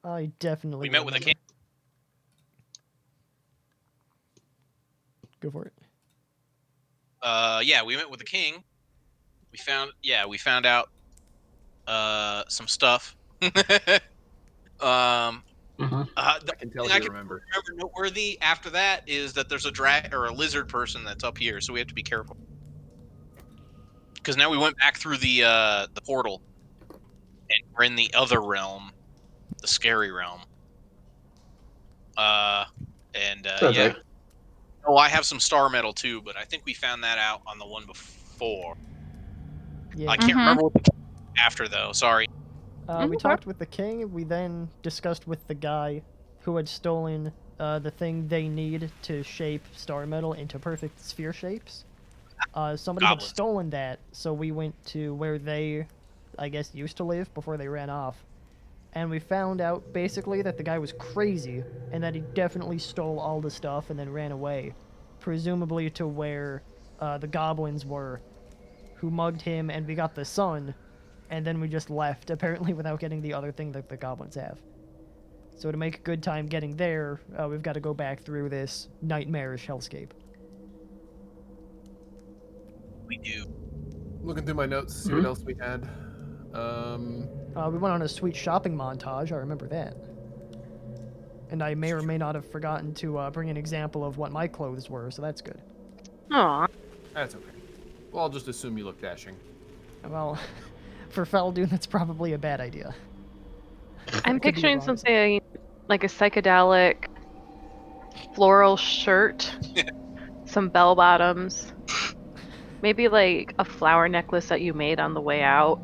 I definitely We met with a remember. king. Go for it. Yeah, we met with the king. We found out some stuff. Mm-hmm. The I can tell thing I you can remember. remember noteworthy after that is that there's a drag or a lizard person that's up here, so we have to be careful. Because now we went back through the portal, and we're in the other realm, the scary realm. Sounds Yeah. right. Oh, I have some star metal too, but I think we found that out on the one before. Yeah. I can't remember what the after though. Sorry. We talked with the king. We then discussed with the guy who had stolen the thing they need to shape star metal into perfect sphere shapes. Somebody had Goblins. stolen that, so we went to where they, I guess, used to live before they ran off. And we found out basically that the guy was crazy and that he definitely stole all the stuff and then ran away, presumably to where the goblins were, who mugged him, and we got the sun, and then we just left, apparently without getting the other thing that the goblins have. So to make a good time getting there, we've got to go back through this nightmarish hellscape. We do. Looking through my notes to see what else we had. We went on a sweet shopping montage, I remember that. And I may or may not have forgotten to bring an example of what my clothes were, so that's good. Aw. That's okay. Well, I'll just assume you look dashing. Well, for Fal Dune, that's probably a bad idea. I'm Could be picturing wrong. something like a psychedelic floral shirt, some bell bottoms, maybe like a flower necklace that you made on the way out,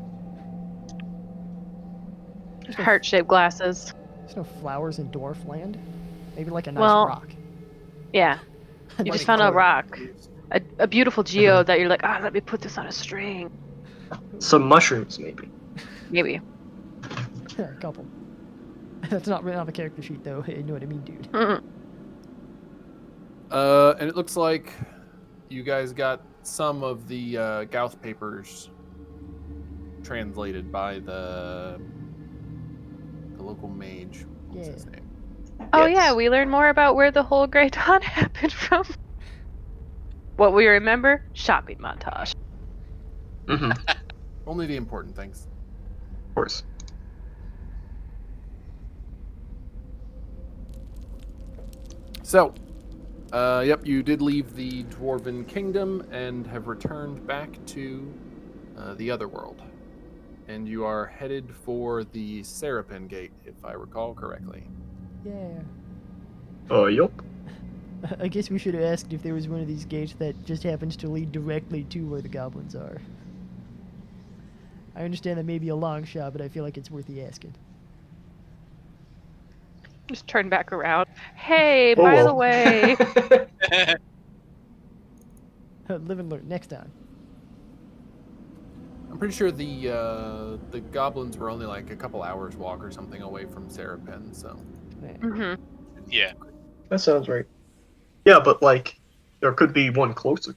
There's no, heart-shaped glasses. there's no flowers in Dwarfland. Maybe like a nice Well, rock. Yeah, you just found a rock, a beautiful geode that you're like, let me put this on a string. Some mushrooms, maybe. Maybe. Yeah, a couple. That's not written on the character sheet, though. You know what I mean, dude. And it looks like you guys got some of the Gauss papers translated by the local mage. What's his name? Oh Yes. yeah, we learned more about where the whole Grey Dawn happened from. What we remember? Shopping montage. Mm-hmm. Only the important things. Of course. So, yep, you did leave the Dwarven Kingdom and have returned back to the other world. And you are headed for the Seripen Gate, if I recall correctly. Yeah. Yup. I guess we should have asked if there was one of these gates that just happens to lead directly to where the goblins are. I understand that may be a long shot, but I feel like it's worth the asking. Just turn back around. Hey, by the way. Live and learn next time. I'm pretty sure the goblins were only like a couple hours walk or something away from Seripen, so. Mm-hmm. Yeah. That sounds right. Yeah, but like, there could be one closer.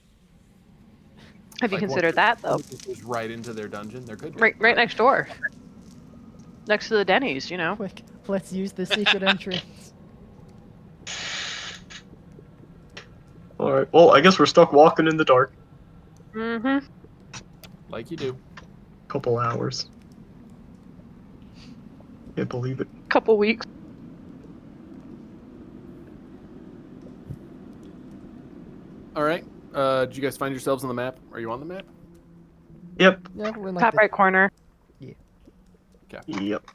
Have you Like considered one that though? goes right into their dungeon. There could be. Right next door. Next to the Denny's, you know. Quick, let's use the secret entrance. Alright, well, I guess we're stuck walking in the dark. Mm-hmm. Like you do. Couple hours. Can't believe it. Couple weeks. All right. Did you guys find yourselves on the map? Are you on the map? Yep. Yeah, we're in like Top right corner. Yep.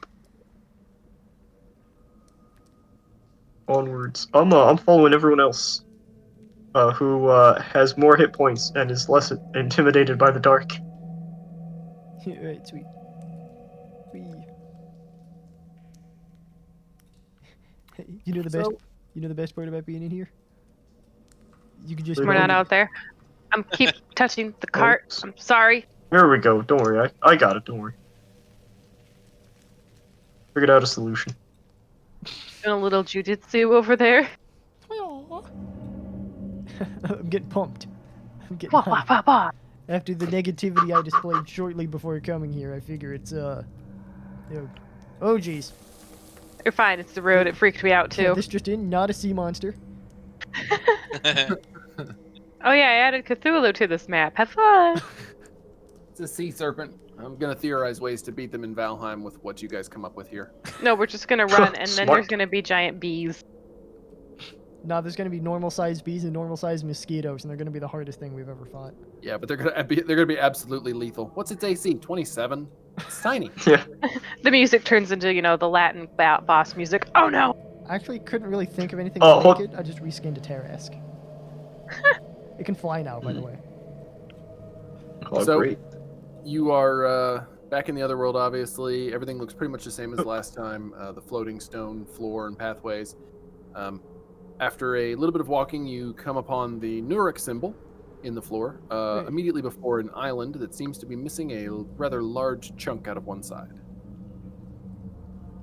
Onwards. I'm following everyone else. Who has more hit points and is less intimidated by the dark. Right, sweet. Wee. You know the best. You know the best part about being in here. You can just. We're not out there. I'm keep touching the cart. Oops. I'm sorry. There we go. Don't worry. I got it. Don't worry. Figured out a solution. Doing a little jujitsu over there. I'm getting pumped. I'm getting Wah, hyped. wah, wah, wah. After the negativity I displayed shortly before coming here, I figure it's Oh jeez. You're fine. It's the road. It freaked me out Yeah, too. this just in, not a sea monster. Oh yeah, I added Cthulhu to this map. Have fun. It's a sea serpent. I'm gonna theorize ways to beat them in Valheim with what you guys come up with here. No, we're just gonna run, and then Smart. there's gonna be giant bees. Nah, there's gonna be normal-sized bees and normal-sized mosquitoes, and they're gonna be the hardest thing we've ever fought. Yeah, but they're gonna be absolutely lethal. What's its AC? 27. It's tiny. Yeah. The music turns into, the Latin boss music. Oh no! I actually couldn't really think of anything Oh, to make hold- it. I just reskinned a Tarask. It can fly now, by the way. Oh, So- great. You are back in the other world, obviously. Everything looks pretty much the same as last time. The floating stone floor and pathways. After a little bit of walking, you come upon the Nuruk symbol in the floor, Right. immediately before an island that seems to be missing a rather large chunk out of one side.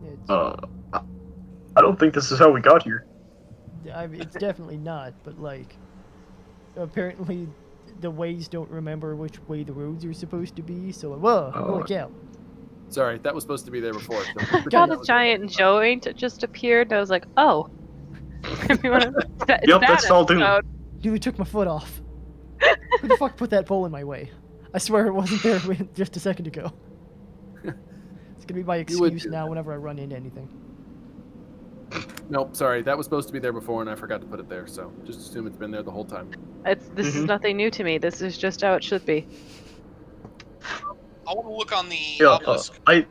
It's, I don't think this is how we got here. I mean, it's definitely not, but like, apparently the ways don't remember which way the roads are supposed to be, so whoa, Oh. holy cow. Sorry, that was supposed to be there before. So I saw the giant joint just appeared, and I was like, oh. It's Yup, that's Fal Dune. episode. Dude, it took my foot off. Who the fuck put that pole in my way? I swear it wasn't there just a second ago. It's gonna be my You would excuse do now that. whenever I run into anything. Nope, sorry, that was supposed to be there before, and I forgot to put it there. So just assume it's been there the whole time. This is Mhm. nothing new to me. This is just how it should be. I want to look on the Yeah, obelisk I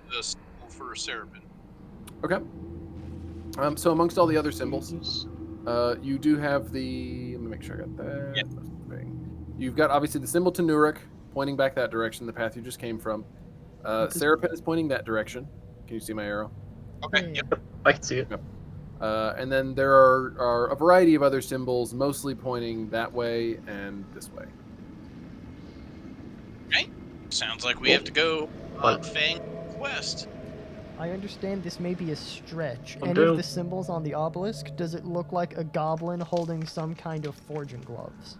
for Seripen. Okay. So amongst all the other symbols, you do have the. Let me make sure I got that. Yeah. You've got obviously the symbol to Nuruk, pointing back that direction, the path you just came from. Seripen is pointing that direction. Can you see my arrow? Okay. Yeah. Yep. I can see it. And then there are a variety of other symbols, mostly pointing that way and this way. Sounds like we have to go Fang west. I understand this may be a stretch. I'm Any of down. the symbols on the obelisk, does it look like a goblin holding some kind of forging gloves?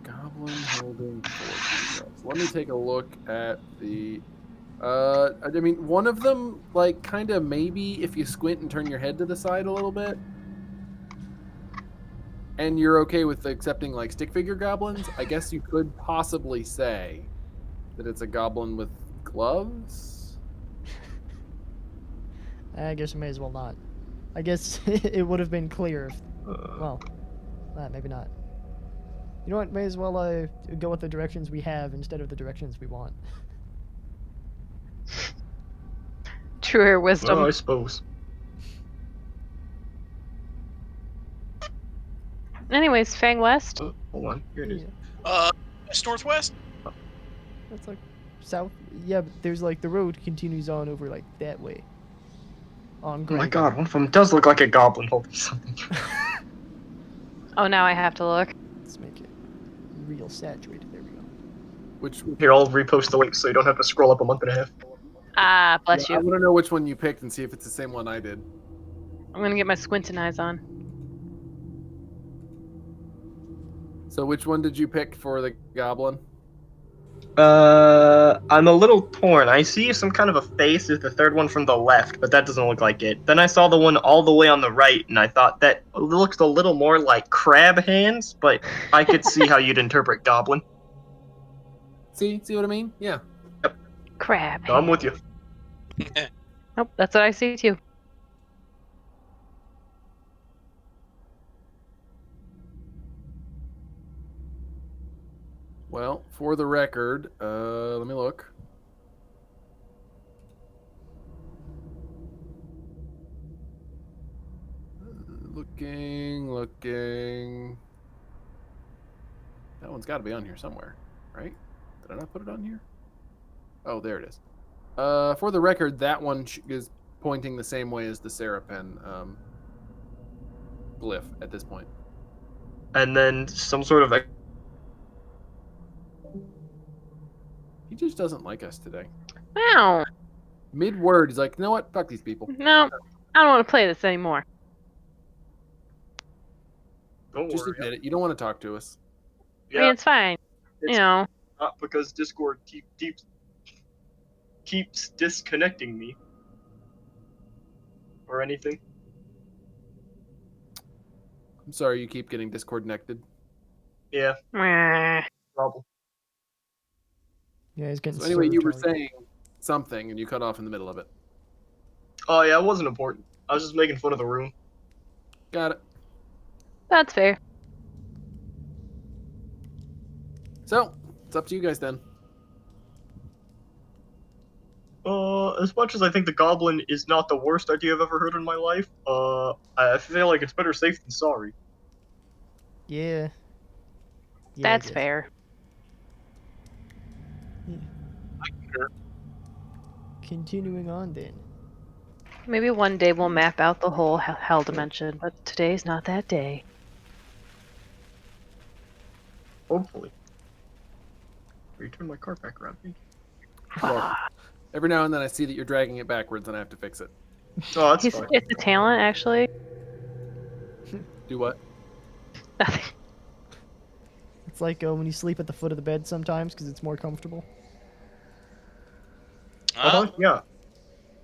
Goblin holding forging gloves. Let me take a look at the. I mean, one of them, like, kind of maybe if you squint and turn your head to the side a little bit, and you're okay with accepting like stick figure goblins, I guess you could possibly say that it's a goblin with gloves. I guess I may as well not. I guess it would have been clear if, well, maybe not. You know what, may as well go with the directions we have instead of the directions we want. Truer wisdom. Well, I suppose. Anyways, Fang West. Oh, hold on. Here it is. West northwest. That's like south. Yeah, but there's like the road continues on over like that way. On Oh Grey. my god, one of them does look like a goblin holding something. Oh, now I have to look. Let's make it real saturated. There we go. Which Here, I'll repost the link so you don't have to scroll up a month and a half. Ah, bless I you. want to know which one you picked and see if it's the same one I did. I'm gonna get my squinting eyes on. So which one did you pick for the goblin? I'm a little torn. I see some kind of a face is the third one from the left, but that doesn't look like it. Then I saw the one all the way on the right, and I thought that looks a little more like crab hands, but I could see how you'd interpret goblin. See what I mean? Yeah. Crap. No, I'm with you. Nope, that's what I see too. Well, for the record, let me look. Looking. That one's got to be on here somewhere, right? Did I not put it on here? Oh, there it is. For the record, that one is pointing the same way as the Seripen glyph at this point. And then some sort of He just doesn't like us today. Wow. Mid-word, he's like, you know what? Fuck these people. No, I don't want to play this anymore. Don't Just worry. admit it. You don't want to talk to us. I mean, it's fine. It's You know, not because Discord keeps disconnecting me. or anything? I'm sorry, you keep getting disconnected. Yeah, Meh. problem. Yeah, he's getting So anyway, you were served right. saying something, and you cut off in the middle of it. Oh yeah, it wasn't important. I was just making fun of the room. Got it. That's fair. So it's up to you guys then. As much as I think the goblin is not the worst idea I've ever heard in my life, I feel like it's better safe than sorry. Yeah. Yeah, I That's guess. fair. Sure. Continuing on then. Maybe one day we'll map out the whole hell dimension, but today's not that day. Hopefully. Return my cart back around. Thank you. Well, every now and then I see that you're dragging it backwards, and I have to fix it. Oh, that's fine. It's a talent, actually. Do what? Nothing. It's like when you sleep at the foot of the bed sometimes because it's more comfortable. Yeah.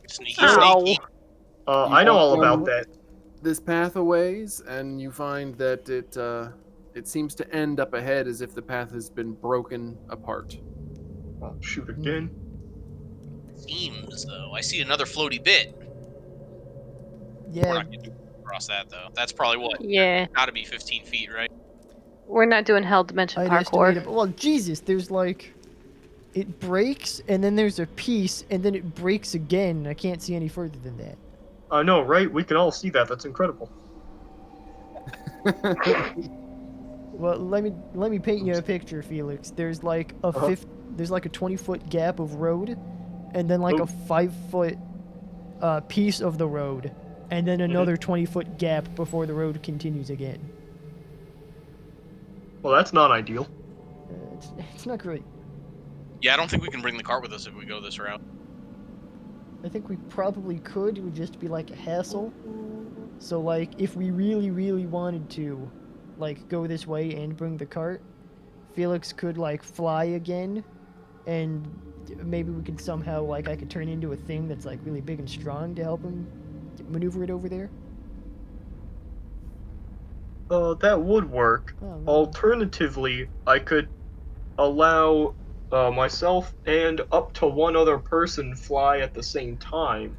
Sneaky, Ow. sneaky. I know all about that. This path a ways, and you find that it seems to end up ahead as if the path has been broken apart. Oh, shoot again. Seems though. I see another floaty bit. We're Yeah, not getting across that though. That's probably what. Yeah. Got to be 15 feet, right? We're not doing hell dimension I'd parkour. estimate it. Well, Jesus, there's like, it breaks and then there's a piece and then it breaks again. I can't see any further than that. I know, right? We can all see that. That's incredible. Well, let me paint you a picture, Felix. There's like a there's like a 20-foot gap of road, and then like a 5-foot piece of the road, and then another 20-foot gap before the road continues again. Well, that's not ideal. It's not great. Yeah, I don't think we can bring the cart with us if we go this route. I think we probably could. It would just be like a hassle. So like, if we really, really wanted to, like, go this way and bring the cart, Felix could like fly again, and maybe we could somehow, like, I could turn into a thing that's like really big and strong to help him maneuver it over there. That would work. Oh, man. Alternatively, I could allow myself and up to one other person fly at the same time.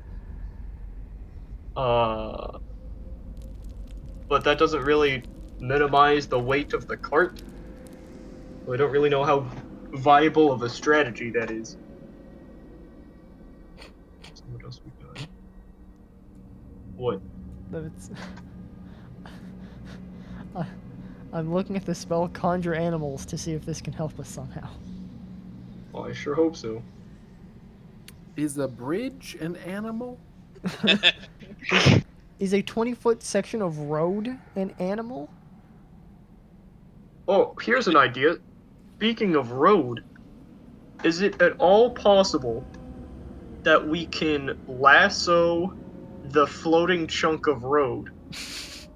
But that doesn't really minimize the weight of the cart. I don't really know how viable of a strategy that is. So what else we got? What? But it's I'm looking at the spell Conjure Animals to see if this can help us somehow. Well, I sure hope so. Is a bridge an animal? Is a 20-foot section of road an animal? Oh, here's an idea. Speaking of road, is it at all possible that we can lasso the floating chunk of road,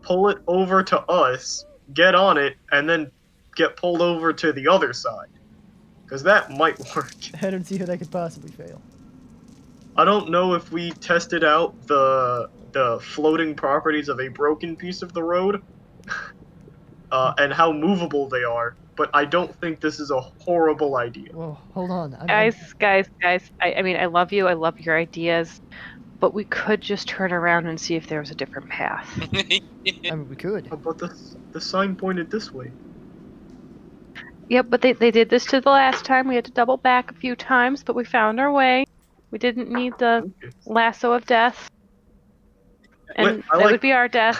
pull it over to us, get on it, and then get pulled over to the other side? Because that might work. I don't see how that could possibly fail. I don't know if we tested out the floating properties of a broken piece of the road and how movable they are, but I don't think this is a horrible idea. Well, hold on. Guys. I mean, I love you. I love your ideas. But we could just turn around and see if there was a different path. I mean, we could. But the sign pointed this way. Yep, but they did this to the last time. We had to double back a few times, but we found our way. We didn't need the Okay. lasso of death. And I that like- would be our death.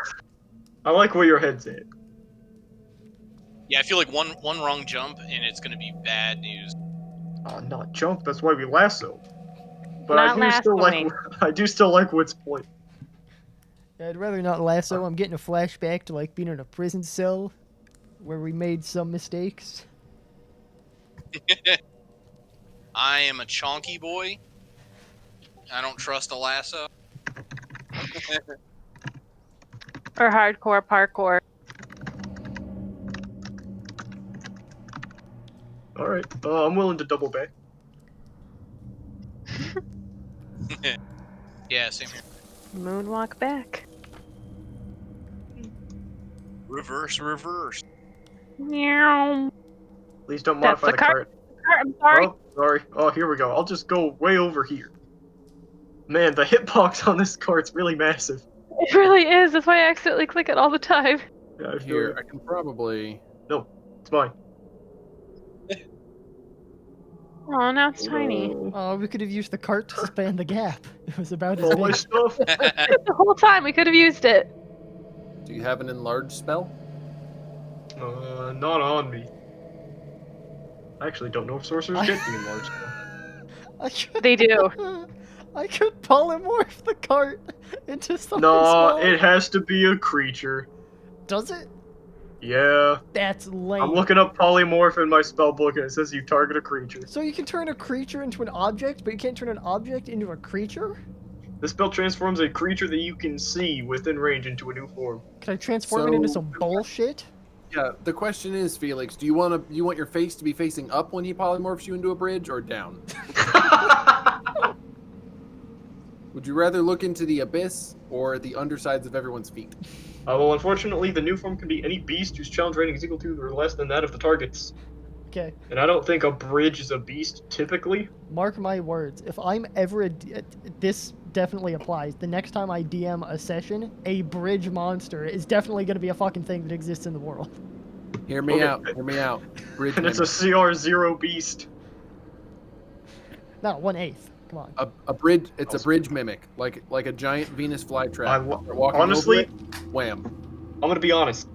I like where your head's at. Yeah, I feel like one wrong jump and it's going to be bad news. Not jump. That's why we lasso. But Not I do still like Wood's point. I'd rather not lasso. I'm getting a flashback to like being in a prison cell where we made some mistakes. I am a chonky boy. I don't trust a lasso. Or hardcore parkour. All right. I'm willing to double back. Yeah, same here. Moonwalk back. Reverse, reverse. Meow. Please don't That's modify the the cart. cart. I'm sorry. Oh, sorry. Oh, here we go. I'll just go way over here. Man, the hitbox on this cart's really massive. It really is. That's why I accidentally click it all the time. Yeah, I feel Here, you. I can probably. No, it's mine. Oh, now it's tiny. No. Oh, we could have used the cart to span the gap. It was about as All my big. stuff. The whole time we could have used it. Do you have an enlarge spell? Not on me. I actually don't know if sorcerers get the enlarged spell. I could, They do. I could polymorph the cart into something No, small. it has to be a creature. Does it? Yeah. That's lame. I'm looking up polymorph in my spell book and it says you target a creature. So you can turn a creature into an object, but you can't turn an object into a creature? This spell transforms a creature that you can see within range into a new form. Can I transform it into So- some bullshit? Yeah. The question is, Felix, do you want your face to be facing up when he polymorphs you into a bridge, or down? Would you rather look into the abyss or the undersides of everyone's feet? Well, unfortunately, the new form can be any beast whose challenge rating is equal to or less than that of the targets. Okay, And I don't think a bridge is a beast typically. mark my words. If I'm ever this definitely applies. The next time I DM a session, a bridge monster is definitely going to be a fucking thing that exists in the world. Hear me Okay. out. Hear me out. Bridge And it's a mimic. CR0 beast. No, 1/8. Come on. A bridge. It's a bridge mimic, like a giant Venus flytrap. You're walking honestly, over it, wham. I'm gonna be honest.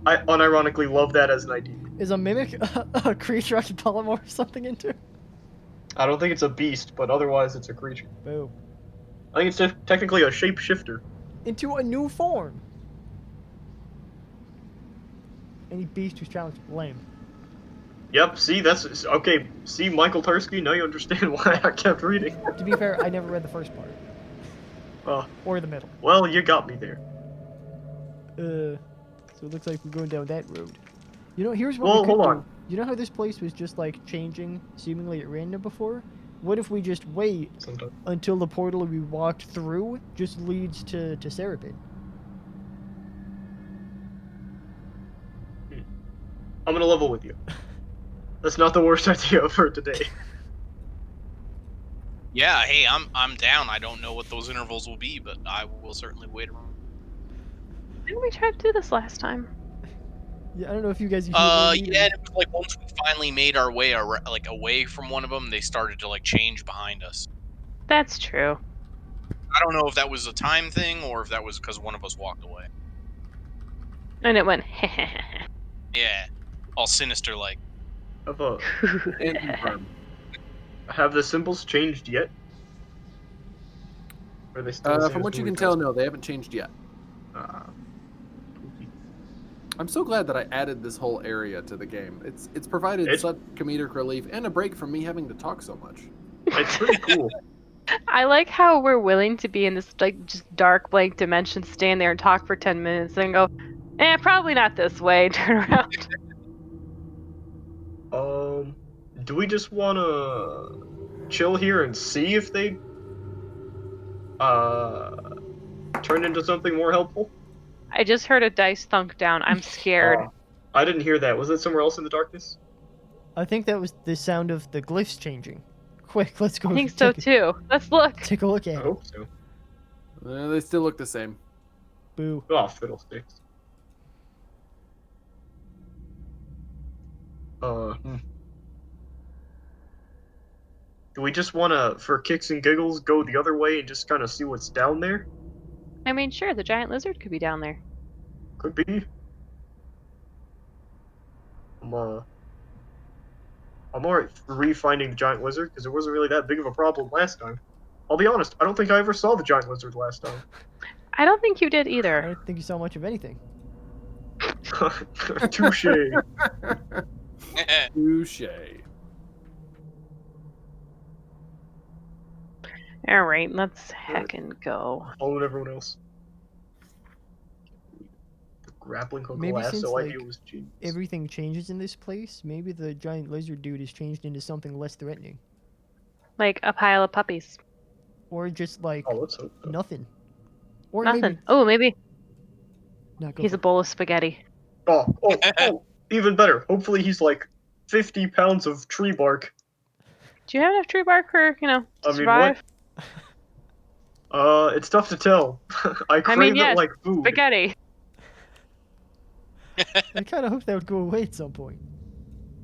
I unironically love that as an idea. Is a mimic a creature I can polymorph something into? I don't think it's a beast, but otherwise it's a creature. Boo. I think it's technically a shapeshifter. Into a new form. Any beast who's challenged, lame. Yep, see, that's... Okay, see, Michael Tursky, now you understand why I kept reading. To be fair, I never read the first part. Or the middle. Well, you got me there. So it looks like we're going down that road. You know, here's what Well, we could hold do. on. You know how this place was just like changing seemingly at random before? What if we just wait Sometimes. until the portal we walked through just leads to Seripen? I'm gonna level with you. That's not the worst idea for today. Yeah, hey, I'm down. I don't know what those intervals will be, but I will certainly wait around. Didn't we try to do this last time? Yeah, I don't know if you guys usually need Yeah, it was like once we finally made our way away from one of them, they started to like change behind us. That's true. I don't know if that was a time thing or if that was because one of us walked away. And it went. Yeah, all sinister like. And confirm. Have the symbols changed yet? Or are they still the same From as what you when can we tell, first- no, they haven't changed yet. I'm so glad that I added this whole area to the game. It's provided such comedic relief and a break from me having to talk so much. It's pretty cool. I like how we're willing to be in this like just dark blank dimension, stand there and talk for 10 minutes, then go, probably not this way. Turn around. Do we just wanna chill here and see if they turn into something more helpful? I just heard a dice thunk down. I'm scared. I didn't hear that. Was it somewhere else in the darkness? I think that was the sound of the glyphs changing. Quick, let's go. I think so too. Let's look. Take a look I at it. hope so. They still look the same. Boo. Oh, fiddlesticks. Do we just wanna, for kicks and giggles, go the other way and just kind of see what's down there? I mean, sure, the giant lizard could be down there. Could be. I'm alright re-finding the giant lizard, because it wasn't really that big of a problem last time. I'll be honest, I don't think I ever saw the giant lizard last time. I don't think you did I either. don't think you saw much of anything. Touche. Touche. All right, let's heckin' go. Followed everyone else. The grappling hook Maybe lasso since, idea like, was genius. Everything changes in this place. Maybe the giant lizard dude is changed into something less threatening. Like a pile of puppies. Or just like Oh, let's hope so. nothing. Or Nothing. maybe Oh, maybe not go he's for a bowl of spaghetti. Oh, even better. Hopefully he's like 50 pounds of tree bark. Do you have enough tree bark for, to I mean, what? survive? It's tough to tell. I crave yeah, it like food. spaghetti. I kind of hope that would go away at some point.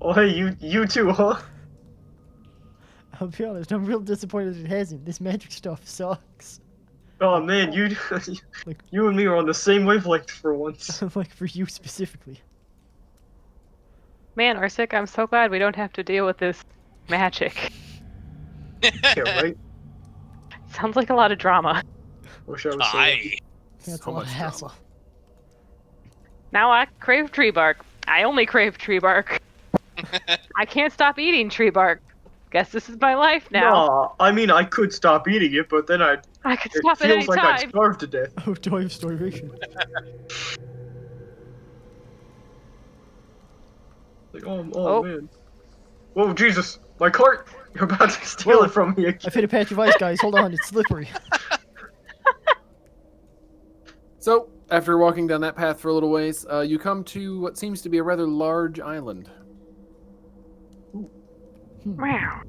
Oh, hey, you too, huh? I'll be honest, I'm real disappointed it hasn't. This magic stuff sucks. Oh man, you Like- you and me are on the same wavelength for once. Like, for you specifically. Man, Orsik, I'm so glad we don't have to deal with this magic. Yeah, right? Sounds like a lot of drama. Wish I was so Aye. lucky. That's So a lot of much hassle. drama. Now I crave tree bark. I only crave tree bark. I can't stop eating tree bark. Guess this is my life now. No, I mean I could stop eating it, but then I could it stop at any feels like I'd time. starve to death. Oh, joy of starvation. Like, oh Oh. man. Whoa, Jesus! My cart! You're about to steal Whoa. it from me again. I've hit a patch of ice, guys. Hold on, it's slippery. So, after walking down that path for a little ways, you come to what seems to be a rather large island. Wow.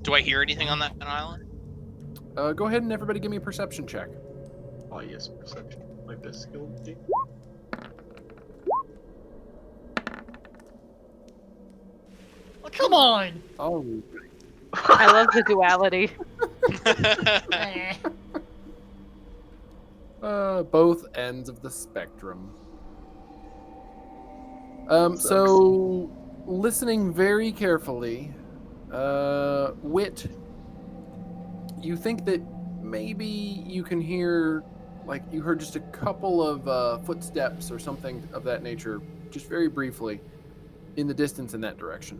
Do I hear anything on that island? Go ahead and everybody give me a perception check. Oh yes, perception. My best skill. Come on! Oh. I love the duality. Eh. Both ends of the spectrum. So, listening very carefully, Wit, you think that maybe you can hear, like, you heard just a couple of footsteps or something of that nature, just very briefly, in the distance in that direction.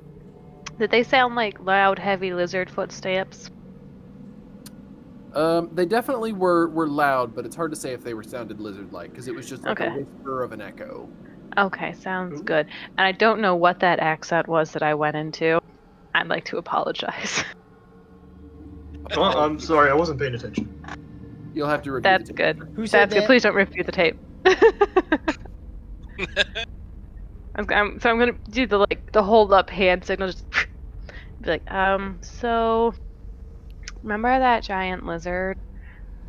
Did they sound like loud, heavy lizard footsteps? They definitely were loud, but it's hard to say if they were sounded lizard-like, because it was just like a Okay. whisper of an echo. Okay, sounds Ooh. good. And I don't know what that accent was that I went into. I'd like to apologize. Oh, I'm sorry, I wasn't paying attention. You'll have to review That's the tape good. later. Who said That's good. that? Please don't review the tape. I'm gonna do the hold up hand signal. Just be like, so remember that giant lizard?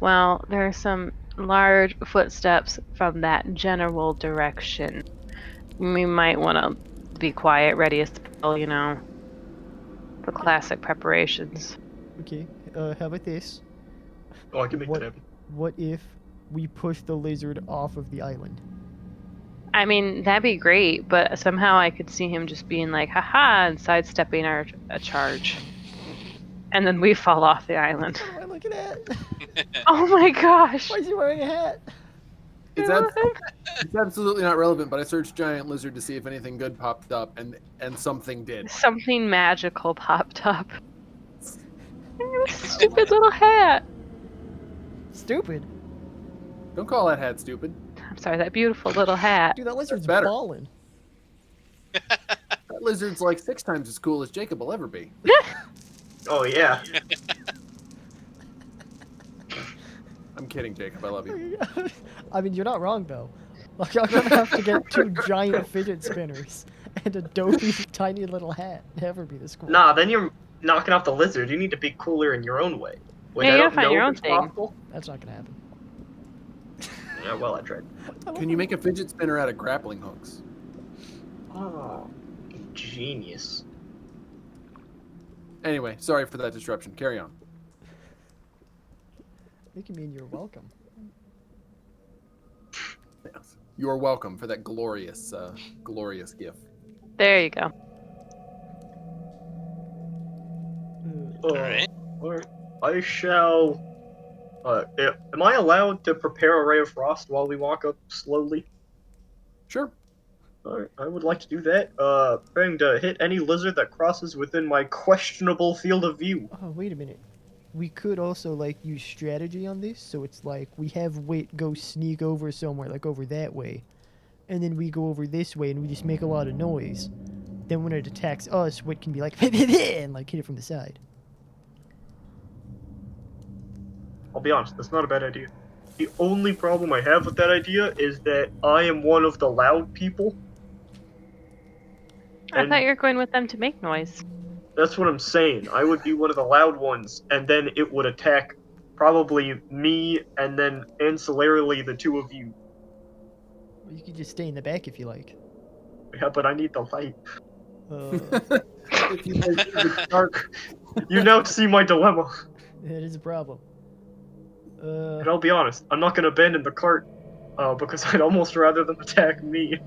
Well, there are some large footsteps from that general direction. We might want to be quiet, ready as spell, the classic preparations. Okay, how about this? Oh, I can make What- that happen. What if we push the lizard off of the island? I mean, that'd be great, but somehow I could see him just being like, haha, and sidestepping a charge. And then we fall off the island. What am I looking at? Oh my gosh! Why is he wearing a hat? It's absolutely not relevant, but I searched giant lizard to see if anything good popped up, and something did. Something magical popped up. Stupid little hat. Stupid. Don't call that hat stupid. I'm sorry, that beautiful little hat. Dude, that lizard's better. ballin'. That lizard's like 6 times as cool as Jacob will ever be. Oh yeah. I'm kidding, Jacob. I love you. I mean, you're not wrong, though. Like, I'm gonna have to get 2 giant fidget spinners and a dopey tiny little hat. Never be this cool. Nah, then you're knocking off the lizard. You need to be cooler in your own way. Wait, Yeah, I you don't gotta find know your if own it's thing. possible. That's not gonna happen. Yeah, well, I tried. Can you make a fidget spinner out of grappling hooks? Oh, genius. Anyway, sorry for that disruption. Carry on. Make you mean you're welcome. Yes. You're welcome for that glorious, glorious gift. There you go. Alright. Alright. I shall. Am I allowed to prepare a ray of frost while we walk up slowly? Sure. Alright, I would like to do that. Preparing to hit any lizard that crosses within my questionable field of view. Oh, wait a minute. We could also, like, use strategy on this, so it's like, we have Wit go sneak over somewhere, like over that way. And then we go over this way, and we just make a lot of noise. Then when it attacks us, Wit can be like, and, like, hit it from the side. I'll be honest, that's not a bad idea. The only problem I have with that idea is that I am one of the loud people. I And thought you were going with them to make noise. that's what I'm saying. I would be one of the loud ones, and then it would attack probably me, and then ancillarily the two of you. You could just stay in the back if you like. Yeah, but I need the light. If you make it dark, You now see my dilemma. That is a problem. And I'll be honest, I'm not gonna abandon the cart, because I'd almost rather them attack me.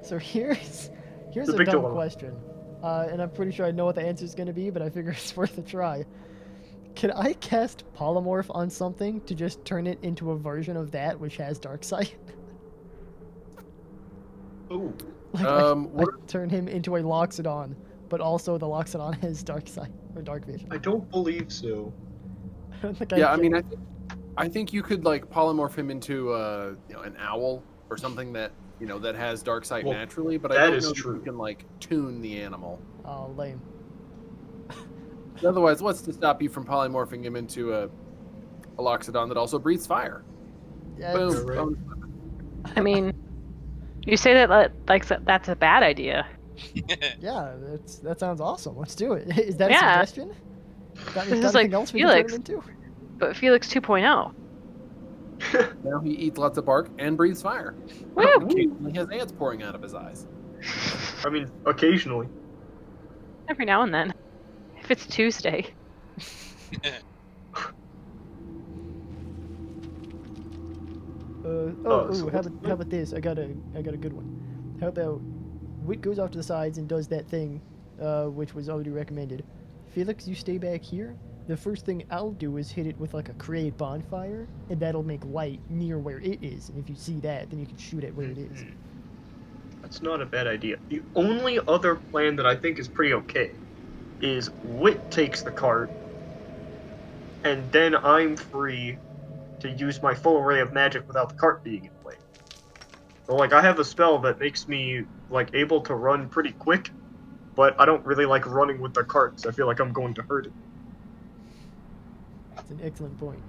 So here's It's a a big dumb dilemma. question, and I'm pretty sure I know what the answer is going to be, but I figure it's worth a try. Can I cast polymorph on something to just turn it into a version of that which has dark sight? Ooh. Like I what turn him into a Loxodon, but also the Loxodon has dark sight or dark vision. I don't believe so. I don't think Yeah, I can. mean, I think you could like polymorph him into an owl or something that that has dark sight Well, naturally, but I that don't is know that true. you can like tune the animal. Oh, lame. Otherwise, what's to stop you from polymorphing him into a loxodon that also breathes fire? Yeah, Boom. Yeah, right. Bonus. I mean, you say that like that's a bad idea. yeah, that sounds awesome. Let's do it. Is that a Yeah. suggestion? Got This is anything like else we can turn him Felix, into? but Felix 2.0. Now he eats lots of bark and breathes fire. Woo! Occasionally, he has ants pouring out of his eyes. I mean, occasionally. Every now and then. If it's Tuesday. So how about this? I got a good one. How about Wit goes off to the sides and does that thing, which was already recommended. Felix, you stay back here. The first thing I'll do is hit it with like a create bonfire, and that'll make light near where it is. And if you see that, then you can shoot at where it is. That's not a bad idea. The only other plan that I think is pretty okay is Wit takes the cart, and then I'm free to use my full array of magic without the cart being in play. So, like, I have a spell that makes me, like, able to run pretty quick, but I don't really like running with the cart, so I feel like I'm going to hurt it. It's an excellent point.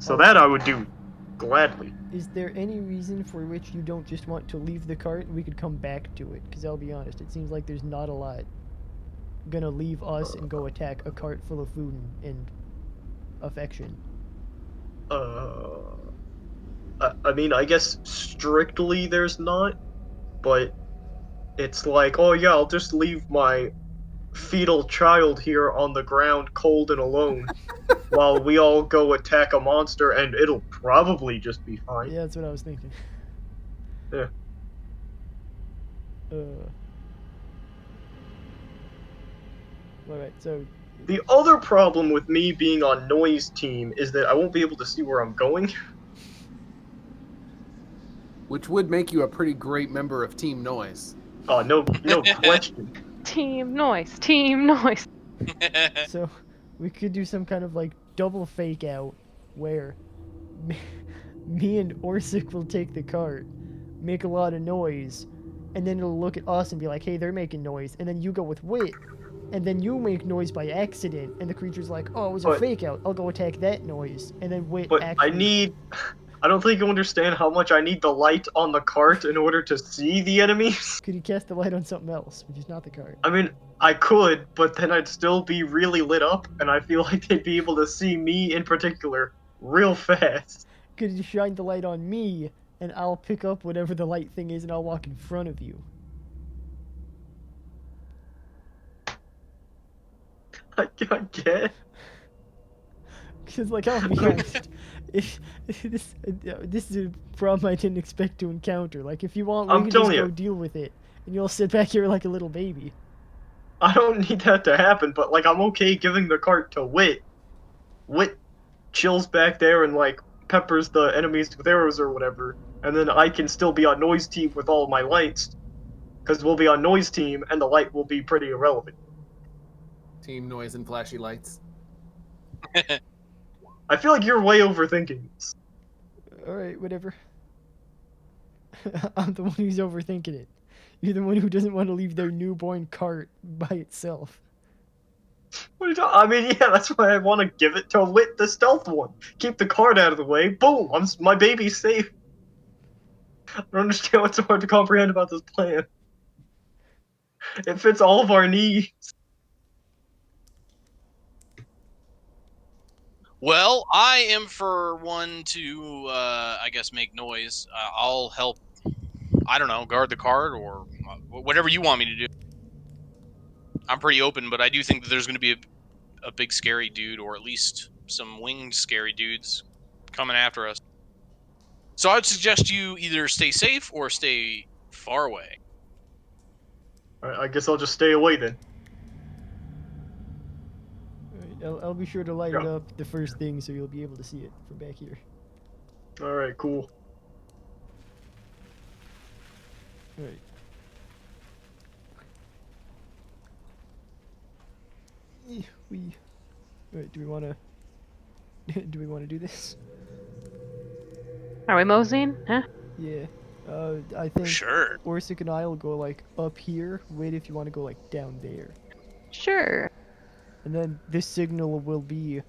So that I would do gladly. Is there any reason for which you don't just want to leave the cart and we could come back to it? Because I'll be honest, it seems like there's not a lot gonna leave us and go attack a cart full of food and affection. I mean, I guess strictly there's not, but it's like, oh yeah, I'll just leave my fetal child here on the ground cold and alone while we all go attack a monster, and it'll probably just be fine. Yeah, that's what I was thinking. Yeah. Alright, so The other problem with me being on noise team is that I won't be able to see where I'm going. Which would make you a pretty great member of Team Noise. Oh, no question. Team noise. Team noise. So we could do some kind of like double fake out where me and Orsik will take the cart, make a lot of noise, and then it'll look at us and be like, hey, they're making noise. And then you go with Wit, and then you make noise by accident, and the creature's like, oh, it was a But- fake out. I'll go attack that noise. And then Wit But actually... I don't think you understand how much I need the light on the cart in order to see the enemies. Could you cast the light on something else, which is not the cart? I mean, I could, but then I'd still be really lit up, and I feel like they'd be able to see me in particular real fast. Could you shine the light on me, and I'll pick up whatever the light thing is, and I'll walk in front of you. I get. Because, like, I'll be honest, if this is a problem I didn't expect to encounter. Like, if you want, we I'm can just telling go you. deal with it, and you'll sit back here like a little baby. I don't need that to happen, but like I'm okay giving the cart to Wit. Wit chills back there and like peppers the enemies with arrows or whatever, and then I can still be on noise team with all of my lights, because we'll be on noise team and the light will be pretty irrelevant. Team Noise and flashy lights. I feel like you're way overthinking this. Alright, whatever. I'm the one who's overthinking it. You're the one who doesn't want to leave their newborn cart by itself. What are you talking? I mean, yeah, that's why I want to give it to Wit, the stealth one. Keep the card out of the way. Boom! My baby's safe. I don't understand what's so hard to comprehend about this plan. It fits all of our needs. Well, I am for one to, I guess, make noise. I'll help. I don't know, guard the card or whatever you want me to do. I'm pretty open, but I do think that there's going to be a big scary dude, or at least some winged scary dudes coming after us. So I'd suggest you either stay safe or stay far away. Alright, I guess I'll just stay away then. Alright, I'll be sure to light it Yeah. up the first thing so you'll be able to see it from back here. Alright, cool. Alright. Alright, do we wanna do we wanna do this? Are we moseying? Huh? Yeah. I think Sure. Orsik and I will go like up here. Wait if you want to go like down there. Sure. And then this signal will be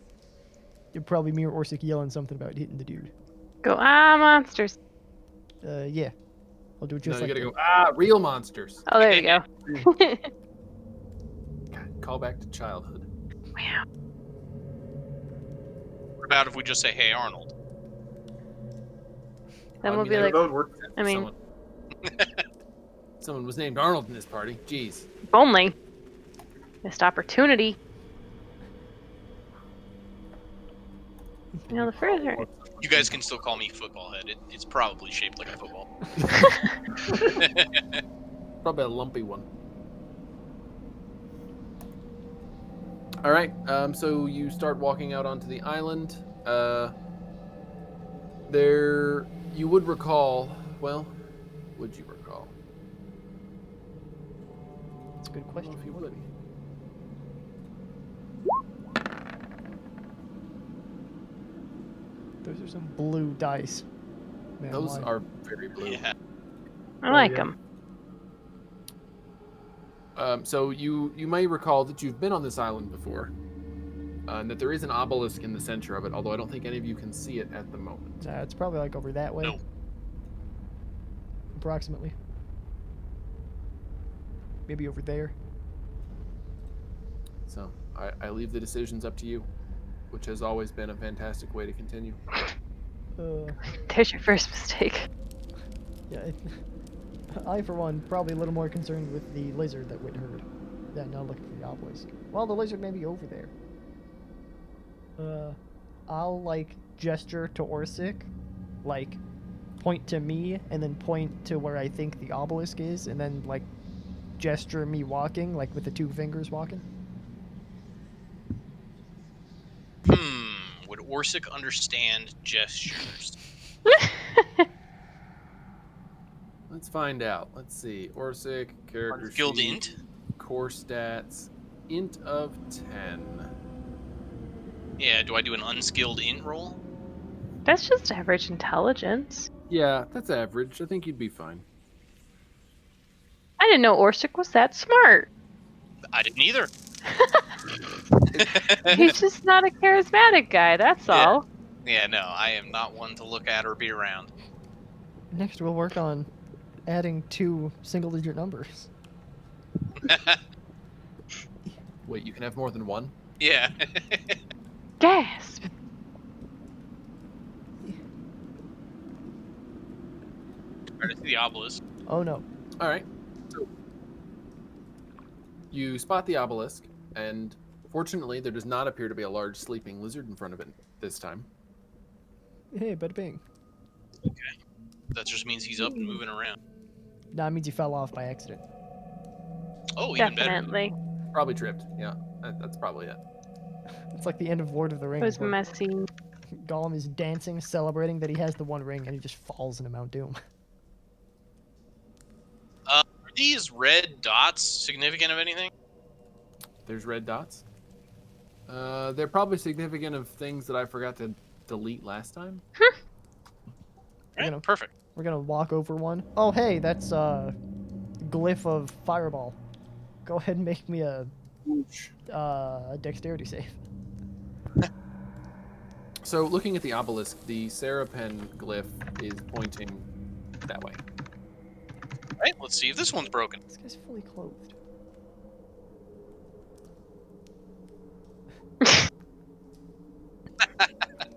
probably me or Orsik yelling something about hitting the dude. Go, monsters. Yeah. I'll do it No, just you like gotta that. go, real monsters. Oh, there you go. God, call back to childhood. Wow. What about if we just say, "Hey, Arnold"? Then I we'll mean, be I like, That would work. I mean, Someone. Someone was named Arnold in this party. Jeez. if only. Missed opportunity. You know, the further. You guys can still call me Football Head. It's probably shaped like a football. Probably a lumpy one. All right. So you start walking out onto the island. There, you would recall. Well, would you recall? That's a good I don't question. know if you would. Those are some blue dice. Man, Those why? are very blue. Yeah. I like yeah. them. So you may recall that you've been on this island before, and that there is an obelisk in the center of it. Although I don't think any of you can see it at the moment. Nah, it's probably like over that way. No. Approximately. Maybe over there. So I leave the decisions up to you, which has always been a fantastic way to continue. There's your first mistake. Yeah. I, for one, probably a little more concerned with the lizard that Whit heard than looking for the obelisk. Well, the lizard may be over there. I'll, like, gesture to Orsik, like, point to me, and then point to where I think the obelisk is, and then, like, gesture me walking, like, with the two fingers walking. Would Orsik understand gestures? Let's find out. Let's see. Orsik, character Unskilled sheet, int? core stats, int of 10. Yeah, do I do an unskilled int roll? That's just average intelligence. Yeah, that's average. I think you'd be fine. I didn't know Orsik was that smart. I didn't either. He's just not a charismatic guy, that's Yeah. all. Yeah, no, I am not one to look at or be around. Next, we'll work on adding 2 single-digit numbers. Wait, you can have more than one? Yeah. Gasp. Try to see the obelisk. Oh no. All right. So you spot the obelisk, and fortunately, there does not appear to be a large sleeping lizard in front of it this time. Hey, bada bing. That just means he's up and moving around. Nah, it means he fell off by accident. Oh, even better. Definitely. Probably tripped. Yeah, that's probably it. It's like the end of Lord of the It Rings. was where messy. Gollum is dancing, celebrating that he has the one ring, and he just falls into Mount Doom. Are these red dots significant of anything? There's red dots. They're probably significant of things that I forgot to delete last time. Right, gonna- perfect. We're gonna walk over one. Oh, hey, that's glyph of fireball. Go ahead and make me a Dexterity save. So, looking at the obelisk, the Seripen glyph is pointing that way. Right, let's see if this one's broken. This guy's fully clothed.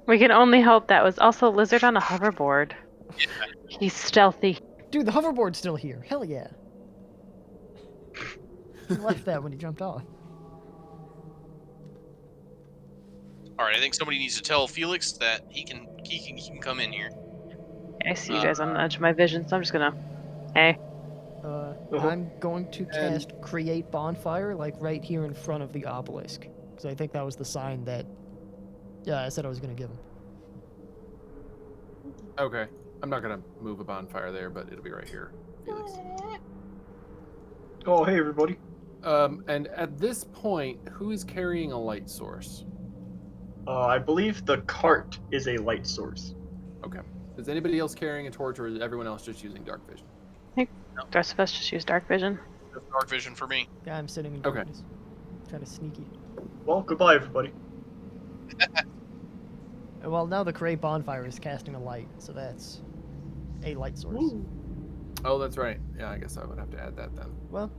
We can only hope that was also a lizard on a hoverboard. Yeah. He's stealthy. Dude, the hoverboard's still here. Hell yeah. He left that when he jumped off. All right, I think somebody needs to tell Felix that he can come in here. I see you guys on the edge of my vision, so I'm just gonna. Hey. I'm going to cast Create Bonfire, like right here in front of the obelisk. Because I think that was the sign that I said I was going to give him. Okay. I'm not going to move a bonfire there, but it'll be right here, Felix. Oh, hey, everybody. And at this point, who is carrying a light source? I believe the cart is a light source. Okay. Is anybody else carrying a torch, or is everyone else just using dark vision? The rest of us just use dark vision. Just dark vision for me. Yeah, I'm sitting in Okay. darkness. Kind of sneaky. Well, goodbye, everybody. Well, now the Create Bonfire is casting a light, so that's a light source. Ooh. Oh, that's right. Yeah, I guess I would have to add that then. Well,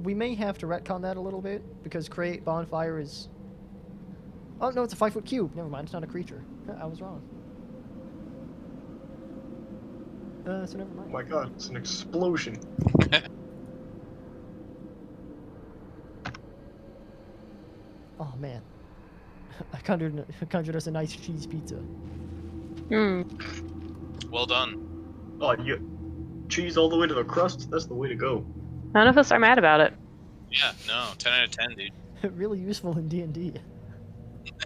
we may have to retcon that a little bit, because Create Bonfire is... Oh, no, it's a 5-foot cube. Never mind, it's not a creature. I was wrong. So never Oh mind. my god, it's an explosion. Oh, man. I conjured us a nice cheese pizza. Well done. Oh, you cheese all the way to the crust? That's the way to go. None of us are mad about it. Yeah, no, 10 out of 10, dude. Really useful in D&D.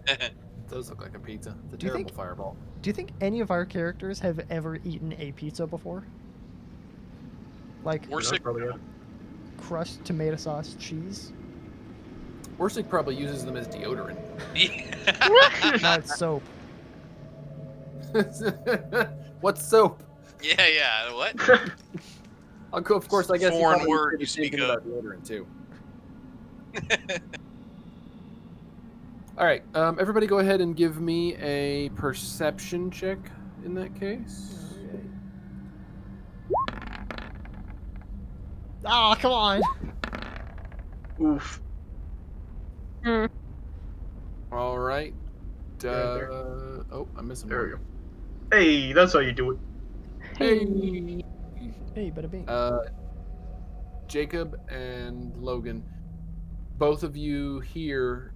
It does look like a pizza. It's a Do you terrible think- fireball. Do you think any of our characters have ever eaten a pizza before? Like Orsik, Probably, yeah. crust, tomato sauce, cheese? Orsik probably uses them as deodorant. No, it's soap. What's soap? yeah, what? Of course, I guess you Foreign probably word say the you same speak thing of. about deodorant too. All right, everybody, go ahead and give me a perception check. In that case, Oh, come on! Oof. all right. there. Oh, I'm missing There we one. go. Hey, that's how you do it. Hey. Hey, bada bing. Jacob and Logan, both of you hear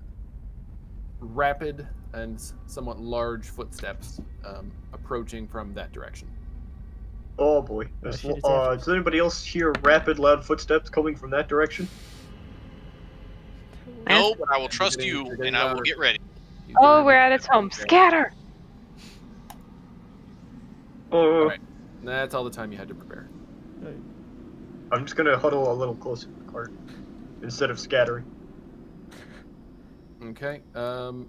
rapid and somewhat large footsteps approaching from that direction. Oh boy. shit, it's after us. Does anybody else hear rapid, loud footsteps coming from that direction? No, but I will trust getting- you, you're getting and I will louder. get ready. You Oh, don't we're have at its home. Scatter! Oh, Alright. That's all the time you had to prepare. I'm just gonna huddle a little closer to the cart instead of scattering. Okay.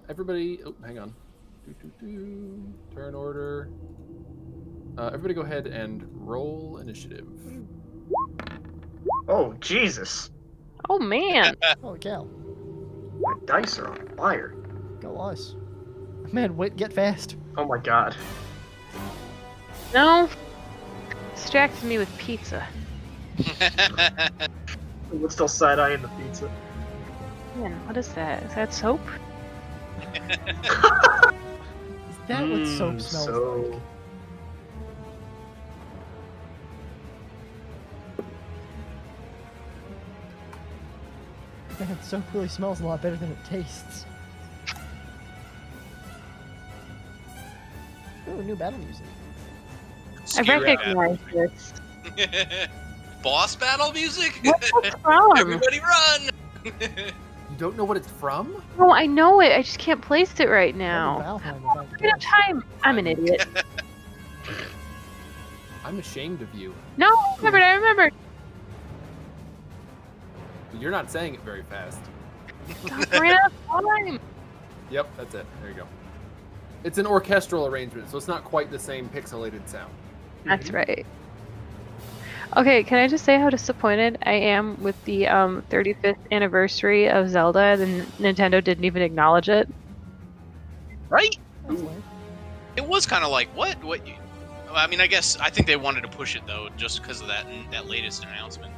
Everybody. Oh, hang on. Turn order. Everybody, go ahead and roll initiative. Oh, Jesus. Oh, man. Holy cow. My dice are on fire. Go us. Man, wait, get fast. Oh my god. No. Distracted me with pizza. What's still side-eyeing the pizza? Man, what is that? Is that soap? Is that what soap smells like? Man, soap really smells a lot better than it tastes. Ooh, new battle music. I Scary recognize this. battle. Boss battle music? What's it from? Everybody run! You don't know what it's from? No, I know it. I just can't place it right Only now. Valheim is out I don't have to time. I'm an idiot. I'm ashamed of you. No, I remembered. You're not saying it very fast. God, we're out of time. Yep, that's it. There you go. It's an orchestral arrangement, so it's not quite the same pixelated sound. That's right. Okay, can I just say how disappointed I am with the 35th anniversary of Zelda? Nintendo didn't even acknowledge it. Right? That's lame. It was kind of like, what? I mean, I think they wanted to push it though, just because of that latest announcement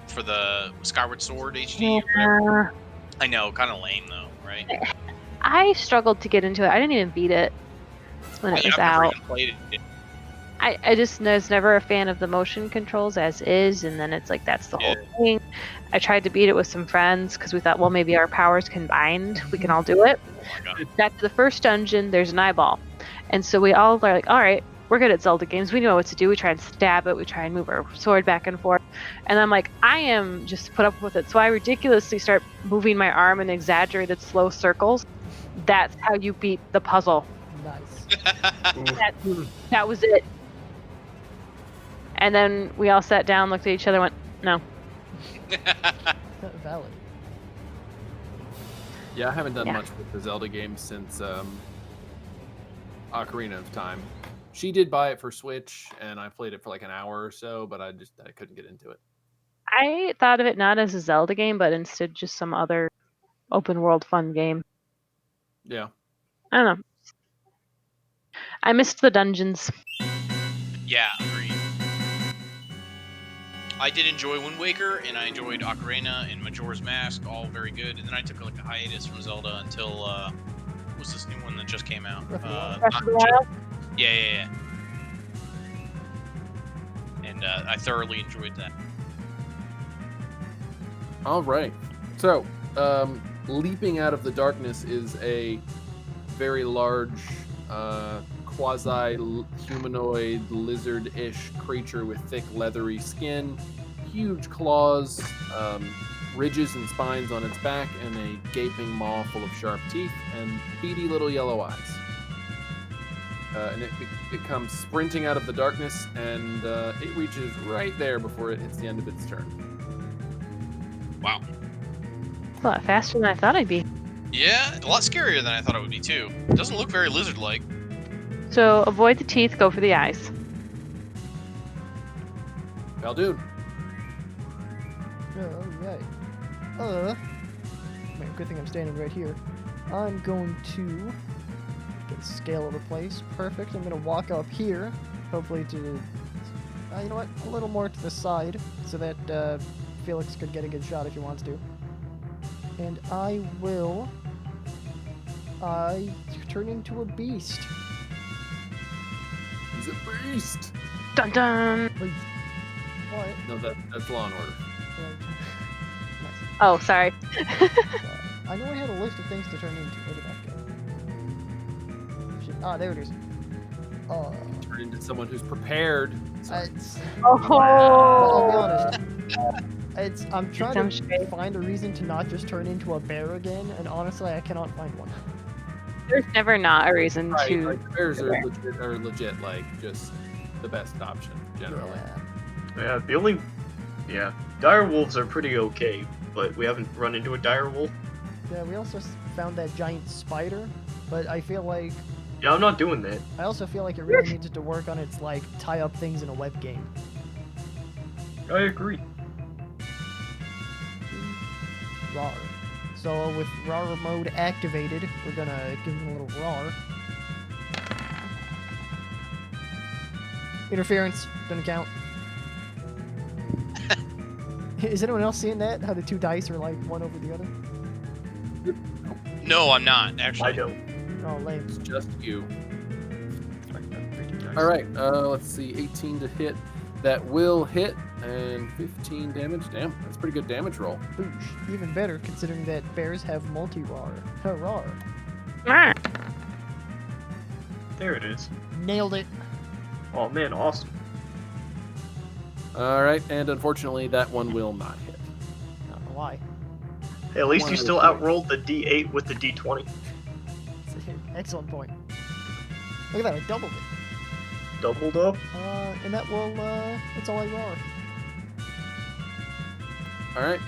for the Skyward Sword HD. Whatever. I know, kind of lame though, right? I struggled to get into it. I didn't even beat it when it was I've never out. even played it. I just was never a fan of the motion controls as is, and then it's like that's the whole thing. I tried to beat it with some friends because we thought, well, maybe our powers combined, we can all do it. Oh my god. Got to the first dungeon, there's an eyeball. And so we all are like, all right, we're good at Zelda games. We know what to do. We try and stab it. We try and move our sword back and forth. And I'm like, I am just put up with it. So I ridiculously start moving my arm in exaggerated slow circles. That's how you beat the puzzle. Nice. That was it. And then we all sat down, looked at each other, and went, no. Valid. Yeah, I haven't done Yeah. much with the Zelda games since Ocarina of Time. She did buy it for Switch, and I played it for like an hour or so, but I couldn't get into it. I thought of it not as a Zelda game, but instead just some other open world fun game. Yeah. I don't know. I missed the dungeons. Yeah, agreed. I did enjoy Wind Waker, and I enjoyed Ocarina and Majora's Mask, all very good. And then I took like a hiatus from Zelda until what was this new one that just came out? Breath of the Wild. Breath of the Wild? Yeah. And I thoroughly enjoyed that. All right. So, leaping out of the darkness is a very large, quasi-humanoid, lizard-ish creature with thick, leathery skin, huge claws, ridges and spines on its back, and a gaping maw full of sharp teeth and beady little yellow eyes. And it comes sprinting out of the darkness, and it reaches right there before it hits the end of its turn. Wow. A lot faster than I thought I'd be. Yeah, a lot scarier than I thought it would be too. It doesn't look very lizard-like. So avoid the teeth, go for the eyes. Fal Dune. Alright. Man, good thing I'm standing right here. I'm going to get the scale of the place. Perfect. I'm going to walk up here. Hopefully to... you know what? A little more to the side so that Felix could get a good shot if he wants to. And I will... turn into a beast. He's a beast. Dun dun! What? No, that's Law and Order. Nice. Oh, sorry. I know I had a list of things to turn into. Where did that go? Shit. Ah, there it is. Turn into someone who's prepared. It's, Oh! I'll be honest. I'm trying to straight. find a reason to not just turn into a bear again, and honestly, I cannot find one. There's never not a reason Right, to. like bears are legit, like just the best option generally. Yeah. Yeah, dire wolves are pretty okay, but we haven't run into a dire wolf. Yeah, we also found that giant spider, but I feel like... Yeah, I'm not doing that. I also feel like it really needed to work on its, like, tie up things in a web game. I agree. Rawr. So with Rawr mode activated, we're gonna give him a little Rawr. Interference, doesn't count. Is anyone else seeing that? How the two dice are like one over the other? No, I'm not, actually. I don't. Oh, lame. It's just you. All right, let's see. 18 to hit. That will hit, and 15 damage. Damn, that's a pretty good damage roll. Boosh. Even better considering that bears have multi-Rawr. Rawr. Ah, There it is. Nailed it. Oh man, awesome. All right, and unfortunately, that one will not hit. I don't know why. Hey, at least One you of still those outrolled the D8 with the D20. It's an excellent point. Look at that, I doubled it. Doubled up. And that will, that's all I Rawr. All right,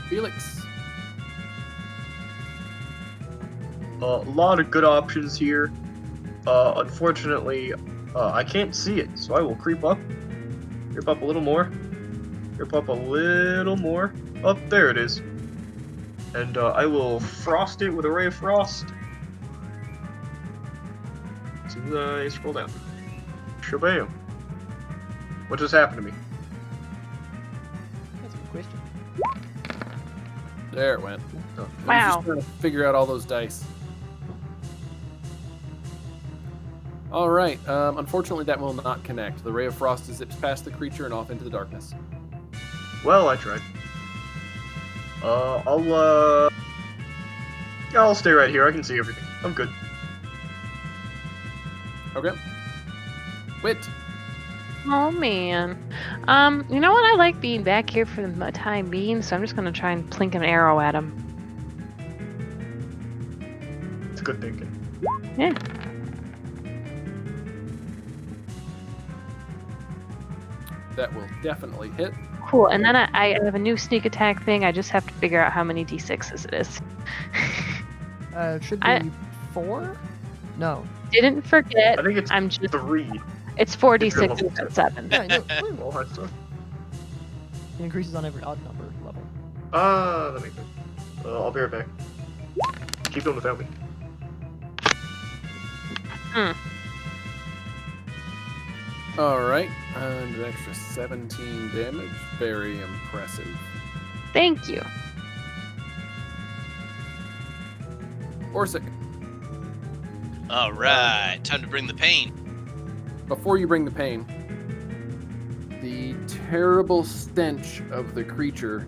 Felix. A lot of good options here. Unfortunately, I can't see it, so I will creep up. Rip up a little more. Rip up a little more. Up there it is. And I will frost it with a ray of frost. As soon as I scroll down. Shabam. What just happened to me? That's a good question. There it went. Oh. I was Wow. just trying to figure out all those dice. All right. Unfortunately, that will not connect. The ray of frost zips past the creature and off into the darkness. Well, I tried. I'll stay right here. I can see everything. I'm good. Okay. Wit. Oh man. You know what? I like being back here for the time being, so I'm just gonna try and plink an arrow at him. It's good thinking. Yeah. That will definitely hit. Cool. And then I have a new sneak attack thing. I just have to figure out how many d6s it is. It should be I- 4? No. Didn't forget. I think it's I'm just. 3. It's 4 If you're level d6s at 7. Yeah, no, Well, that's it increases on every odd number level. that makes sense. I'll be right back. Keep going without me. All right. And an extra 17 damage. Very impressive. Thank you. Orsik, All right, time to bring the pain. before you bring the pain, the terrible stench of the creature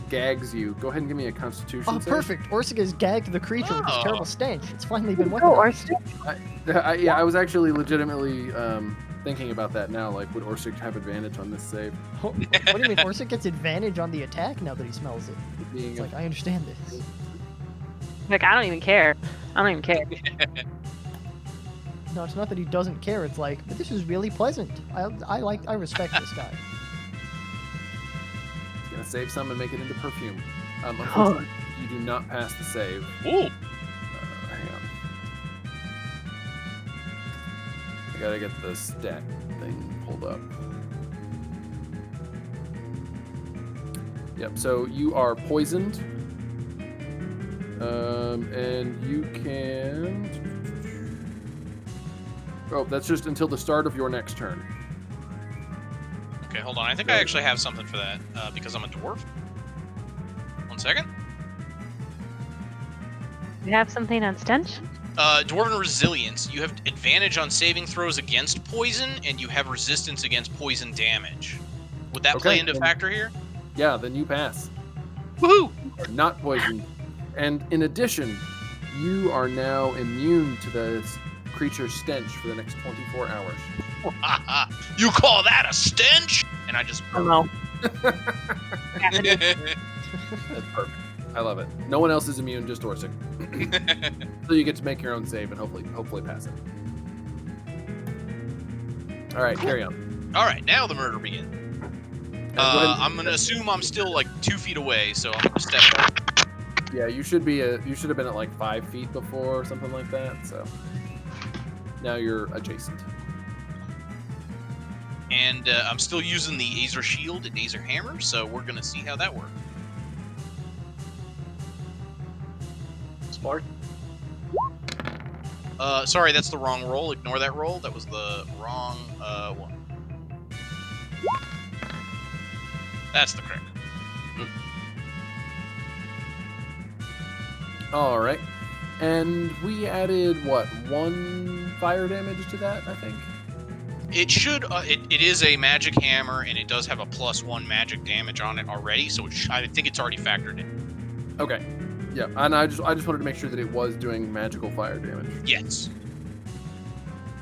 gags you. Go ahead and give me a constitution Oh, save. perfect! Orsik has gagged the creature with his Oh. terrible stench. It's finally been Oh, weaponized. Orsik. Yeah, I was actually legitimately thinking about that now. Like, would Orsik have advantage on this save? What do you mean? Orsik gets advantage on the attack now that he smells it. Being It's a- like, I understand this. Like, I don't even care. I don't even care. No, it's not that he doesn't care. It's like, but this is really pleasant. I respect this guy. gonna save some and make it into perfume. Unfortunately, you do not pass the save. Ooh, Hang on. I gotta get the stat thing pulled up. Yep, so you are poisoned. And you can... Oh, that's just until the start of your next turn. okay, hold on. I think I actually have something for that because I'm a dwarf. 1 second. You have something on stench? Dwarven resilience. You have advantage on saving throws against poison, and you have resistance against poison damage. Would that play Okay, into then- factor here? Yeah, then you pass. Woohoo! You are not poisoned. And in addition, you are now immune to the creature's stench for the next 24 hours. You call that a stench? And I just. Oh no. That's perfect. I love it. No one else is immune, just Orsik. So you get to make your own save and hopefully pass it. All right, carry on. All right, now the murder begins. Go ahead. I'm gonna assume I'm still like 2 feet away, so I'm gonna step back. Yeah, you should have been at like 5 feet before or something like that. So now you're adjacent. And I'm still using the Aether Shield and Aether Hammer, so we're gonna see how that works. Smart. Sorry, that's the wrong roll. Ignore that roll. That was the wrong one. That's the correct. All right, and we added what, 1 fire damage to that, I think. It should. It is a magic hammer, and it does have a +1 magic damage on it already. So I think it's already factored in. Okay. Yeah, and I just wanted to make sure that it was doing magical fire damage. Yes.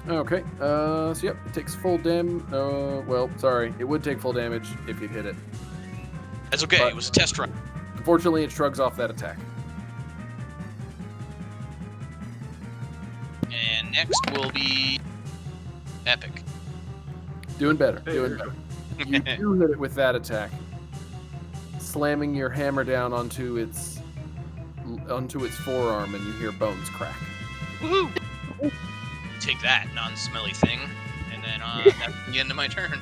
Okay. So yep, it takes full well, sorry, it would take full damage if you'd hit it. That's okay. But- It was a test run. Unfortunately, it shrugs off that attack. And next will be Epic. Doing better. Doing better. You do hit it with that attack, slamming your hammer down onto its forearm, and you hear bones crack. Woohoo! Take that, non-smelly thing. And then that's the end of my turn.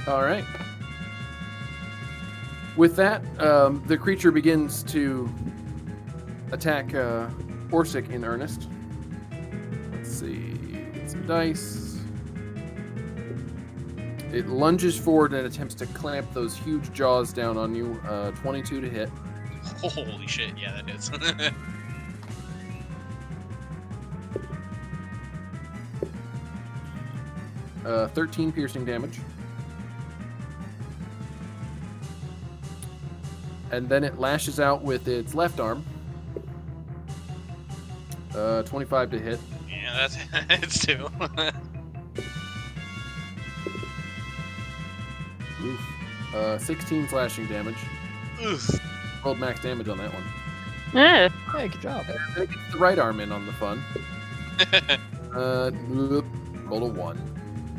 All right. With that, the creature begins to attack Orsik in earnest. Let's see. Get some dice. It lunges forward and attempts to clamp those huge jaws down on you. 22 to hit. Holy shit! Yeah, that is. 13 piercing damage. And then it lashes out with its left arm. 25 to hit. Yeah, it's two. Oof. 16 slashing damage. Oof. Rolled max damage on that one. Eh. Hey, good job. And it gets the right arm in on the fun. Rolled a 1.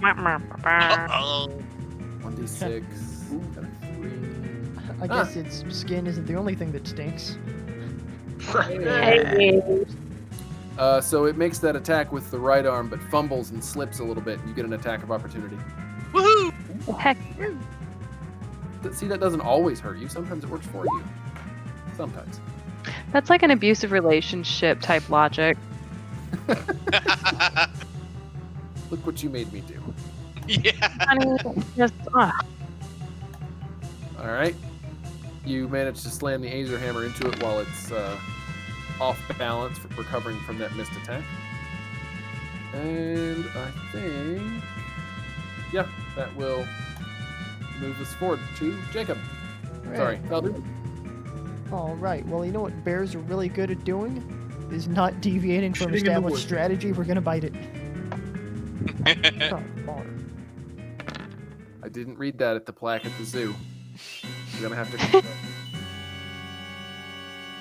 Uh-oh. 1d6. Got a 3. I guess its skin isn't the only thing that stinks. Hey. So it makes that attack with the right arm, but fumbles and slips a little bit, and you get an attack of opportunity. Woohoo! Heck. See, that doesn't always hurt you. Sometimes it works for you. Sometimes. That's like an abusive relationship type logic. Look what you made me do. Yeah. Honey, just, All right. You manage to slam the Azer hammer into it while it's off balance, for recovering from that missed attack. And I think, yeah, that will move us forward to Jacob. Sorry, Fal Dune. All right. Well, you know what bears are really good at doing? Is not deviating from Shitting in the established woods. strategy. We're gonna bite it. Oh, bar. I didn't read that at the plaque at the zoo. You're gonna have to.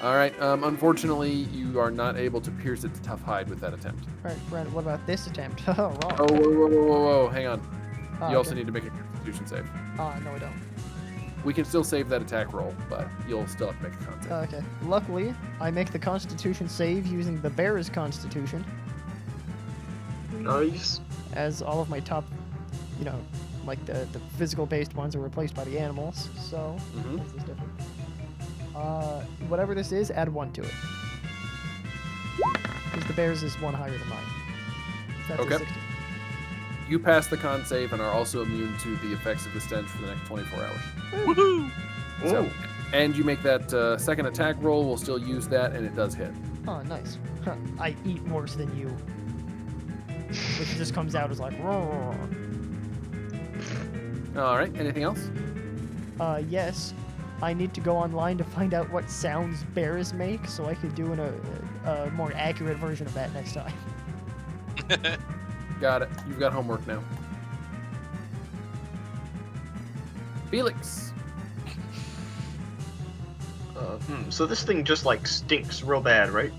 All right. Unfortunately, you are not able to pierce its tough hide with that attempt. All right, Brent. What about this attempt? Oh, wrong. Oh, whoa! Hang on. Ah, You also okay. need to make a Constitution save. Ah, no, I don't. We can still save that attack roll, but you'll still have to make a con save. Okay. Luckily, I make the Constitution save using the bear's Constitution, Nice. as all of my top, you know, like the physical-based ones are replaced by the animals. So Mhm. this is different. Whatever this is, add 1 to it. Because the bear's is 1 higher than mine. That's Okay. a 16. You pass the con save and are also immune to the effects of the stench for the next 24 hours. Woohoo! So, and you make that second attack roll. We'll still use that, and it does hit. Oh, nice. Huh. I eat worse than you. Which just comes out as like, roar. All right. Anything else? Yes. I need to go online to find out what sounds bears make, so I could do a more accurate version of that next time. Got it. You've got homework now. Felix. So this thing just like stinks real bad, right?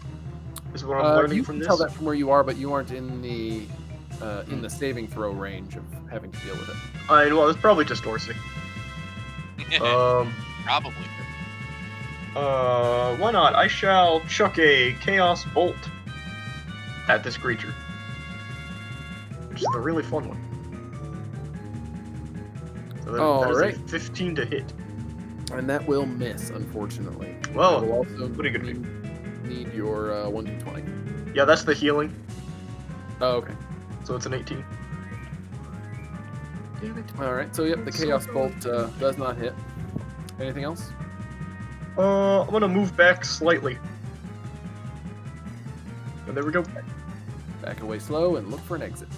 Is what I'm learning You from can this. tell that from where you are, but you aren't in the saving throw range of having to deal with it. Well, it's probably just Orsik. Probably. Why not? I shall chuck a Chaos Bolt at this creature. Which is a really fun one. So that is Alright. a 15 to hit. And that will miss, unfortunately. Well, I will also what are you gonna need your 1d20. Yeah, that's the healing, Oh, okay. so it's an 18. Damn it. All right. So, yep, the So Chaos good. Bolt does not hit. Anything else? I'm gonna move back slightly. And there we go. Back away slow and look for an exit.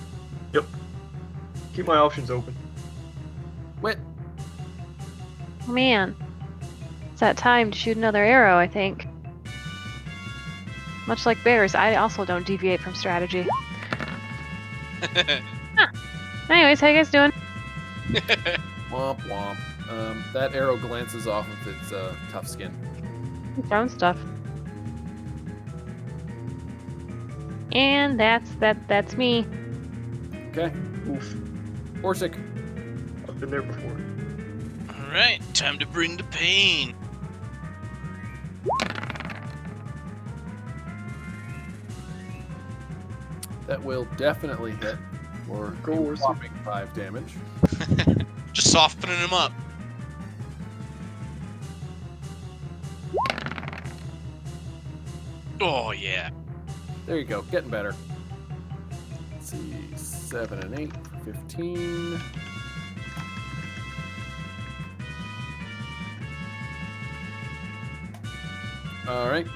Keep my options open. Wit. man. It's that time to shoot another arrow, I think. Much like bears, I also don't deviate from strategy. Anyways, how you guys doing? Womp womp. That arrow glances off of its tough skin. Throwing stuff. And that's me. Okay. Oof. Orsik. I've been there before. Alright, time to bring the pain. That will definitely hit for Go, a Orsik. whopping 5 damage. Just softening him up. Oh yeah. There you go, getting better. Let's see, 7 and 8 for 15. All right.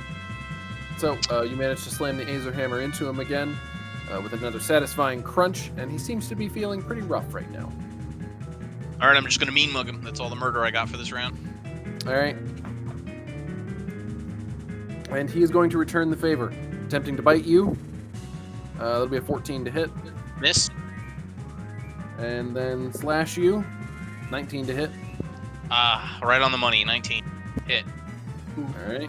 So you managed to slam the Aether Hammer into him again with another satisfying crunch, and he seems to be feeling pretty rough right now. All right, I'm just gonna mean mug him. That's all the murder I got for this round. All right. And he is going to return the favor, attempting to bite you. That'll be a 14 to hit. Miss. And then slash you, 19 to hit. Right on the money. 19. Hit. All right.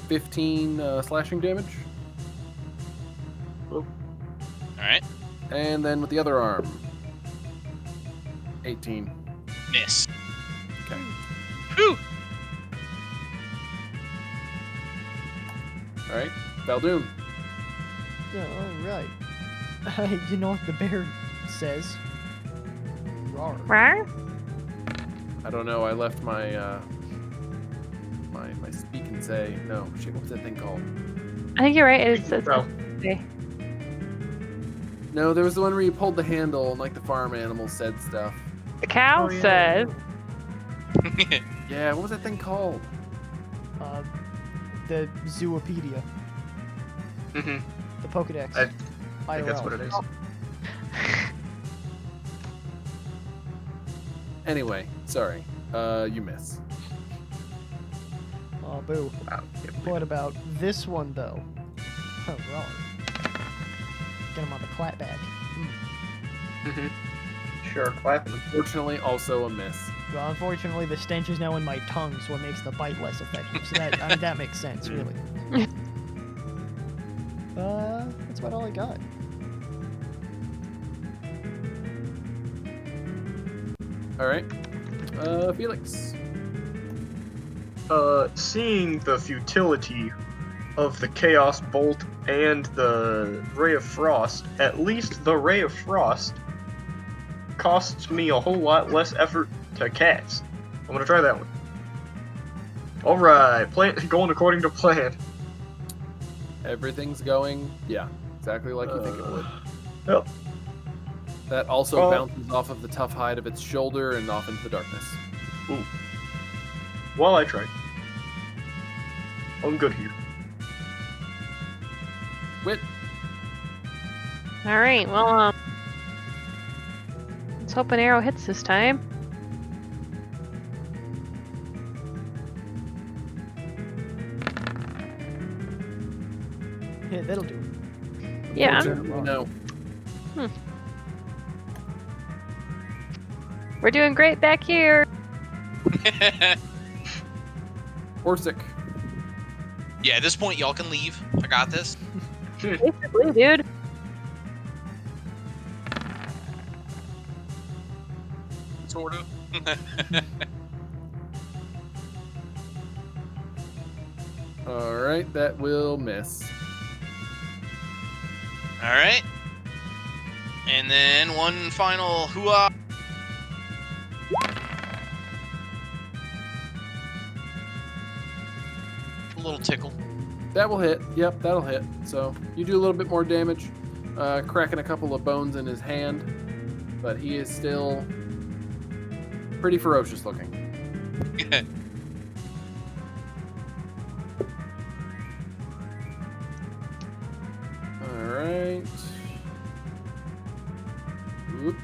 $15 slashing damage. All right. And then with the other arm, 18. Miss. Okay. Whew. All right. Fal Dune. Yeah, all right. You know what the bear says? Rawr. Rawr? I don't know. I left my my speak and say. No, shit. What's that thing called? I think you're right. It's Bro. okay. No, there was the one where you pulled the handle and like the farm animals said stuff. The cow Oh, yeah. says. Yeah, what was that thing called? The Zoopedia, Mm-hmm. the Pokedex. I think that's IRL. what it is. Anyway, sorry. You miss. Oh, boo. Wow. What about this one, though? Oh, rawr. Get him on the clap bag. Mm-hmm. Sure, clapping. Unfortunately, also a miss. Well, unfortunately, the stench is now in my tongue, so it makes the bite less effective. So that, I mean, that makes sense, really. That's about all I got. All right. Felix. Seeing the futility of the Chaos Bolt and the Ray of Frost, at least the Ray of Frost costs me a whole lot less effort to cast. I'm gonna try that one. Alright, plan going according to plan. Everything's going, yeah, exactly like you think it would. Yep. That also Oh. bounces off of the tough hide of its shoulder and off into the darkness. Ooh. Well, I tried. I'm good here. Wit. All right. Well, let's hope an arrow hits this time. Yeah, that'll do. Yeah. Unfortunately, no. We're doing great back here. Orsik. Yeah, at this point, y'all can leave. I got this. Basically, dude. Sort of. All right, that will miss. All right. And then one final hooah. A little tickle. That will hit. Yep, that'll hit. So you do a little bit more damage, cracking a couple of bones in his hand, but he is still pretty ferocious looking. All right. Oop.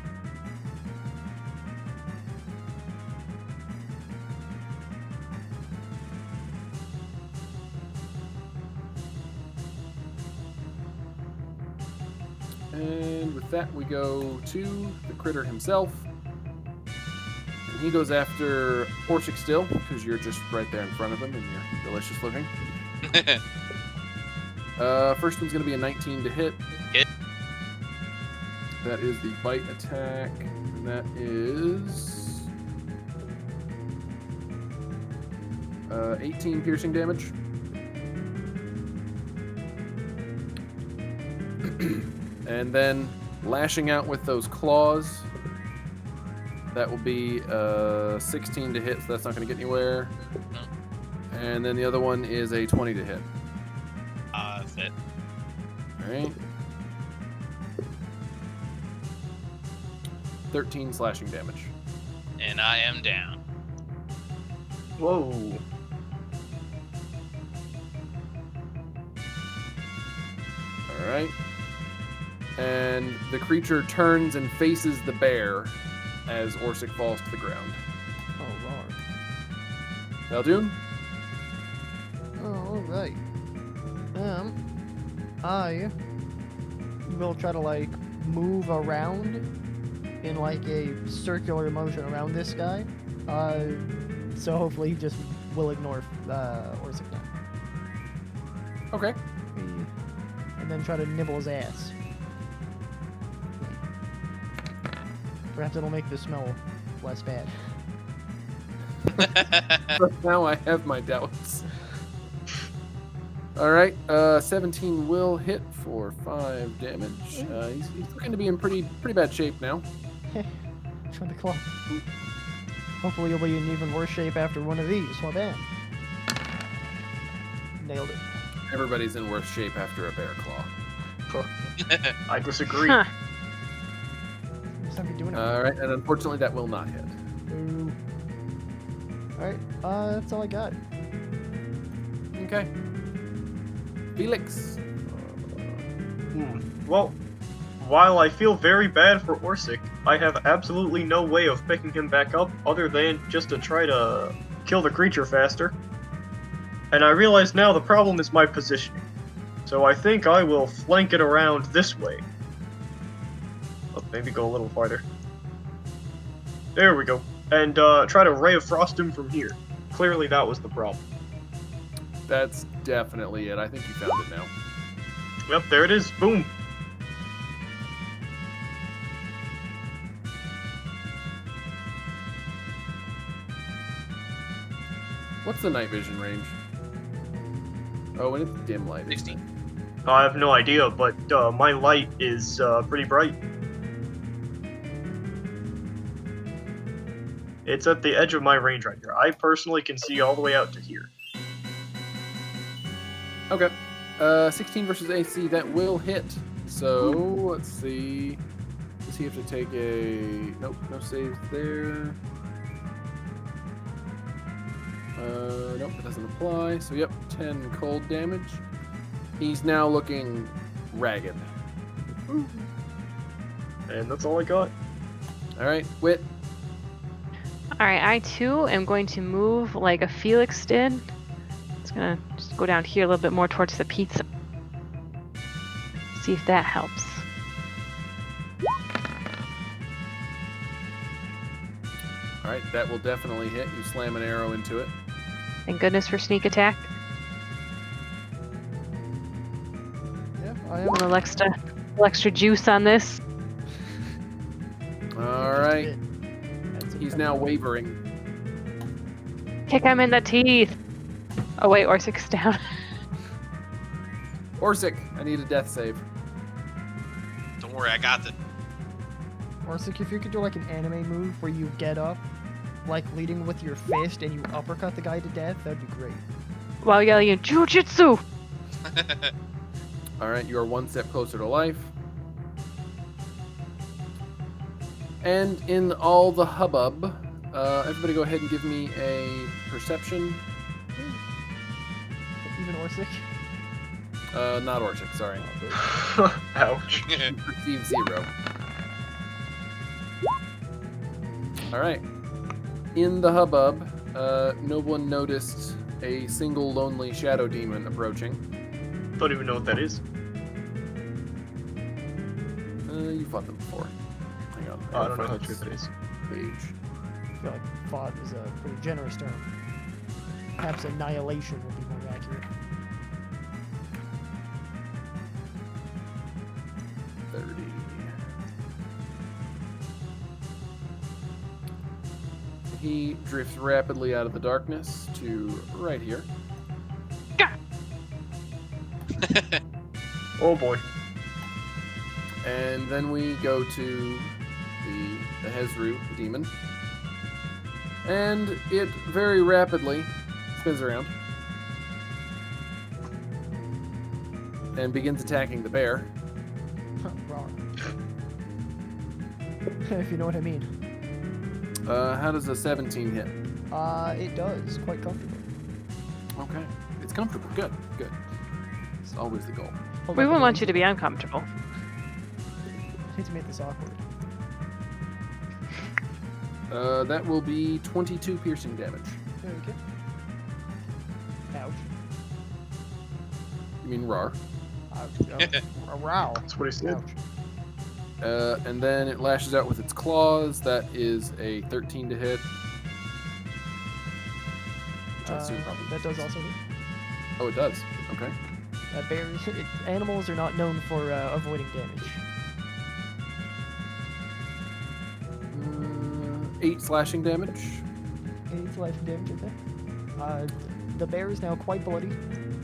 And with that, we go to the critter himself. And he goes after Orsik still, because you're just right there in front of him and you're delicious looking. First one's going to be a 19 to hit. Hit. That is the bite attack. And that is 18 piercing damage. And then lashing out with those claws. That will be 16 to hit, so that's not going to get anywhere. And then the other one is a 20 to hit. That's it. All right. 13 slashing damage. And I am down. Whoa. All right. And the creature turns and faces the bear as Orsik falls to the ground. Oh, Lord. Fal Dune? Oh, alright. I will try to, like, move around in, like, a circular motion around this guy. So hopefully he just will ignore Orsik now. Okay. And then try to nibble his ass. Perhaps it'll make the smell less bad. But now I have my doubts. All right, 17 will hit for 5 damage. He's looking to be in pretty bad shape now. Try the claw. Hopefully he'll be in even worse shape after one of these. Well, bam. Nailed it. Everybody's in worse shape after a bear claw. I disagree. Huh. Stop you doing it. All right, and unfortunately that will not hit. Ooh. Alright, that's all I got. Okay. Felix. Well, while I feel very bad for Orsik, I have absolutely no way of picking him back up other than just to try to kill the creature faster. And I realize now the problem is my positioning. So I think I will flank it around this way. Oh, maybe go a little farther. There we go. And try to Ray of Frost him from here. Clearly that was the problem. That's definitely it. I think you found it now. Yep, there it is. Boom. What's the night vision range? Oh, and it's dim light. 16. I have no idea, but my light is pretty bright. It's at the edge of my range right here. I personally can see all the way out to here. Okay. 16 versus AC, that will hit. So, let's see. Does he have to take a... Nope, no saves there. Nope, it doesn't apply. So, yep, 10 cold damage. He's now looking ragged. And that's all I got. All right, Wit. Alright, I too am going to move like a Felix did. It's gonna just go down here a little bit more towards the pizza. See if that helps. All right, that will definitely hit. You slam an arrow into it. Thank goodness for sneak attack. Yeah, I am. A little extra juice on this. All right. He's now wavering. Kick him in the teeth. Oh wait, Orsik's down. Orsik, I need a death save. Don't worry, I got it. Orsik, if you could do like an anime move where you get up, like leading with your fist and you uppercut the guy to death, that'd be great. While yelling Jujutsu! All right, you are one step closer to life. And in all the hubbub, everybody go ahead and give me a perception. Even Orsik? Not Orsik, sorry. Ouch. You perceive 0. All right. In the hubbub, no one noticed a single lonely shadow demon approaching. Don't even know what that is. You fought them before. Hang on. I don't know how find true this that is. Page. I feel like fought is a pretty generous term. Perhaps annihilation would be more accurate. 30. he drifts rapidly out of the darkness to right here. Oh boy. And then we go to the Hezru, the demon. And it very rapidly spins around and begins attacking the bear. Wrong. If you know what I mean. How does a 17 hit? It does, quite comfortably. Okay. It's comfortable. Good, good. It's always the goal. Hold We on, wouldn't want you let to me- be uncomfortable. I hate to make this awkward. That will be 22 piercing damage. There we go. Ouch. You mean rar. Ouch. Wow. That's what he said. Ouch. And then it lashes out with its claws. That is a 13 to hit. Which I assume probably That does also hit. Oh, it does. Okay. Bears, animals are not known for avoiding damage. 8 slashing damage. 8 slashing damage, okay. The bear is now quite bloody,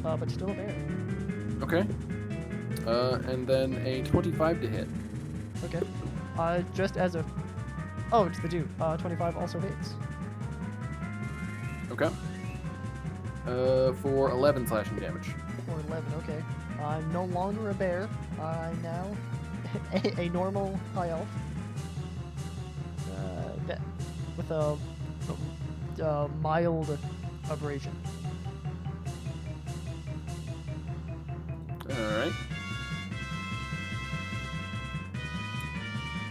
but still a bear. Okay. And then a 25 to hit. Okay. Just as a... Oh, it's the dude. 25 also hits. Okay. For 11 slashing damage. Or 11, okay. I'm no longer a bear. I'm now a normal high elf. With a mild abrasion. Alright.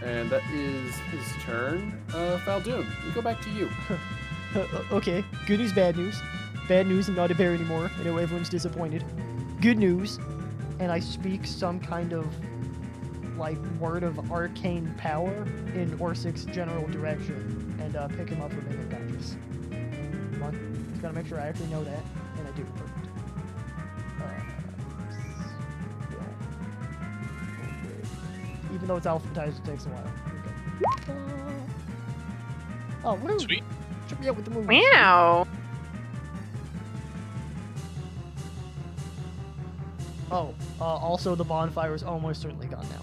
And that is his turn. Fal Dune, we go back to you. Okay, good news, bad news. Bad news, I'm not a bear anymore. I know everyone's disappointed. Good news, and I speak some kind of, like, word of arcane power in Orsik's general direction, and pick him up from being unconscious. Come on, just gotta make sure I actually know that, and I do. Perfect. Even though it's alphabetized, it takes a while. Okay. Oh, woo! Sweet. Trip me out with the moves. Meow. Oh, also the bonfire is almost certainly gone now.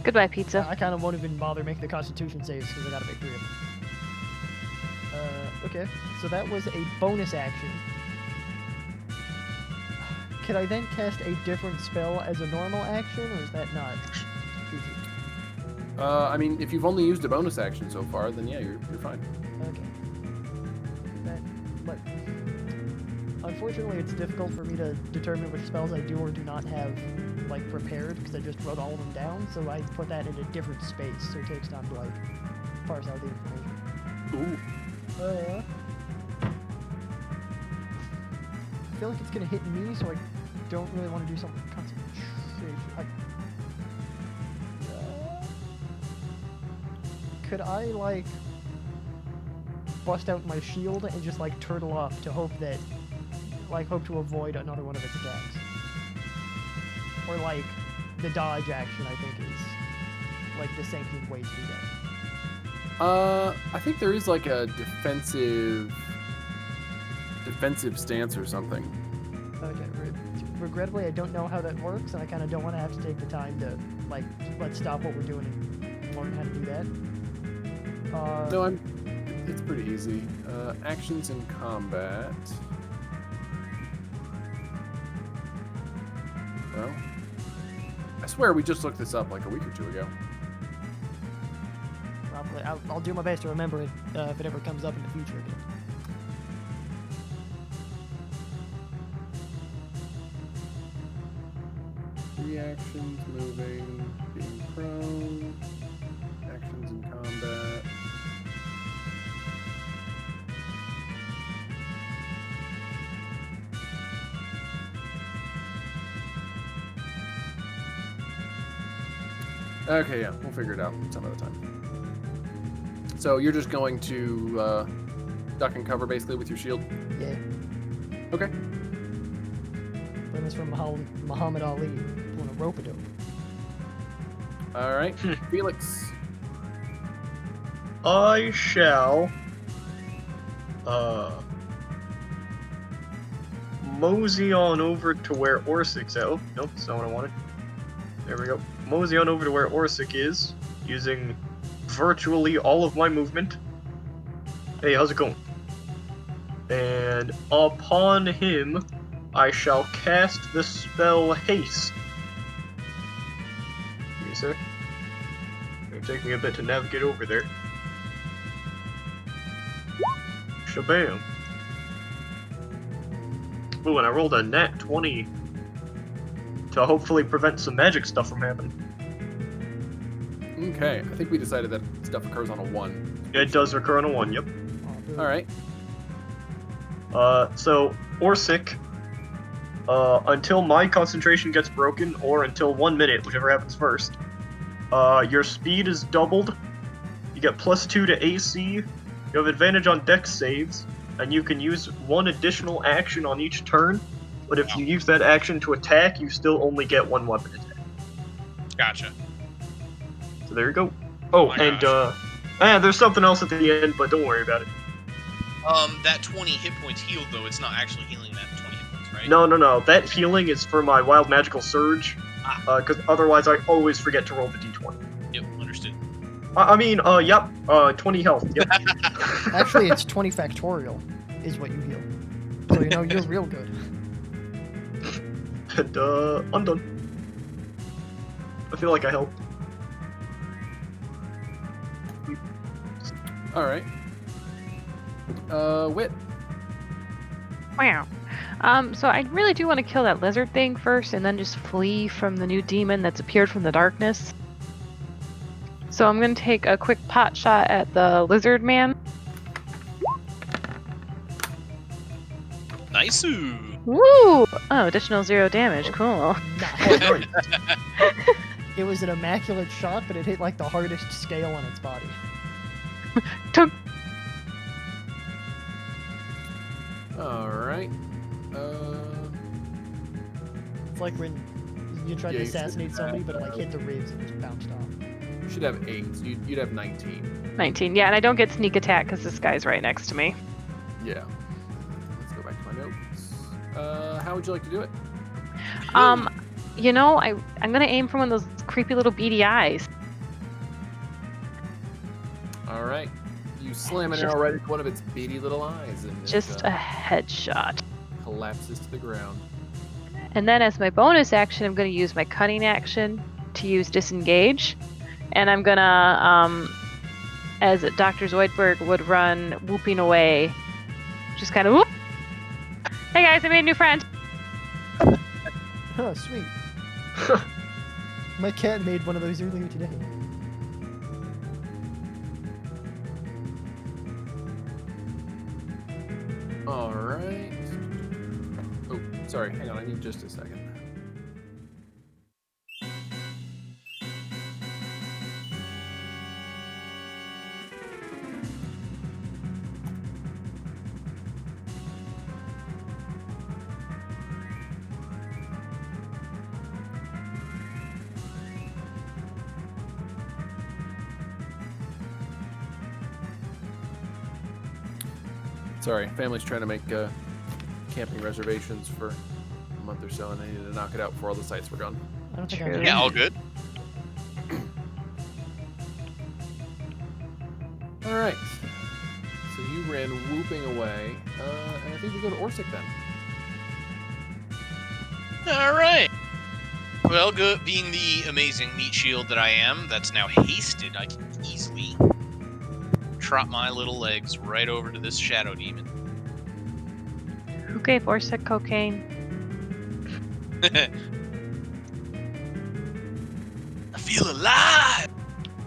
Goodbye, pizza. I kind of won't even bother making the Constitution saves because I gotta make 3 of them. Okay, so that was a bonus action. Could I then cast a different spell as a normal action, or is that not goofy? I mean, if you've only used a bonus action so far, then yeah, you're fine. Okay. But unfortunately, it's difficult for me to determine which spells I do or do not have, like, prepared, because I just wrote all of them down, so I put that in a different space, so it takes time to, like, parse out the information. Ooh. I feel like it's gonna hit me, so I don't really want to do something with concentration. Could I, like, bust out my shield and just, like, turtle up to hope that, like, hope to avoid another one of its attacks? Or, like, the dodge action, I think, is, like, the sanctioned way to do that. I think there is like a defensive stance or something. Okay, regrettably, I don't know how that works, and I kind of don't want to have to take the time to, like, let's stop what we're doing and learn how to do that. No, it's pretty easy. Actions in combat. Well, I swear we just looked this up like a week or two ago. Probably. I'll do my best to remember it if it ever comes up in the future again. Reactions, moving, being prone, actions in combat. Okay, yeah, we'll figure it out some other time. So you're just going to duck and cover basically with your shield? Yeah. Okay. Learned this from Muhammad Ali doing a rope-a-dope. All right, Felix. I shall mosey on over to where Orsik's at. Oh, nope, that's not what I wanted. There we go. Mosey on over to where Orsik is, using virtually all of my movement. Hey, how's it going? And upon him, I shall cast the spell Haste. Give me a sec. It'll take me a bit to navigate over there. Shabam. Ooh, and I rolled a nat 20 to hopefully prevent some magic stuff from happening. Okay, I think we decided that stuff occurs on a 1. It does occur on a 1, yep. All right. So, Orsik, until my concentration gets broken, or until 1 minute, whichever happens first, your speed is doubled, you get +2 to AC, you have advantage on dex saves, and you can use 1 additional action on each turn, but if you use that action to attack, you still only get 1 weapon attack. Gotcha. So there you go. Oh, my and, gosh. there's something else at the end, but don't worry about it. That 20 hit points healed, though, it's not actually healing that 20 hit points, right? No. That healing is for my Wild Magical Surge, Ah. because otherwise I always forget to roll the d20. Yep, understood. Yep, 20 health, yep. Actually, it's 20 factorial is what you heal. So, you're real good. And, I'm done. I feel like I helped. All right. Wit. Wow. So I really do want to kill that lizard thing first and then just flee from the new demon that's appeared from the darkness. So I'm going to take a quick pot shot at the lizard man. Nice. Woo! Oh, additional 0 damage. Cool. Nice. It was an immaculate shot, but it hit like the hardest scale on its body. Took. All right. It's like when you tried to Yeah, assassinate somebody, but it like hit the ribs and just bounced off. You should have 8. So you'd have 19. 19. Yeah, and I don't get sneak attack because this guy's right next to me. Yeah. Let's go back to my notes. How would you like to do it? I'm gonna aim for one of those creepy little beady eyes. All right. You slam an arrow right into one of its beady little eyes, and Just it a headshot. collapses to the ground. And then as my bonus action, I'm gonna use my cunning action to use disengage. And I'm gonna, as Dr. Zoidberg would run, whooping away. Just kind of whoop. Hey guys, I made a new friend. Oh, sweet. My cat made one of those earlier today. All right. Oh, sorry. Hang on. I need just a second. Sorry, family's trying to make camping reservations for a month or so, and they needed to knock it out before all the sites were gone. I don't think True. I'm Yeah, all good. All right. So you ran whooping away, and I think we go to Orsik then. All right. Well, being the amazing meat shield that I am, that's now hasted, I can easily trot my little legs right over to this shadow demon. Who gave Orsik cocaine? I feel alive!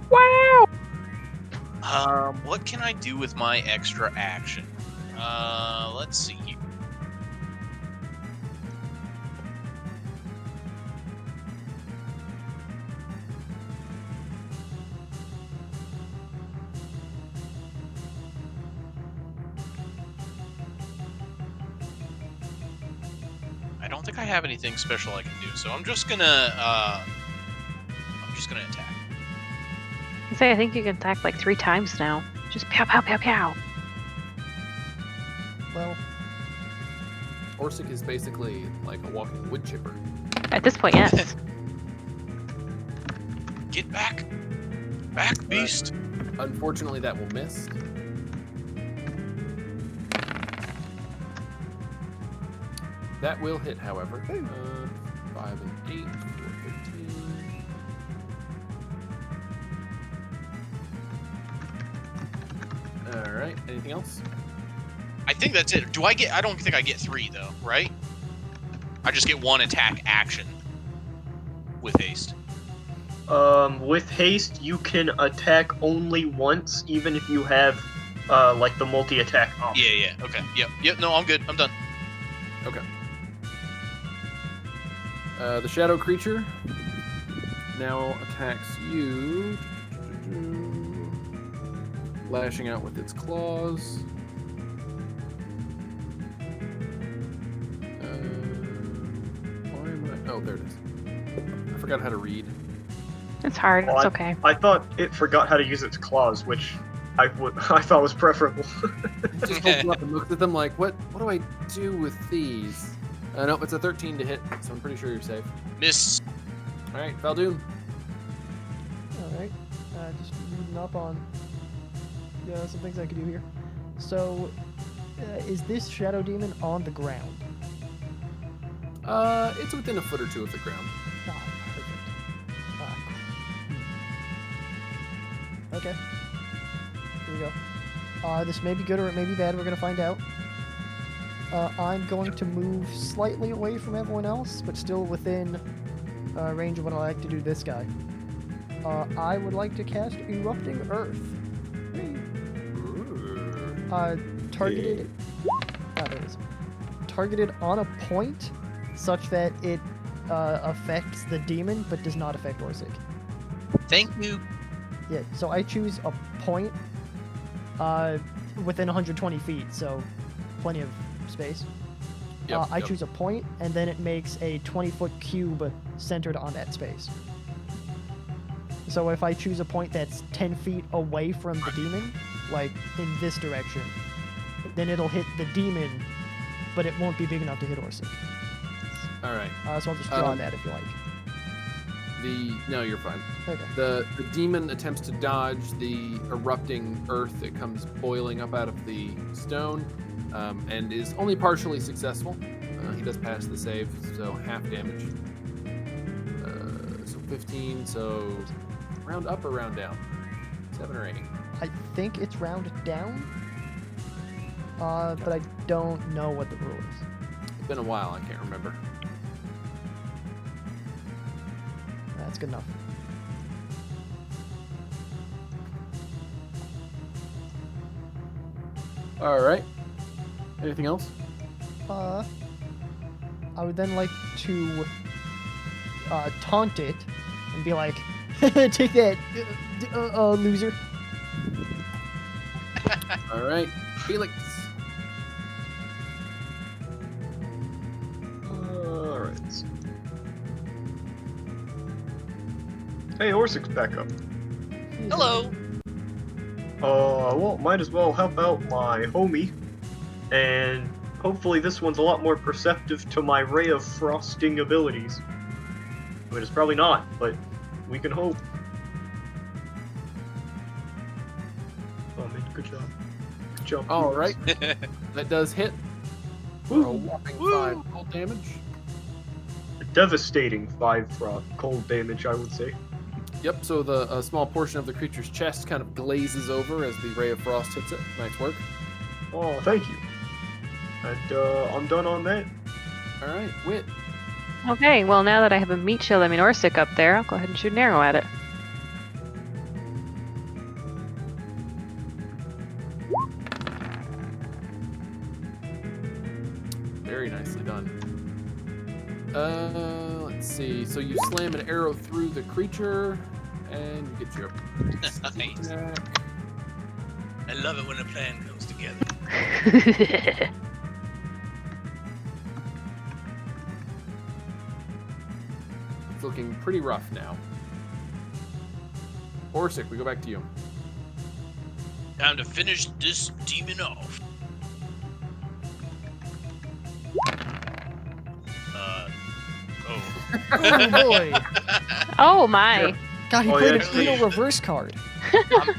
Wow! What can I do with my extra action? Let's see here. I don't think I have anything special I can do, so I'm just gonna attack. I think you can attack like 3 times now. Just pow, pow, pow, pow. Well, Orsik is basically like a walking wood chipper. At this point, yes. Get back! Back, beast! Unfortunately, that will miss. That will hit, however. 5 and 8 for 13. All right. Anything else? I think that's it. I don't think I get 3, though, right? I just get 1 attack action with haste. With haste, you can attack only once, even if you have, like the multi-attack option. Yeah, okay. Yep, no, I'm good. I'm done. Okay. The shadow creature now attacks you, lashing out with its claws. Why am I? Oh, there it is. I forgot how to read. It's hard. Well, It's okay. I thought it forgot how to use its claws, which I thought was preferable. It just holds them up and looks at them like, what do I do with these? Nope, it's a 13 to hit, so I'm pretty sure you're safe. Miss. All right, Fal Dune. alright. Just reading up on some things I could do here. So, is this shadow demon on the ground? It's within a foot or 2 of the ground. Ah, perfect. Okay. Here we go. This may be good or it may be bad. We're going to find out. I'm going to move slightly away from everyone else, but still within range of what I like to do to this guy. I would like to cast Erupting Earth. Targeted... there it is. Targeted on a point such that it affects the demon, but does not affect Orsik. Thank you. Yeah, so I choose a point within 120 feet, so plenty of space. Yep, I yep. choose a point, and then it makes a 20-foot cube centered on that space. So if I choose a point that's 10 feet away from the demon, like in this direction, then it'll hit the demon, but it won't be big enough to hit Orsik. All right. So I'll just draw that if you like. No, you're fine. Okay. The demon attempts to dodge the erupting earth that comes boiling up out of the stone, and is only partially successful. He does pass the save, so half damage. So 15. So round up or round down? 7 or 8. I think it's round down, but I don't know what the rule is. It's been a while. I can't remember. That's good enough. All right. Anything else? I would then like to taunt it and be like, "Take that, loser." All right, Felix. Alright. Hey, Orsik's back up. Hello. Well, might as well help out my homie. And hopefully this one's a lot more perceptive to my ray of frosting abilities. But it's probably not, but we can hope. Oh man, good job. Good job. All Felix. right, that does hit for a whopping 5 cold damage. A devastating 5 cold damage, I would say. Yep. So a small portion of the creature's chest kind of glazes over as the ray of frost hits it. Nice work. Oh, thank you. And I'm done on that. All right, Wit. Okay, well, now that I have a meat shield, Orsik up there, I'll go ahead and shoot an arrow at it. Very nicely done. Let's see. So you slam an arrow through the creature, and you get your Nice. attack. I love it when a plan comes together. It's looking pretty rough now. Orsik, we go back to you. Time to finish this demon off. Oh boy. Oh my. Yeah. God, he Oh, played yeah, an Eno reverse card.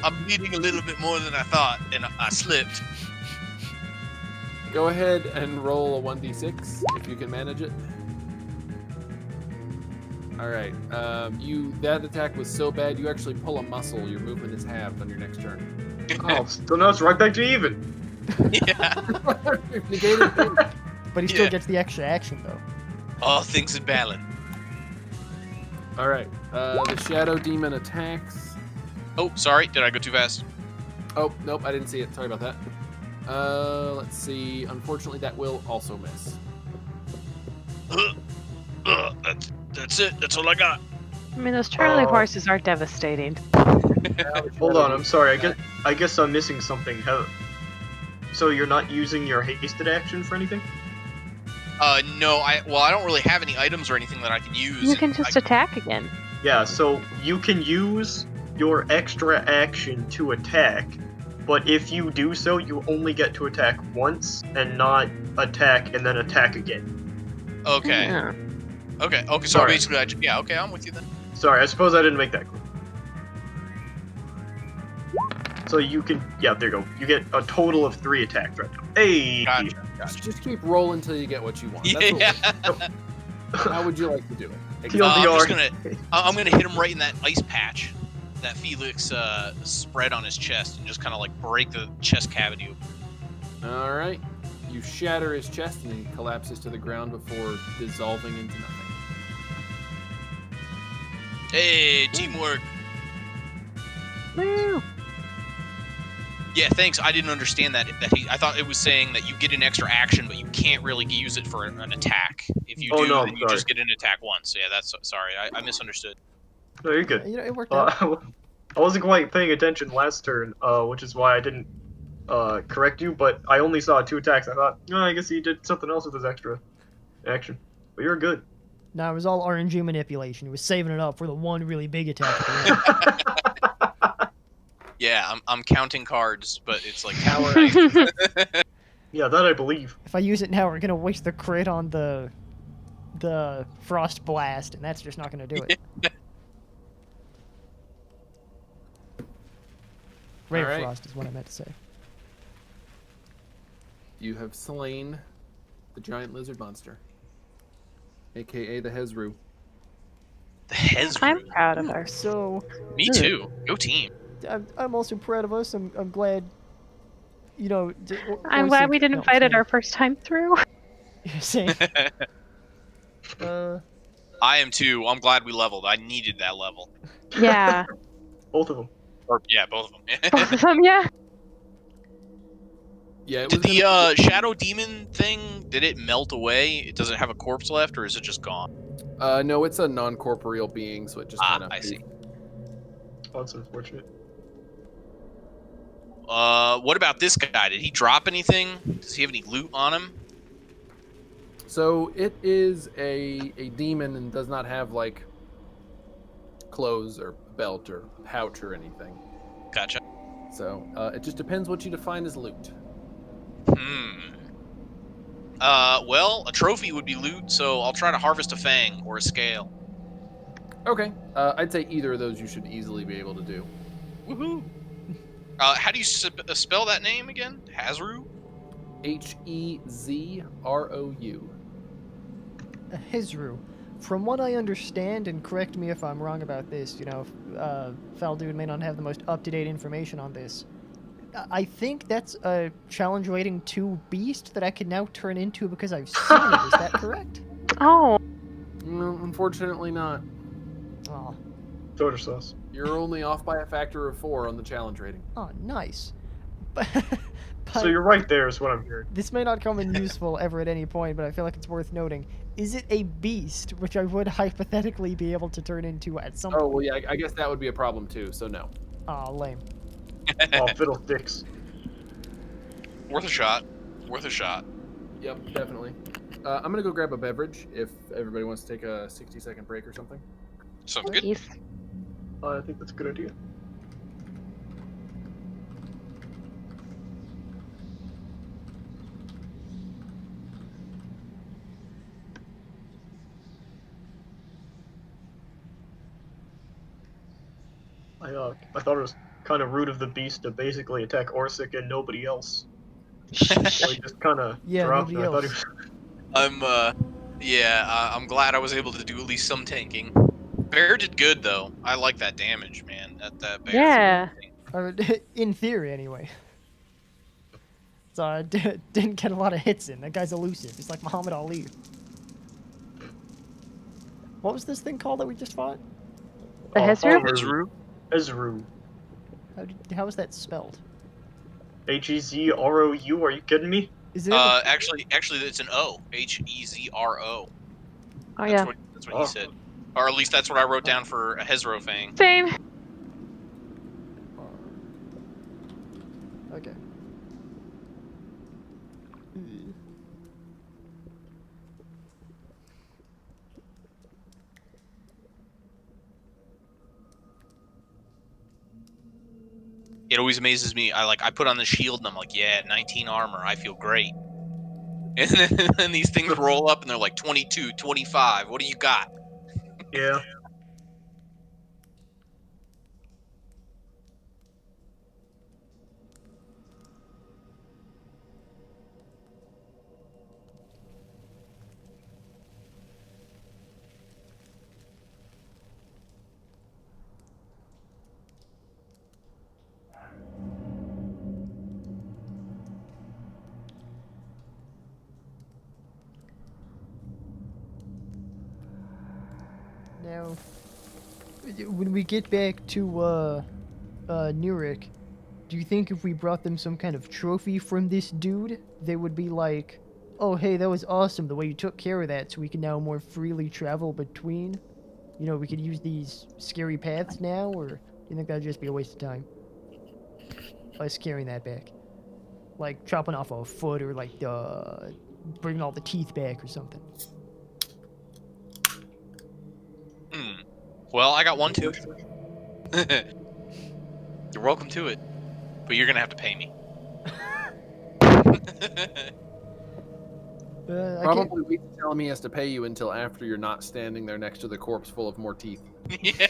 I'm bleeding a little bit more than I thought, and I slipped. Go ahead and roll a 1d6 if you can manage it. All right. That attack was so bad you actually pull a muscle. Your movement is halved on your next turn. Oh, so now it's right back to even. Yeah. Negated. But he still Yeah. gets the extra action though. All things in balance. All right. The shadow demon attacks. Oh, sorry. Did I go too fast? Oh, nope, I didn't see it. Sorry about that. Let's see. Unfortunately, that will also miss. That's it. That's all I got. I mean, those Charlie Oh. horses are devastating. Hold on, I'm sorry. I guess I'm missing something. So you're not using your hasted action for anything? No. I don't really have any items or anything that I can use. You can just attack again. Yeah, so you can use your extra action to attack, but if you do so, you only get to attack once and not attack and then attack again. Okay. Yeah. Okay. So Sorry. basically, okay, I'm with you then. Sorry, I suppose I didn't make that clear. So you can, yeah, there you go. You get a total of 3 attacks right now. Hey! Gotcha. Just keep rolling until you get what you want. That's Yeah. what how would you like to do it? TLDR. I'm gonna hit him right in that ice patch that Felix spread on his chest, and just kind of like break the chest cavity open. All right. You shatter his chest and he collapses to the ground before dissolving into nothing. Hey, teamwork. Woo. Yeah, thanks. I didn't understand that. I thought it was saying that you get an extra action, but you can't really use it for an attack. If you do, no, then you sorry. just get an attack once. Yeah, that's sorry. I misunderstood. No, you're good. You know, it worked out. I wasn't quite paying attention last turn, which is why I didn't correct you, but I only saw 2 attacks. I thought, I guess he did something else with his extra action. But you're good. No, it was all RNG manipulation. He was saving it up for the one really big attack at the end. Yeah, I'm counting cards, but it's like Power. Yeah, that I believe. If I use it now, we're gonna waste the crit on the frost blast, and that's just not gonna do it. Ray of Alright. Frost is what I meant to say. You have slain the giant lizard monster, aka the Hezru. the Hezru. I'm proud of her. So Me too. Go team. I'm also proud of us. I'm glad. You know. I'm glad we didn't fight it our first time through. Same. I am too. I'm glad we leveled. I needed that level. Yeah. Both of them. Or yeah, both of them. Both of them, yeah. Yeah, it Did was the shadow demon thing? Did it melt away? Does it have a corpse left, or is it just gone? no, it's a non-corporeal being, so it just kind of. I see. Oh, that's unfortunate. What about this guy? Did he drop anything? Does he have any loot on him? So it is a demon and does not have like clothes or belt or pouch or anything. Gotcha. So it just depends what you define as loot. Well, a trophy would be loot, so I'll try to harvest a fang or a scale. Okay. I'd say either of those you should easily be able to do. Woohoo! How do you spell that name again? Hezru? Hezrou. Hezru. From what I understand, and correct me if I'm wrong about this, you know, Fal Dune may not have the most up-to-date information on this. I think that's a challenge rating 2 beast that I can now turn into because I've seen it. Is that correct? Oh. No, unfortunately not. Oh, Soda sauce. You're only off by a factor of 4 on the challenge rating. oh, nice. But, So you're right there is what I'm hearing. this may not come in useful ever at any point, but I feel like it's worth noting. Is it a beast, which I would hypothetically be able to turn into at some Oh, point? well, yeah, I guess that would be a problem too, so no. Aw, lame. Oh, fiddlesticks. Worth a shot. Worth a shot. Yep, definitely. I'm going to go grab a beverage if everybody wants to take a 60-second break or something. Sounds good. Please. I think that's a good idea. I thought it was kind of rude of the beast to basically attack Orsik and nobody else. So he just kind of Yeah, dropped, nobody and I thought he else. was. I'm glad I was able to do at least some tanking. Bear did good though. I like that damage, man. That bear. Yeah. Or, in theory, anyway. So I didn't get a lot of hits in. That guy's elusive. He's like Muhammad Ali. What was this thing called that we just fought? The Hezru? Hezru? Hezru. How is that spelled? Hezrou. Are you kidding me? Is it in the... Actually, it's an O. Hezro. Oh yeah. That's what he said, or at least that's what I wrote down for a Hezro Fang. Same. Okay. It always amazes me. I put on the shield and I'm like, yeah, 19 armor. I feel great. And then these things roll up and they're like 22, 25. What do you got? Yeah. Now, when we get back to Nurik, do you think if we brought them some kind of trophy from this dude, they would be like, "Oh, hey, that was awesome the way you took care of that, so we can now more freely travel between? You know, we could use these scary paths now," or do you think that'd just be a waste of time? Us carrying that back, like chopping off a foot, or like bringing all the teeth back or something. Well, I got one tooth. You're welcome to it, but you're gonna have to pay me. I can't. Probably wait to tell him he has to pay you until after you're not standing there next to the corpse full of more teeth. Yeah.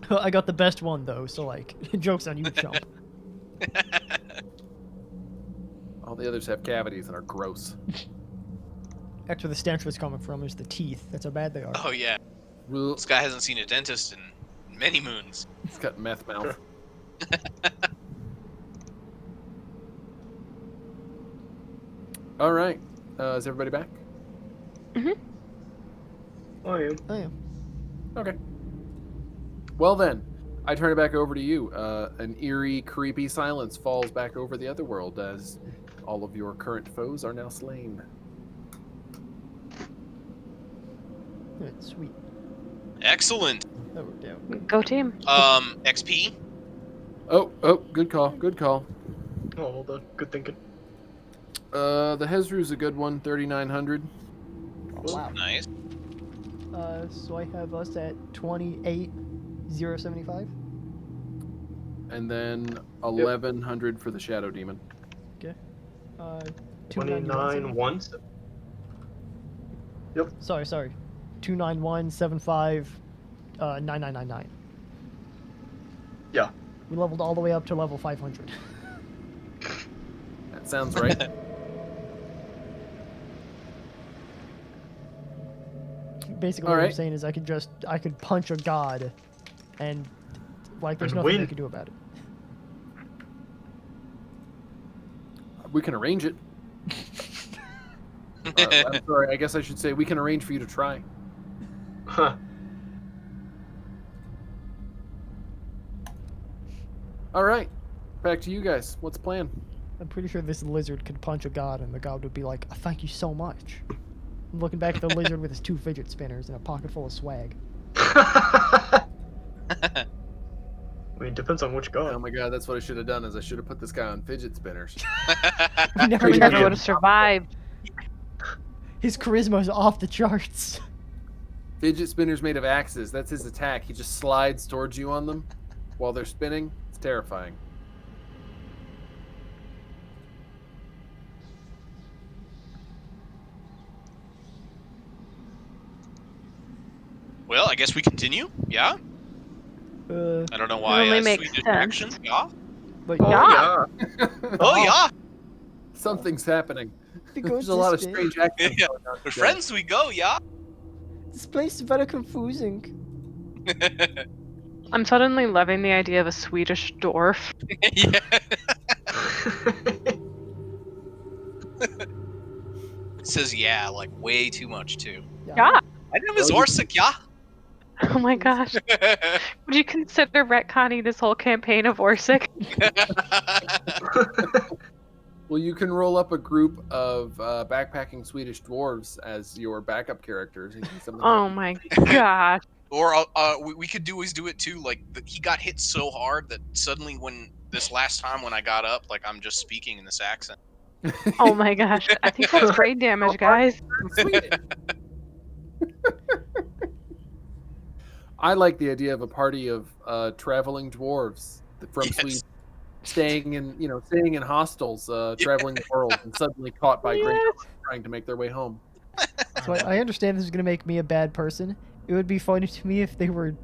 I got the best one though, so like, joke's on you, chump. All the others have cavities and are gross. That's where the stench was coming from, is the teeth. That's how bad they are. Oh yeah. Ugh, This guy hasn't seen a dentist in many moons. He's got meth mouth. All right. Is everybody back? I am. I am. Okay. Well then, I turn it back over to you. An eerie, creepy silence falls back over the other world as all of your current foes are now slain. Good, sweet. Excellent. That worked out. Go team. XP. Oh, good call, good call. Oh, well done. Good thinking. The Hezru's a good one, 3,900. Oh, wow. Nice. So I have us at 28,075. And then 1,100 for the Shadow Demon. Okay. 29 once. Yep. Sorry. 29175 9999. Yeah. We leveled all the way up to level 500. That sounds right. Basically, All what I'm right. saying is I could punch a god, and like there's And nothing win. they could do about it. We can arrange it. I'm sorry, I guess I should say we can arrange for you to try. Huh. All right. Back to you guys. What's the plan? I'm pretty sure this lizard could punch a god, and the god would be like, "Oh, thank you so much." I'm looking back at the lizard with his 2 fidget spinners and a pocket full of swag. I mean, it depends on which god. Oh my god, that's what I should have done. Is I should have put this guy on fidget spinners. We never We Good never idea. would have survived. His charisma's off the charts. Fidget spinners made of axes. That's his attack. He just slides towards you on them while they're spinning. It's terrifying. Well, I guess we continue. Yeah. Uh, I don't know why. only makes Swedish sense. action. Yeah. but Oh Yeah. yeah. Oh yeah. Something's happening. we go There's a lot of this way. strange accents Yeah. going on. today. Friends, we go. Yeah. This place is very confusing. I'm suddenly loving the idea of a Swedish dwarf. Yeah. It says yeah, like way too much too. Yeah. My name is Oh, you- Orsik. Yeah. Oh my gosh. Would you consider retconning this whole campaign of Orsik? Well, you can roll up a group of backpacking Swedish dwarves as your backup characters. In case something Oh my gosh. Or we could always do it too. Like he got hit so hard that suddenly, when this last time when I got up, like I'm just speaking in this accent. Oh my gosh. I think that's brain damage, guys. Sweden. I like the idea of a party of traveling dwarves from Yes. Sweden, staying in hostels, traveling the world, and suddenly caught by great Yes. trying to make their way home. So I understand this is gonna make me a bad person. It would be funny to me if they were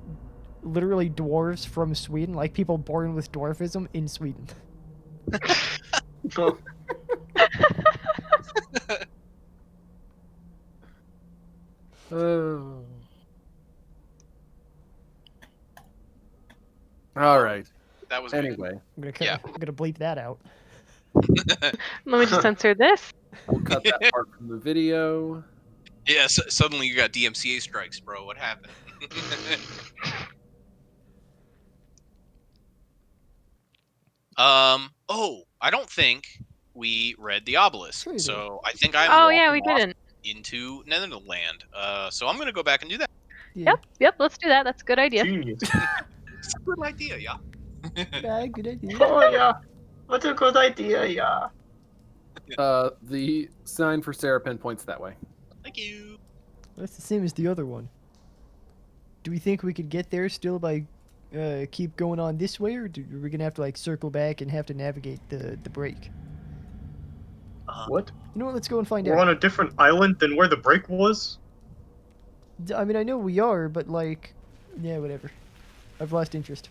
literally dwarves from Sweden, like people born with dwarfism in Sweden. All right. That was good. Anyway, I'm gonna Yeah. I'm gonna bleep that out. Let me just censor this. we'll cut that part from the video. Yeah. Suddenly you got DMCA strikes, bro. What happened? Oh, I don't think we read the obelisk, Sure you did. so I think I'm. Oh yeah, we walking off didn't. into Netherland. So I'm gonna go back and do that. Yeah. Yep, let's do that. That's a good idea. Genius. It's a good idea, yeah. Yeah, good idea. Oh yeah. What a good idea, yeah. The sign for Seripen points that way. Thank you. That's the same as the other one. Do we think we could get there still by keep going on this way, or are we gonna have to like circle back and have to navigate the break? What? You know what? Let's go and find We're out. on a different island than where the break was? I mean, I know we are, but like, yeah, whatever. I've lost interest.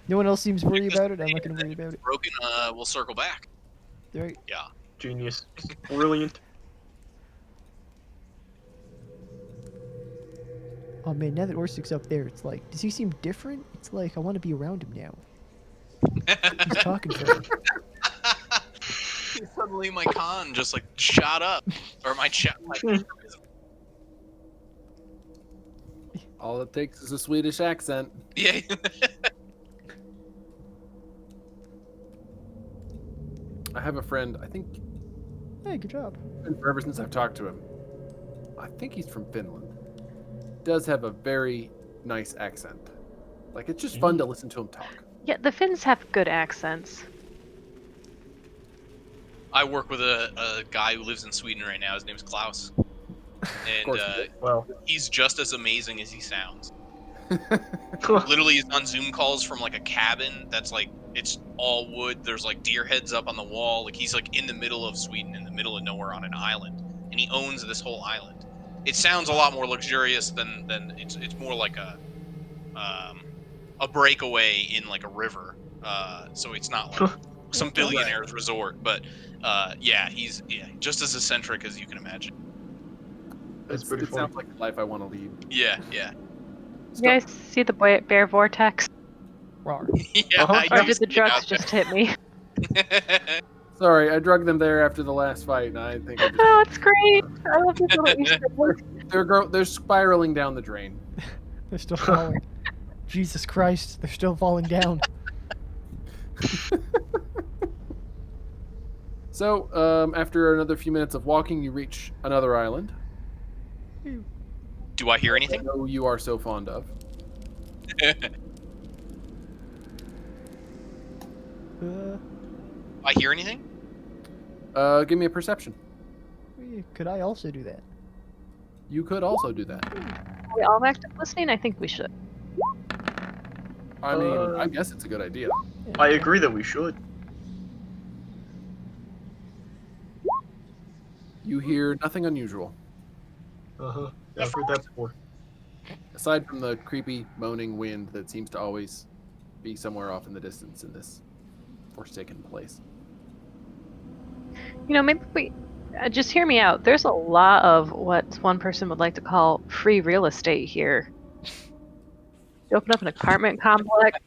No one else seems worried about it. I'm not gonna worry about it. Broken. We'll circle back. Right. Yeah. Genius. Brilliant. Oh man, now that Orsik's up there, it's like, does he seem different? It's like I want to be around him now. He's talking for me. Suddenly my con just like shot up, or my chat. All it takes is a Swedish accent. Yeah. I have a friend, I think, Hey, good job. ever since I've talked to him, I think he's from Finland. Does have a very nice accent. Like, it's just fun to listen to him talk. Yeah, the Finns have good accents. I work with a guy who lives in Sweden right now. His name's Klaus, and course you Well, he's just as amazing as he sounds. Literally, he's on Zoom calls from like a cabin that's like it's all wood. There's like deer heads up on the wall. Like he's like in the middle of Sweden, in the middle of nowhere on an island, and he owns this whole island. It sounds a lot more luxurious than it's more like a breakaway in like a river. So it's not like some billionaire's resort, but yeah, he's just as eccentric as you can imagine. that's pretty It funny. sounds like the life I want to lead. Yeah, yeah. You guys see the bear vortex? Rawr. Yeah. Uh-huh. I Or did used the to get drugs out just hit me? there. Sorry, I drugged them there after the last fight, and I think I just, Oh, it's great. I love these little Easter eggs. they're spiraling down the drain. They're still falling. Jesus Christ, they're still falling down. So, after another few minutes of walking, you reach another island. Do I hear I anything? know you are so fond of. I hear anything? Give me a perception. Could I also do that? You could also do that. Are we all active listening? I think we should. I mean, I guess it's a good idea. I agree that we should. You hear nothing unusual. Uh-huh. I've heard that before. aside from the creepy moaning wind that seems to always be somewhere off in the distance in this forsaken place. Maybe we just hear me out. There's a lot of what one person would like to call free real estate here. You open up an apartment complex,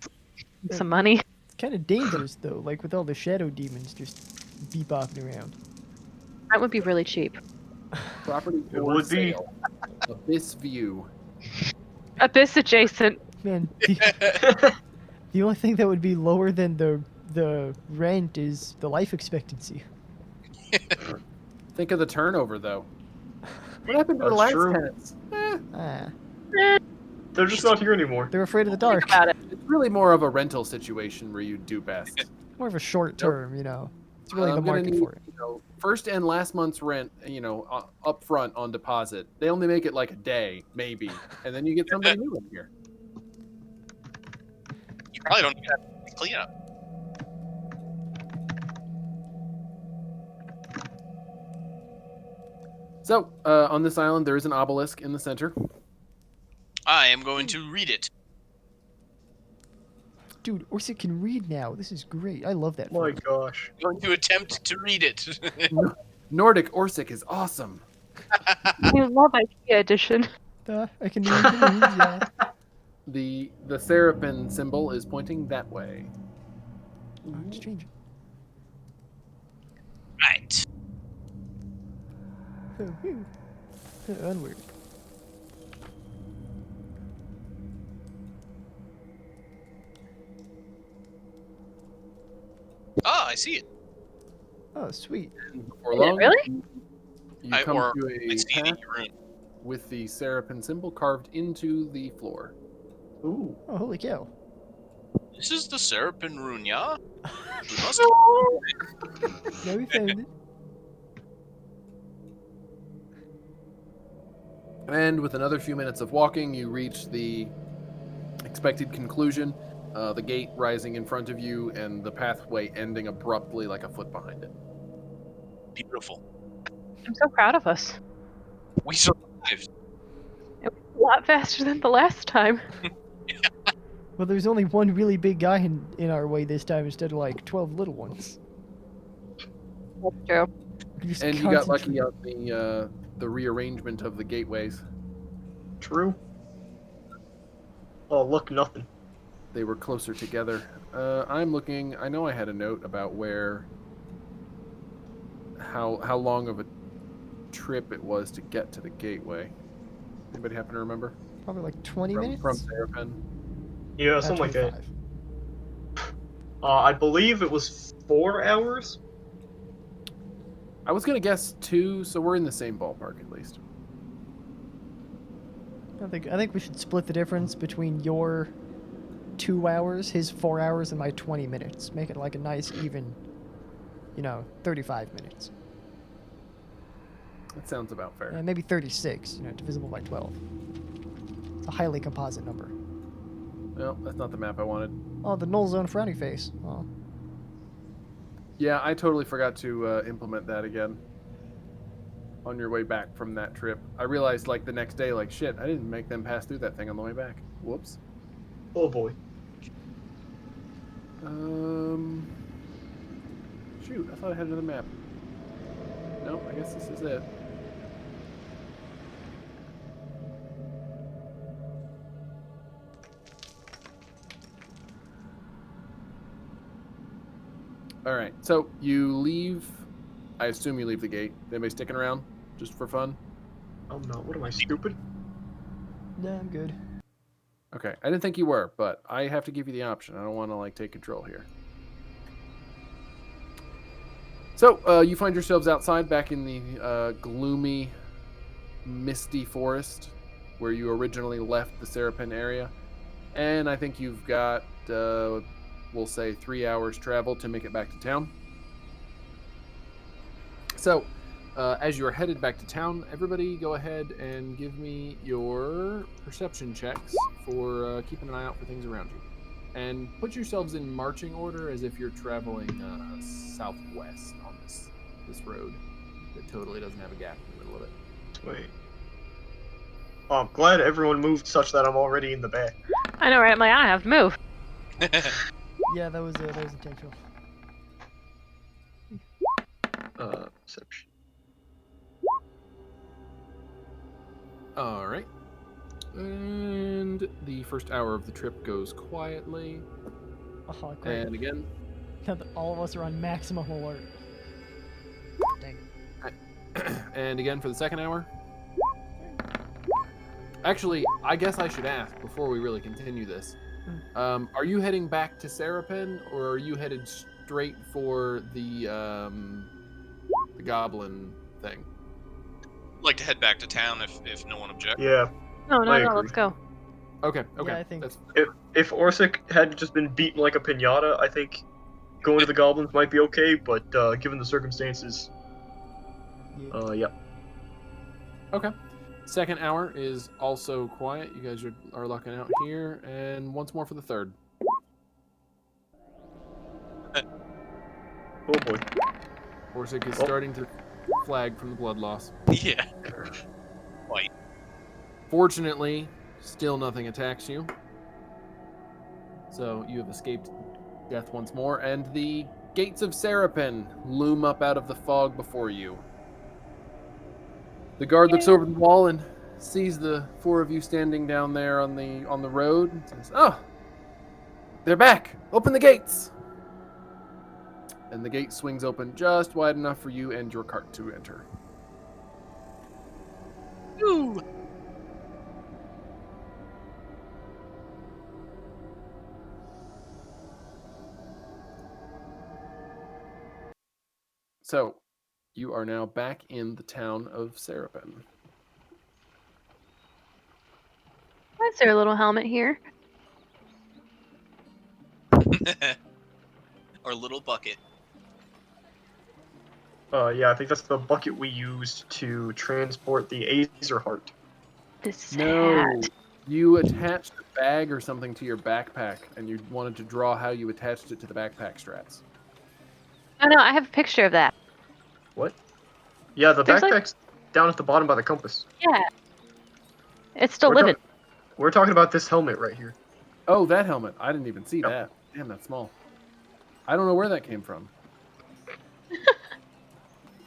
some money. It's kind of dangerous though, like with all the shadow demons just bebopping around. That would be really cheap. Property It for would be. sale. Abyss View. Abyss adjacent. Man, the only thing that would be lower than the rent is the life expectancy. Think of the turnover, though. What happened to the That's last true. tenants? Ah, They're just not here anymore. they're afraid of the dark. Think about it. It's really more of a rental situation where you do best. More of a short term, It's really the I'm gonna market need, for it. first and last month's rent, up front on deposit. They only make it like a day, maybe, and then you get somebody new in here. You probably don't even have to clean up. So, on this island, there is an obelisk in the center. I am going to read it. Dude, Orsik can read now. This is great. I love that. My for gosh. I'm going to attempt to read it. Nordic Orsik is awesome. I love IKEA edition. I can read the moves, yeah. The Seripen symbol is pointing that way. Oh, it's changing. Right. Onward. Ah, I see it. Oh, sweet. And before long, Really? you I come to I a see path the rune. with the Seripen symbol carved into the floor. Ooh. Oh, holy cow. This is the Seripen rune, yeah? We must Now we found it. And with another few minutes of walking, you reach the expected conclusion. The gate rising in front of you and the pathway ending abruptly like a foot behind it. Beautiful. I'm so proud of us. We survived. It was a lot faster than the last time. Well, there's only one really big guy in our way this time instead of like 12 little ones. That's true. We can just And you got lucky concentrate. on the rearrangement of the gateways. True. Oh, look, nothing. They were closer together. I'm looking. I know I had a note about how long of a trip it was to get to the gateway. Anybody happen to remember? Probably like 20 minutes? From Seripen? Yeah, something like that. 25. I believe it was 4 hours. I was gonna guess 2, so we're in the same ballpark at least. I think we should split the difference between your 2 hours, his 4 hours, and my 20 minutes. Make it like a nice even, 35 minutes. That sounds about fair. Maybe 36, divisible by 12. It's a highly composite number. Well, that's not the map I wanted. Oh, the null zone frowny face. Oh. Yeah, I totally forgot to implement that again. On your way back from that trip, I realized the next day, shit, I didn't make them pass through that thing on the way back. Whoops. Oh boy. Shoot, I thought I had another map. Nope, I guess this is it. All right, so you leave. I assume you leave the gate. Anybody sticking around just for fun? Oh no, what am I, stupid? Nah, I'm good. Okay, I didn't think you were, but I have to give you the option. I don't want to take control here. So you find yourselves outside, back in the gloomy, misty forest where you originally left the Seripen area, and I think you've got, we'll say, 3 hours travel to make it back to town. So, as you're headed back to town, everybody go ahead and give me your perception checks for keeping an eye out for things around you. And put yourselves in marching order as if you're traveling southwest on this road that totally doesn't have a gap in the middle of it. Wait. Oh, I'm glad everyone moved such that I'm already in the back. I know, right? I'm like, I have to move. Yeah, that was intentional. Perception. All right. And the first hour of the trip goes quietly. Oh, great. And again, Now that all of us are on maximum alert. Dang it. and again for the second hour. Actually, I guess I should ask before we really continue this. Are you heading back to Seripen, or are you headed straight for the goblin thing? I'd like to head back to town if no one objects. Yeah. No, I no, agree. let's go. Okay. Yeah, I think- That's, If Orsik had just been beaten like a pinata, I think going to the goblins might be okay. But given the circumstances, yeah. okay. Second hour is also quiet. You guys are lucking out here, and once more for the third. Oh boy. Orsik is Oh. starting to flag from the blood loss. Yeah. White. Fortunately, still nothing attacks you. So you have escaped death once more, and the gates of Seripen loom up out of the fog before you. The guard looks over the wall and sees the four of you standing down there on the road and says, "Oh, they're back! Open the gates!" And the gate swings open just wide enough for you and your cart to enter. Ooh. So, you are now back in the town of Seripen. Why is there a little helmet here? Or little bucket. Yeah, I think that's the bucket we used to transport the Azer heart. This is No, hat. you attached a bag or something to your backpack, and you wanted to draw how you attached it to the backpack straps. Oh no, I have a picture of that. What? Yeah, the There's, like- backpack's down at the bottom by the compass. Yeah. It's still We're living. We're talking about this helmet right here. Oh, that helmet. I didn't even see Yep. that. Damn, that's small. I don't know where that came from.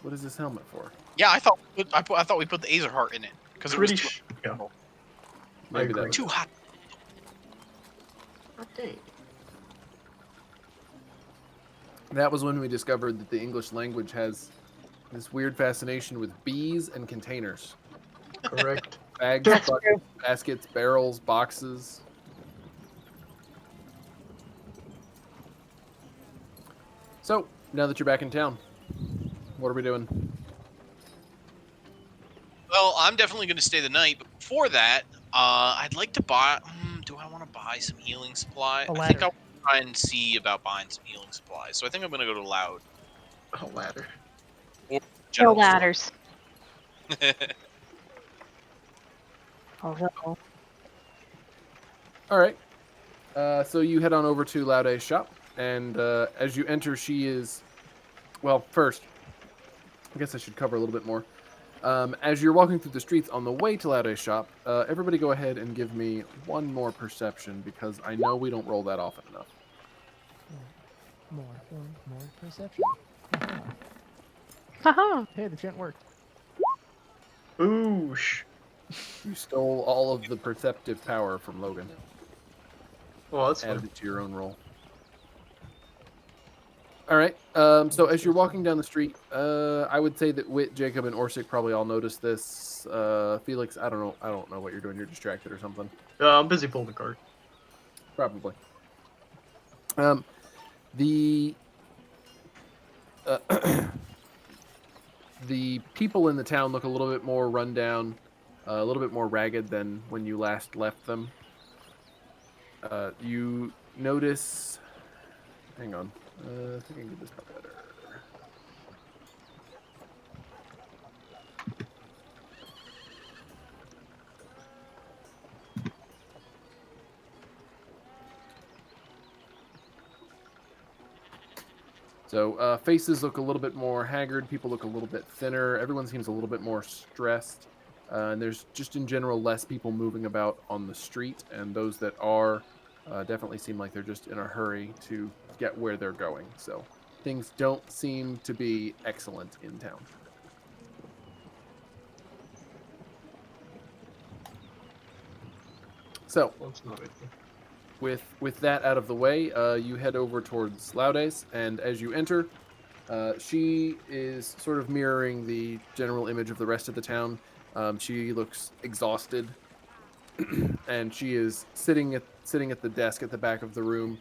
What is this helmet for? Yeah, I thought we put the Azer heart in it because it was Pretty too, yeah. Maybe that agree. was too it. hot. That was when we discovered that the English language has this weird fascination with bees and containers. Correct. Bags, That's buckets, true. baskets, barrels, boxes. So, now that you're back in town, what are we doing? Well, I'm definitely going to stay the night, but before that, I'd like to buy. Do I want to buy some healing supply? A I think ladder. I'll try and see about buying some healing supplies. So I think I'm going to go to Loud. A ladder. Or No general store. ladders. Oh, All right. So you head on over to Lauday's shop, and as you enter, she is. Well, first, I guess I should cover a little bit more. As you're walking through the streets on the way to Lauday's shop, everybody go ahead and give me one more perception because I know we don't roll that often enough. More perception. Haha. Hey, the chant worked. Oosh. You stole all of the perceptive power from Logan. Well, that's Added fine. it to your own roll. All right. So as you're walking down the street, I would say that Wit, Jacob, and Orsik probably all noticed this. Felix, I don't know what you're doing. You're distracted or something. I'm busy pulling the card. Probably. The the people in the town look a little bit more rundown, a little bit more ragged than when you last left them. You notice. Hang on. I think I can get this better. So faces look a little bit more haggard. People look a little bit thinner. Everyone seems a little bit more stressed. And there's just in general less people moving about on the street, and those that are definitely seem like they're just in a hurry to get where they're going. So things don't seem to be excellent in town. So That's not it. with that out of the way, you head over towards Laudes, and as you enter, she is sort of mirroring the general image of the rest of the town. She looks exhausted, and she is sitting at the desk at the back of the room,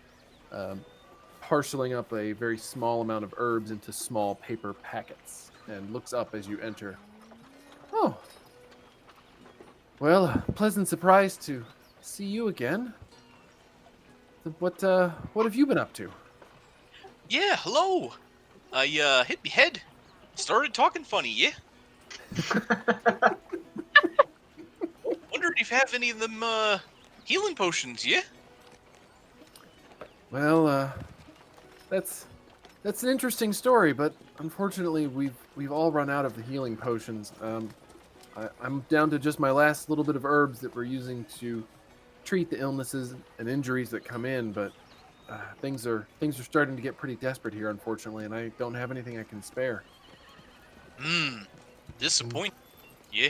parceling up a very small amount of herbs into small paper packets, and looks up as you enter. Oh, well, a pleasant surprise to see you again. What have you been up to? Yeah, hello. I hit me head. Started talking funny, yeah? Wondered if you have any of them healing potions, yeah? Well, that's an interesting story, but unfortunately, we've all run out of the healing potions. I'm down to just my last little bit of herbs that we're using to treat the illnesses and injuries that come in. But things are starting to get pretty desperate here, unfortunately, and I don't have anything I can spare. Disappointing, yeah.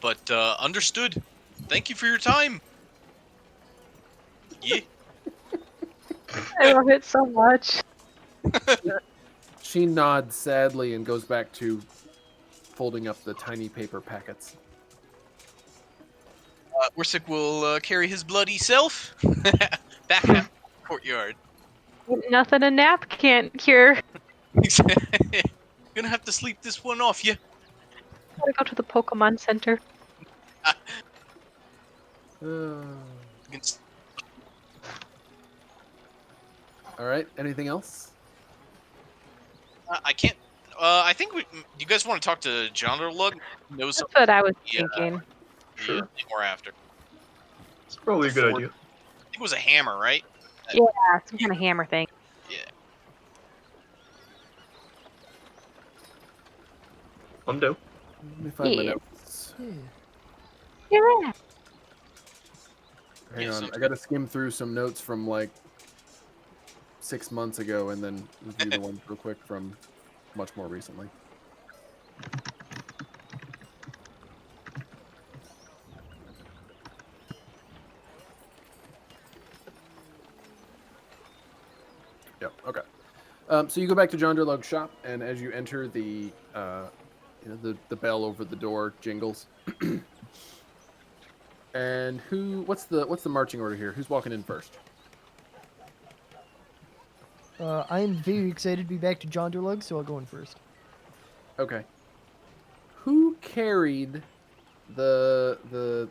But understood. Thank you for your time. Yeah. I love it so much. She nods sadly and goes back to folding up the tiny paper packets. Orsik will carry his bloody self back out to the courtyard. Nothing a nap can't cure. Gonna have to sleep this one off, yeah. Gotta go to the Pokemon Center. All right. Anything else? I can't. I think you guys want to talk to Jonderlug? Knows That's something. what I was Yeah. thinking. Sure. More after. It's probably a good Before- idea. I think it was a hammer, right? Yeah, some kind of hammer thing. Yeah. I'm dope. Let me find my Yeah. notes. Yeah. Hang Yeah, on, so- I gotta skim through some notes from like 6 months ago, and then review the ones real quick from much more recently. Yep. Okay. So you go back to John Durlug's shop, and as you enter, the the bell over the door jingles. And what's the marching order here? Who's walking in first? I'm very excited to be back to John Durlug, so I'll go in first. Okay. Who carried the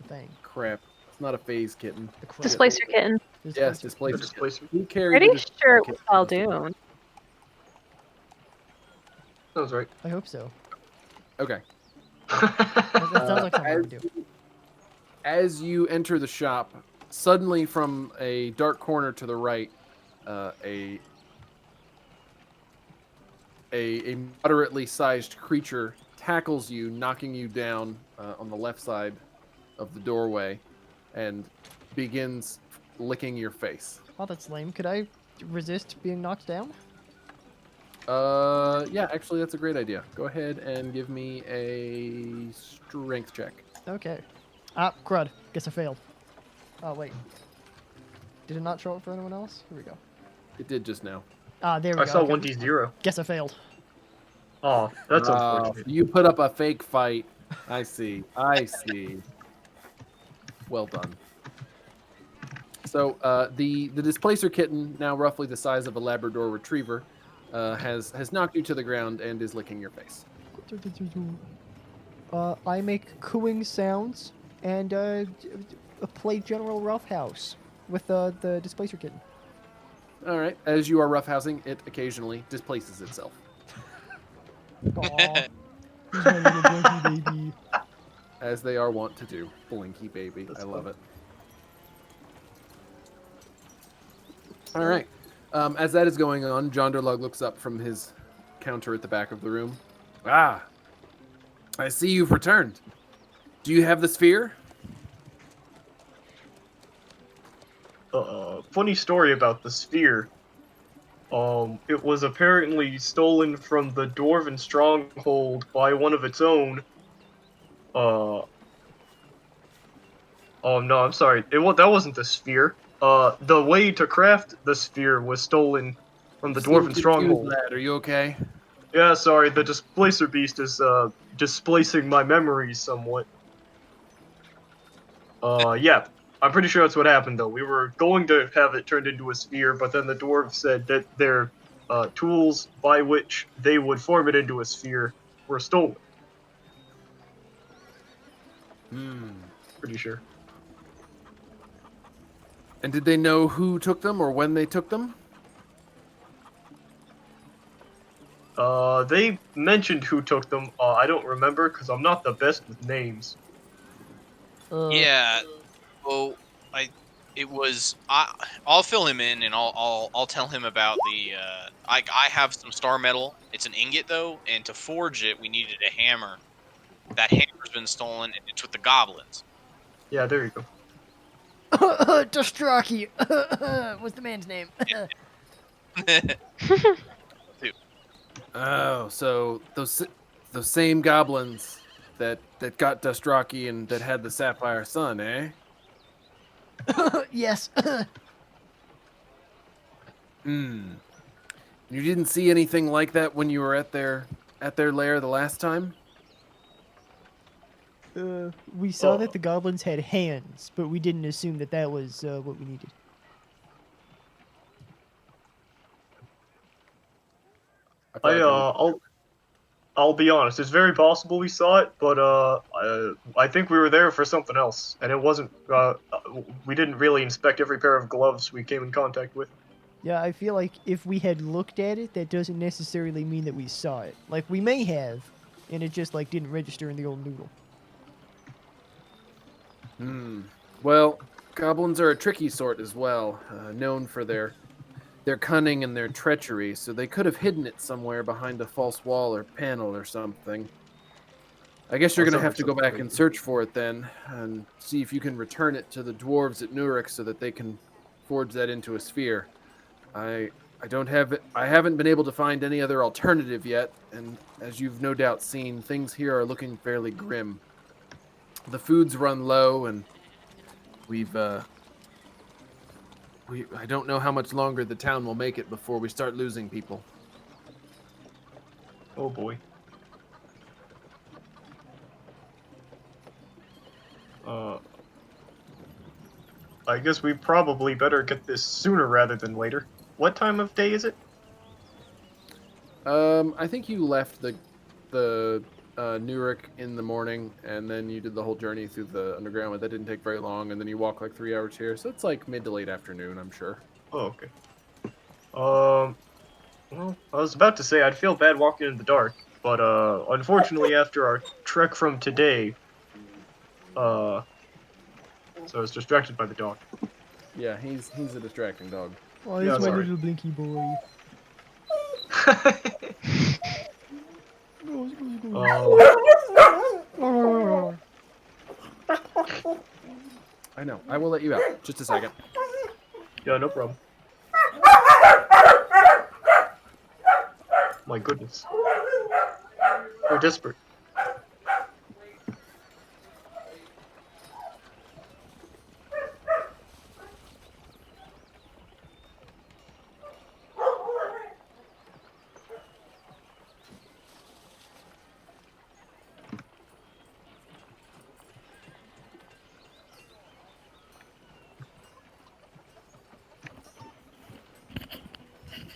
Thing. crap? It's not a phase kitten. The crap. Displacer kitten. Yes, Displacer. displacer. Displacer. Who carried Pretty the displacer sure it was kitten? Fal Dune. Sounds right. I hope so. Okay. That sounds like something I as, would do. as you enter the shop, suddenly from a dark corner to the right, a moderately sized creature tackles you, knocking you down on the left side of the doorway, and begins licking your face. Oh, that's lame. Could I resist being knocked down? Yeah, actually, that's a great idea. Go ahead and give me a strength check. Okay. Ah, crud. Guess I failed. Oh, wait. Did it not show up for anyone else? Here we go. It did just now. Ah, there we I go. saw okay. 1d0. Guess I failed. Oh, that's unfortunate. You put up a fake fight. I see. I see. Well done. So the displacer kitten, now roughly the size of a Labrador Retriever, has knocked you to the ground and is licking your face. I make cooing sounds and play General Roughhouse with the displacer kitten. All right. As you are roughhousing, it occasionally displaces itself. Aw. He's my little blinky baby. As they are wont to do. Blinky baby. That's I love fun. it. All right. As that is going on, John Durlug looks up from his counter at the back of the room. Ah, I see you've returned. Do you have the sphere? Funny story about the sphere. It was apparently stolen from the Dwarven stronghold by one of its own. Oh no, I'm sorry. That wasn't the sphere. The way to craft the sphere was stolen from the You seem Dwarven confused, stronghold. lad. Are you okay? Yeah, sorry. The displacer beast is displacing my memories somewhat. Yeah. I'm pretty sure that's what happened, though. We were going to have it turned into a sphere, but then the dwarves said that their tools by which they would form it into a sphere were stolen. Pretty sure. And did they know who took them or when they took them? They mentioned who took them. I don't remember because I'm not the best with names. Yeah. So I'll fill him in and I'll tell him about the I have some star metal. It's an ingot though, and to forge it we needed a hammer. That hammer's been stolen and it's with the goblins. Yeah, there you go. Dostraki. What's the man's name? Oh, so those same goblins that got Dostraki and that had the Sapphire Sun, eh? Yes. You didn't see anything like that when you were at their lair the last time? We saw that the goblins had hands, but we didn't assume that that was what we needed. I'll be honest. It's very possible we saw it, but I think we were there for something else, and it wasn't. We didn't really inspect every pair of gloves we came in contact with. Yeah, I feel like if we had looked at it, that doesn't necessarily mean that we saw it. Like, we may have, and it just, like, didn't register in the old noodle. Well, goblins are a tricky sort as well, known for their cunning and their treachery, so they could have hidden it somewhere behind a false wall or panel or something. I guess you're going to have to go back and search for it then, and see if you can return it to the dwarves at Nurik so that they can forge that into a sphere. I haven't been able to find any other alternative yet, and as you've no doubt seen, things here are looking fairly grim. The food's run low, and I don't know how much longer the town will make it before we start losing people. Oh boy. I guess we probably better get this sooner rather than later. What time of day is it? I think you left the Nurik in the morning, and then you did the whole journey through the underground, but that didn't take very long, and then you walk like 3 hours here, so it's like mid to late afternoon, I'm sure. Oh, okay. Well, I was about to say I'd feel bad walking in the dark, but unfortunately after our trek from today, so I was distracted by the dog. Yeah, he's a distracting dog. Oh, Yeah, that's my sorry. little blinky boy. I know. I will let you out. Just a second. Yeah, no problem. My goodness. We're desperate.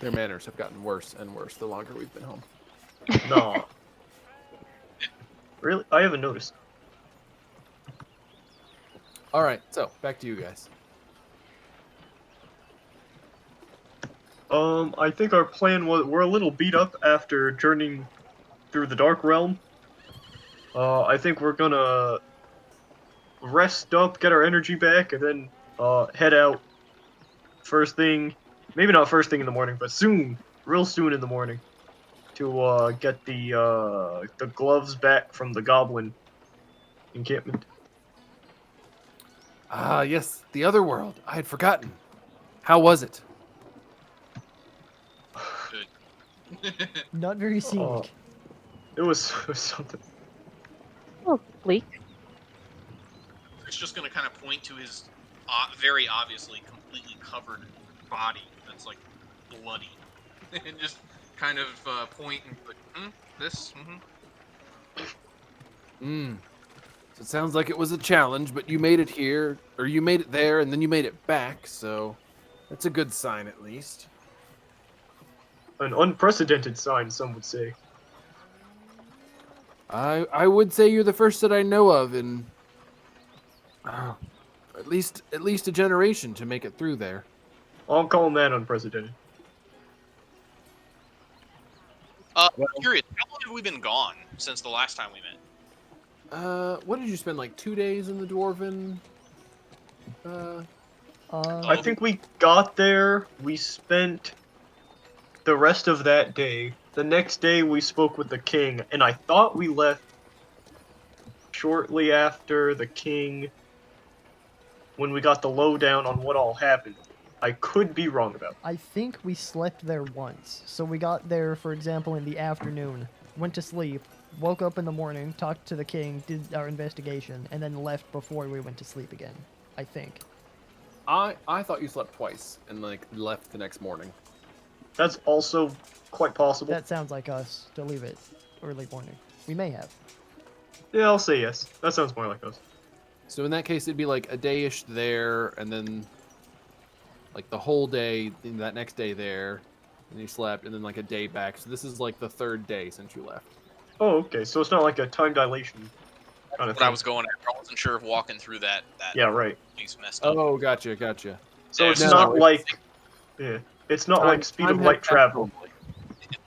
Their manners have gotten worse and worse the longer we've been home. No. Really? I haven't noticed. All right, so back to you guys. I think our plan was we're a little beat up after journeying through the Dark Realm. I think we're gonna rest up, get our energy back, and then head out first thing. Maybe not first thing in the morning, but soon, real soon in the morning. to get the gloves back from the goblin encampment. Ah, yes, the other world. I had forgotten. How was it? Not very scenic. Oh. It was something. Oh, bleak. It's just going to kind of point to his very obviously completely covered body that's like bloody, and just kind of point and be like, this. So it sounds like it was a challenge, but you made it here, or you made it there, and then you made it back, so that's a good sign at least. An unprecedented sign, some would say. I would say you're the first that I know of in at least a generation to make it through there. I'll call that unprecedented. Curious, how long have we been gone since the last time we met? What did you spend, like 2 days in the Dwarven? I think we got there, we spent the rest of that day. The next day we spoke with the king, and I thought we left shortly after the king when we got the lowdown on what all happened. I could be wrong about that. I think we slept there once. So we got there, for example, in the afternoon, went to sleep, woke up in the morning, talked to the king, did our investigation, and then left before we went to sleep again. I think. I thought you slept twice and like left the next morning. That's also quite possible. That sounds like us to leave it early morning. We may have. Yeah, I'll say yes. That sounds more like us. So in that case, it'd be like a day-ish there, and then like the whole day, that next day there, and you slept, and then like a day back. So this is like the third day since you left. Oh, okay. So it's not like a time dilation kind of What thing. I was going after, I wasn't sure if walking through that Yeah, right. place messed up. Oh, gotcha. So it's Yeah, not no, like... Yeah. It's not like speed of light travel.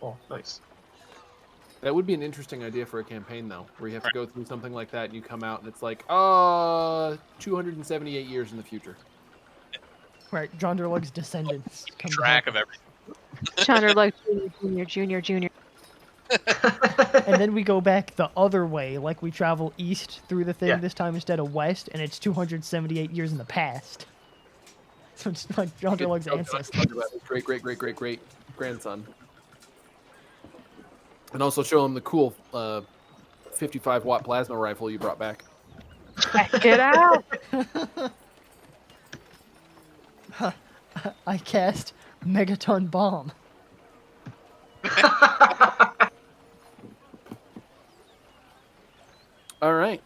Oh, nice. That would be an interesting idea for a campaign, though, where you have to go through something like that, and you come out, and it's like, 278 years in the future. Right, Jonderlug's descendants. come Track back. of everything. Chandler like junior. And then we go back the other way, like we travel east through the thing Yeah. this time instead of west, and it's 278 years in the past. So it's like Jonderlug's ancestor. Great grandson. And also show him the cool 55-watt plasma rifle you brought back. Check it out. I cast Megaton Bomb. All right.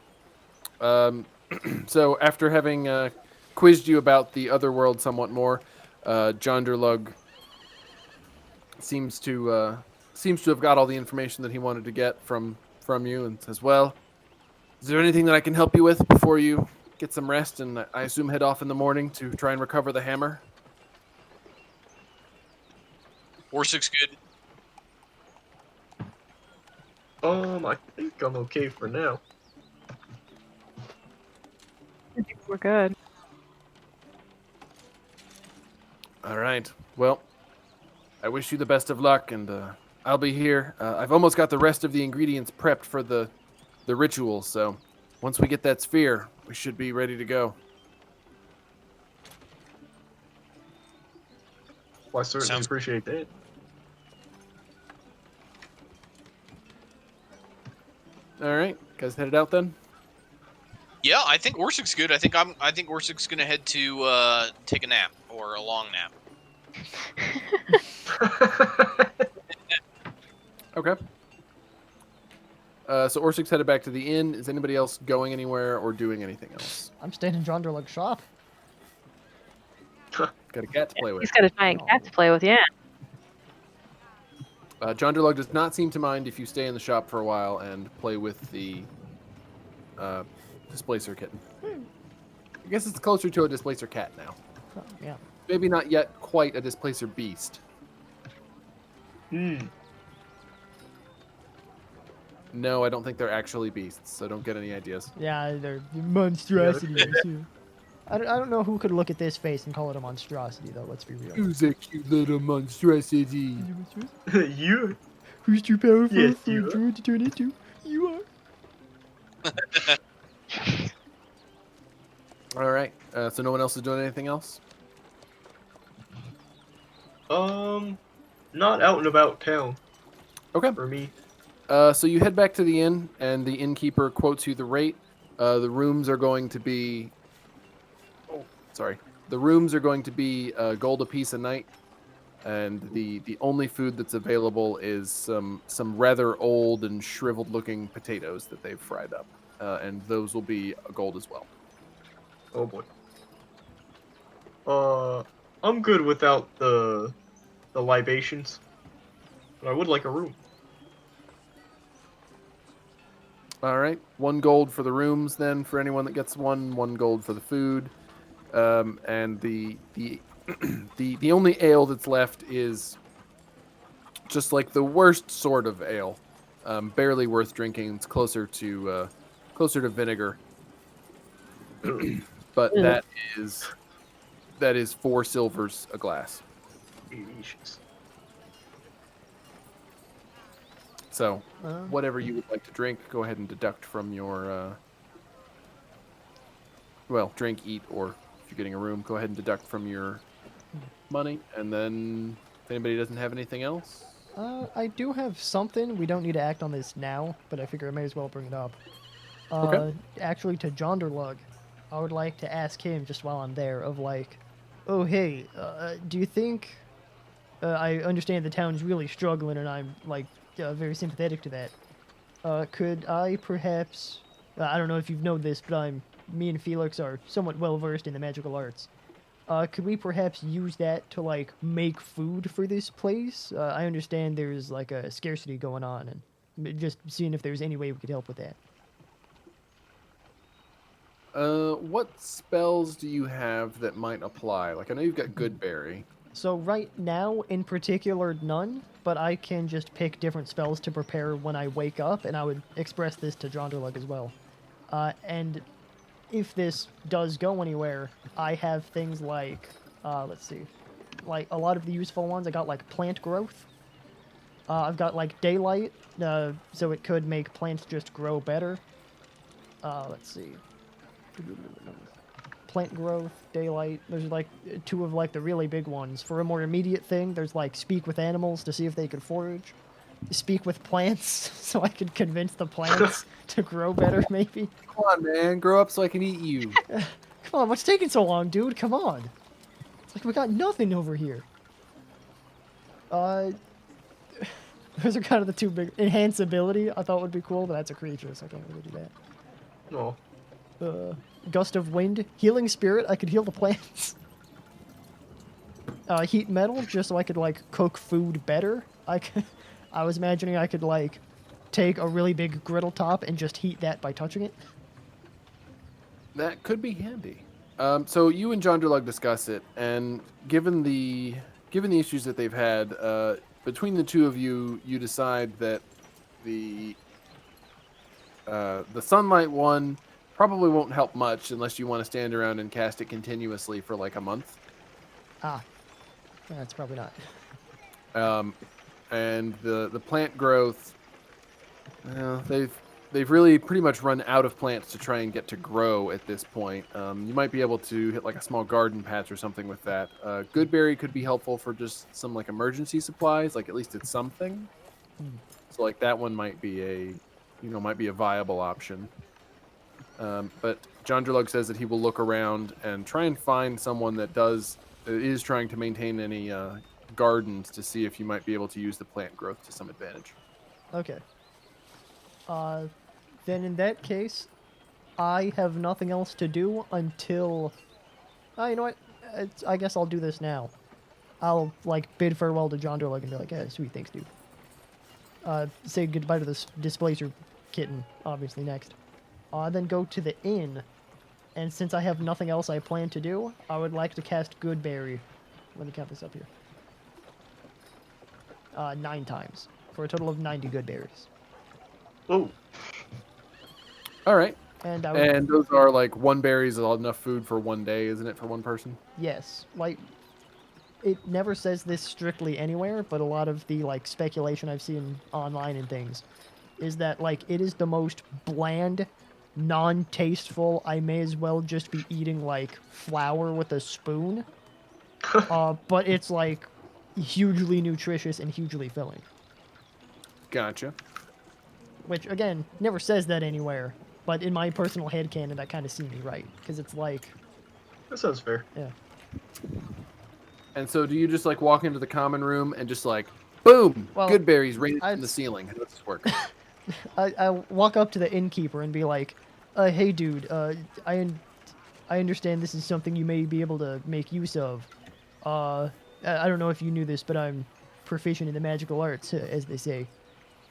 So after having quizzed you about the other world somewhat more, Jonderlug seems to have got all the information that he wanted to get from you, and says, "Well, is there anything that I can help you with before you get some rest, and I assume head off in the morning to try and recover the hammer?" Orsik's good. I think I'm okay for now. I think we're good. All right. Well, I wish you the best of luck, and I'll be here. I've almost got the rest of the ingredients prepped for the ritual, so once we get that sphere, we should be ready to go. Well, I certainly Sounds- appreciate that. All right, guys, headed out then. Yeah, I think Orsik's good. I think Orsik's gonna head to take a nap or a long nap. Okay. So Orsik's headed back to the inn. Is anybody else going anywhere or doing anything else? I'm staying in Jonderlug's shop. Got a cat to play with. He's got a giant cat to play with, yeah. Jonderlug does not seem to mind if you stay in the shop for a while and play with the displacer kitten. I guess it's closer to a displacer cat now. Oh, yeah. Maybe not yet quite a displacer beast. Hmm. No, I don't think they're actually beasts, so don't get any ideas. Yeah, they're monstrosities. Yeah. I don't know who could look at this face and call it a monstrosity, though. Let's be real. Who's a cute little monstrosity? You? Who's too powerful Yes, for a you are. druid to turn into? You are. All right. So no one else is doing anything else? Not out and about town Okay. for me. So you head back to the inn, and the innkeeper quotes you the rate. The rooms are going to be. Oh, sorry. The rooms are going to be gold a piece a night, and the only food that's available is some rather old and shriveled looking potatoes that they've fried up, and those will be a gold as well. Oh boy. I'm good without the libations, but I would like a room. All right, 1 gold for the rooms. Then for anyone that gets 1 gold for the food, and the the only ale that's left is just like the worst sort of ale, barely worth drinking. It's closer to vinegar, but Ugh. that is 4 silvers a glass. Delicious. So Um, whatever you would like to drink, go ahead and deduct from your well, drink, eat, or if you're getting a room, go ahead and deduct from your money. And then if anybody doesn't have anything else, I do have something. We don't need to act on this now, but I figure I may as well bring it up. Okay. Actually, to Jonderlug, I would like to ask him just while I'm there of like, oh hey, do you think? I understand the town's really struggling, and I'm like very sympathetic to that. Could I perhaps? I don't know if you've known this, but me and Felix are somewhat well versed in the magical arts. Could we perhaps use that to like make food for this place? I understand there's like a scarcity going on, and just seeing if there's any way we could help with that. what spells do you have that might apply? Like I know you've got Goodberry. So right now, in particular, none. But I can just pick different spells to prepare when I wake up, and I would express this to Jonderlug as well. And if this does go anywhere, I have things like, let's see, like a lot of the useful ones. I got like plant growth. I've got like daylight, so it could make plants just grow better. Let's see, plant growth, daylight. There's like 2 of like the really big ones. For a more immediate thing, there's like speak with animals to see if they could forage. Speak with plants, so I could convince the plants to grow better, maybe. Come on, man, grow up so I can eat you. Come on, what's taking so long, dude? Come on. It's like we got nothing over here. Those are kind of the 2 big... Enhance ability, I thought would be cool, but that's a creature, so I can't really do that. Oh, Gust of wind. Healing spirit, I could heal the plants. Heat metal, just so I could, like, cook food better. I was imagining I could, like, take a really big griddle top and just heat that by touching it. That could be handy. So you and Jonderlug discuss it, and given the issues that they've had, between the 2 of you, you decide that the sunlight one probably won't help much unless you want to stand around and cast it continuously for like a month. That's probably not. And the plant growth, they've really pretty much run out of plants to try and get to grow at this point. You might be able to hit like a small garden patch or something with that. Goodberry could be helpful for just some like emergency supplies, like at least it's something. So like that one might be a viable option. But Jonderlug says that he will look around and try and find someone that is trying to maintain any gardens to see if you might be able to use the plant growth to some advantage. Okay. Then in that case, I have nothing else to do until... you know what? I guess I'll do this now. I'll, like, bid farewell to Jonderlug and be like, yeah, sweet, thanks, dude. Say goodbye to this Displacer kitten, obviously, next. Then go to the inn, and since I have nothing else I plan to do, I would like to cast Goodberry. Let me count this up here. 9 times, for a total of 90 Goodberries. oh, All right. And I would, And those are like 1 berry is enough food for 1 day, isn't it, for 1 person? yes, like, it never says this strictly anywhere, but a lot of the like speculation I've seen online and things is that like it is the most bland, non-tasteful. I may as well just be eating like flour with a spoon. But it's like hugely nutritious and hugely filling. Gotcha. Which again never says that anywhere, but in my personal headcanon that kind of seems right because it's like That sounds fair. yeah. And so, do you just like walk into the common room and just like, boom, Well, good berries raised I'd- from the ceiling? How does this work? I walk up to the innkeeper and be like, "Hey, dude, I understand this is something you may be able to make use of. I don't know if you knew this, but I'm proficient in the magical arts, as they say,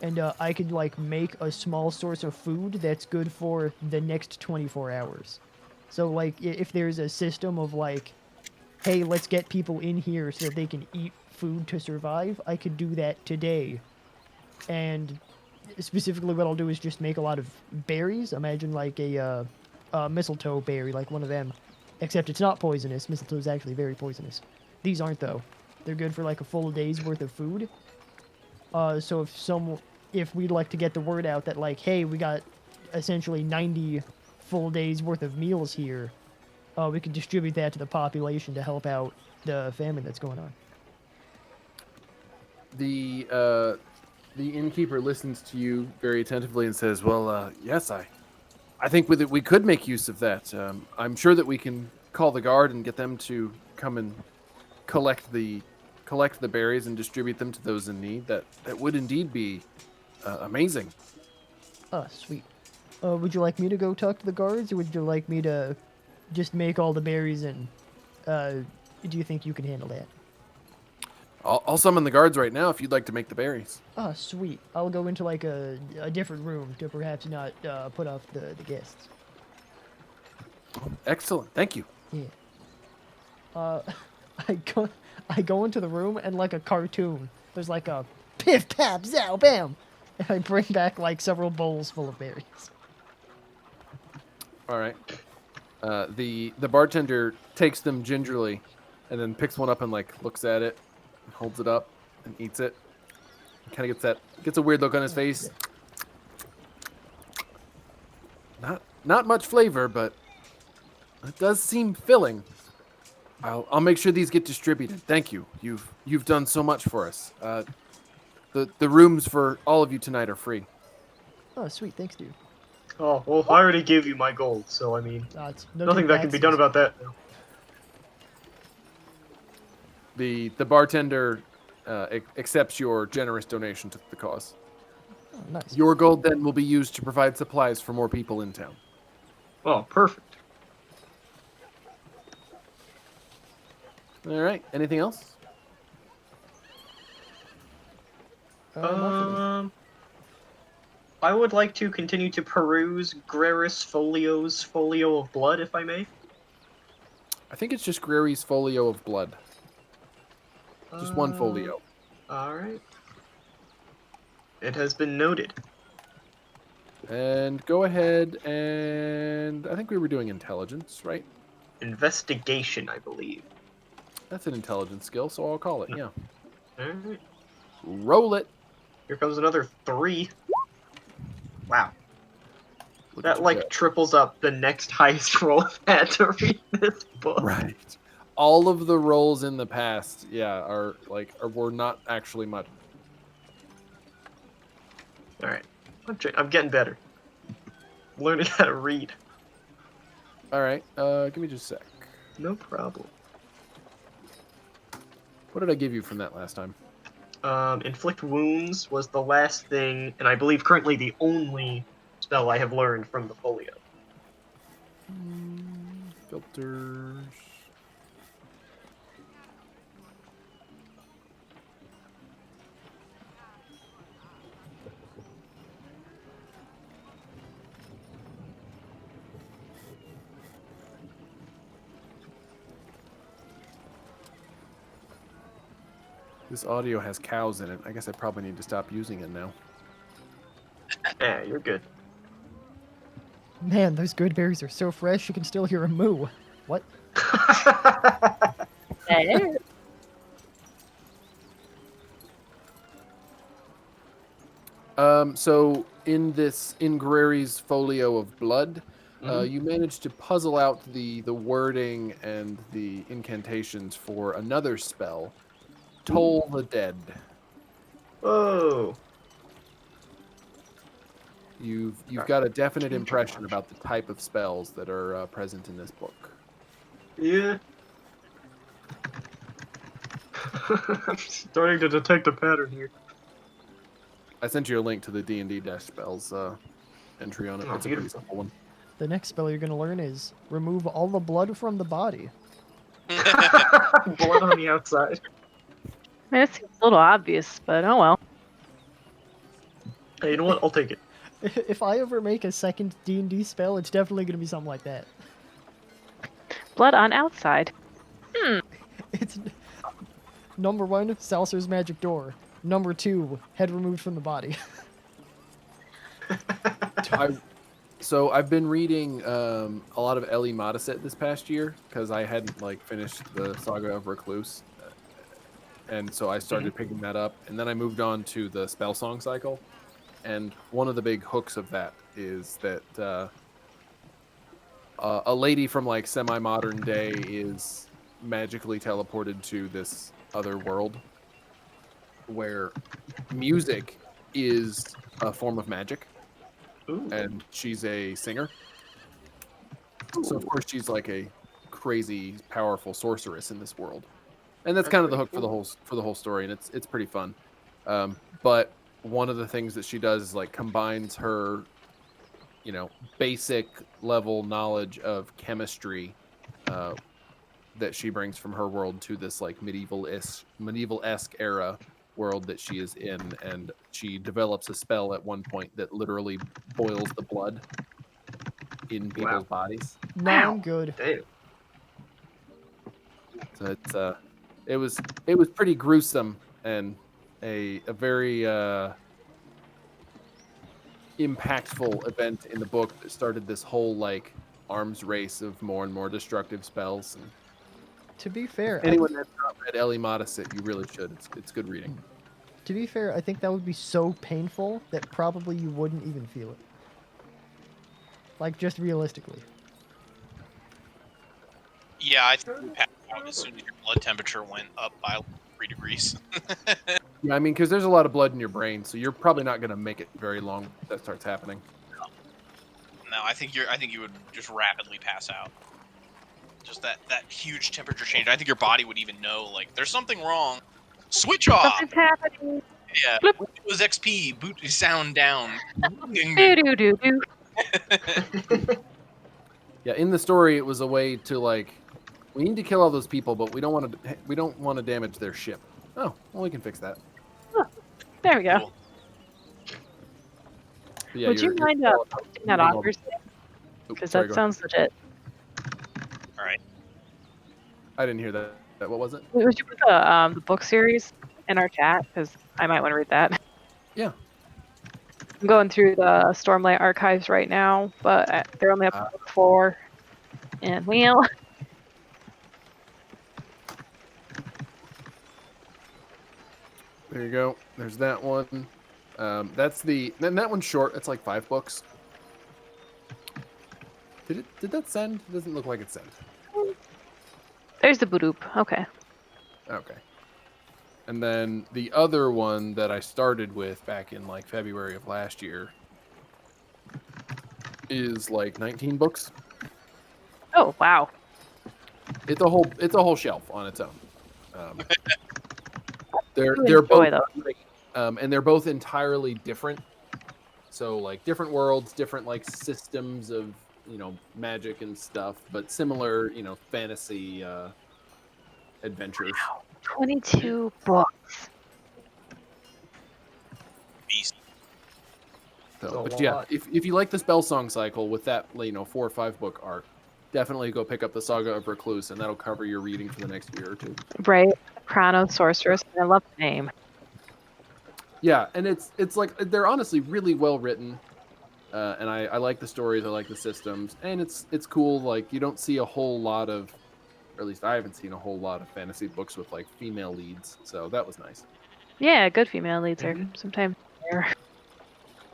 and I could like make a small source of food that's good for the next 24 hours. So like, if there's a system of like, hey, let's get people in here so that they can eat food to survive, I could do that today, and." Specifically, what I'll do is just make a lot of berries. Imagine like a mistletoe berry, like one of them. Except it's not poisonous. Mistletoe is actually very poisonous. These aren't though. They're good for like a full day's worth of food. So if we'd like to get the word out that like, hey, we got essentially 90 full days worth of meals here, we could distribute that to the population to help out the famine that's going on. The innkeeper listens to you very attentively and says, "Well, yes, I think with it we could make use of that. I'm sure that we can call the guard and get them to come and collect the berries and distribute them to those in need. That would indeed be amazing." Oh, sweet. Would you like me to go talk to the guards, or would you like me to just make all the berries and, do you think you can handle that? I'll summon the guards right now if you'd like to make the berries. Oh, sweet. I'll go into, like, a different room to perhaps not, put off the guests. Excellent, thank you. Yeah. I go into the room and, like a cartoon, there's like a piff, pap, zow, bam! And I bring back, like, several bowls full of berries. All right. The bartender takes them gingerly, and then picks one up and like looks at it, and holds it up, and eats it. Kind of gets a weird look on his face. Not much flavor, but it does seem filling. I'll make sure these get distributed. Thank you. You've done so much for us. The rooms for all of you tonight are free. Oh, sweet. Thanks, dude. Oh, well, I already gave you my gold, so I mean, It's no nothing that can be done about that now. The bartender accepts your generous donation to the cause. Oh, nice. Your gold then will be used to provide supplies for more people in town. Oh, perfect. All right. Anything else? Nothing. I would like to continue to peruse Greris Folio's Folio of Blood, if I may. I think it's just Grary's Folio of Blood. Just one folio. Alright. It has been noted. And go ahead and... I think we were doing intelligence, right? Investigation, I believe. That's an intelligence skill, so I'll call it, yeah. Alright. Roll it. Here comes another 3. Wow. Look at That, you like, go. triples up the next highest roll I've had to read this book. Right. All of the rolls in the past, yeah, were not actually much. Alright. I'm getting better. Learning how to read. All right, give me just a sec. No problem. What did I give you from that last time? Inflict Wounds was the last thing, and I believe currently the only spell I have learned from the folio. Filters. This audio has cows in it. I guess I probably need to stop using it now. Yeah, you're good. Man, those good berries are so fresh you can still hear a moo. What? So in Guerreri's Folio of Blood, Mhm. you managed to puzzle out the wording and the incantations for another spell, Toll the Dead. Whoa. You've Got got a definite change your impression watch. about the type of spells that are present in this book. Yeah. I'm starting to detect a pattern here. I sent you a link to the D&D spells entry on it. Oh, It's a pretty beautiful. simple one. The next spell you're going to learn is remove all the blood from the body. Blood on the outside. I mean, it seems a little obvious, but oh well. Hey, you know what? I'll take it. If I ever make a second D&D spell, it's definitely going to be something like that. Blood on outside. It's number 1, Salser's magic door. Number 2, head removed from the body. So I've been reading a lot of Ellie Modesset this past year because I hadn't finished the Saga of Recluse, and so I started picking that up, and then I moved on to the Spell Song cycle, and one of the big hooks of that is that a lady from semi-modern day is magically teleported to this other world where music is a form of magic. Ooh. And she's a singer. So of course she's like a crazy, powerful sorceress in this world, and that's kind of the hook pretty for the whole story, and it's pretty fun. But one of the things that she does is combines her, basic level knowledge of chemistry that she brings from her world to this medieval-esque era world that she is in, and she develops a spell at one point that literally boils the blood in people's bodies. No, I'm good. Damn. So it was pretty gruesome and a very impactful event in the book that started this whole arms race of more and more destructive spells. And To be fair, anyone that's not read Ellie Modesset, you really should. It's good reading. To be fair, I think that would be so painful that probably you wouldn't even feel it. Just realistically. Yeah, I think you passed out as soon as your blood temperature went up by 3 degrees. Yeah, I mean, because there's a lot of blood in your brain, so you're probably not going to make it very long if that starts happening. No, I think you would just rapidly pass out. Just that huge temperature change. I think your body would even know there's something wrong. Switch off. Something's happening. Yeah. Flip. Windows XP. Boot sound down. Do. Yeah, in the story, it was a way to we need to kill all those people, but we don't want to damage their ship. Oh, well, we can fix that. There we go. Cool. But yeah, Would you mind posting that you're- author's name? Oops, Because sorry, that go ahead. sounds legit. All right. I didn't hear that. What was it? Would you put the book series in our chat? Because I might want to read that. Yeah. I'm going through the Stormlight archives right now, but they're only up to book 4. And well, There you go. There's that one. That's that one's short. It's 5 books. Did that send? It doesn't look like it sent. there's the Boop. Okay. Okay. And then the other one that I started with back in February of last year is 19 books. Oh wow. It's a whole shelf on its own. They're enjoy both those. great, and they're both entirely different. So different worlds, different systems of magic and stuff, but similar fantasy adventures. Wow. 22 books. Beast. That's a But yeah, lot. if you like the spell song cycle with that 4 or 5 book arc, definitely go pick up the Saga of Recluse, and that'll cover your reading for the next year or two. Right. Chrono Sorceress. I love the name. Yeah, and it's they're honestly really well written, and I like the stories, I like the systems, and it's cool. You don't see a whole lot of, or at least I haven't seen a whole lot of fantasy books with female leads, so that was nice. Yeah, good female leads are sometimes rare.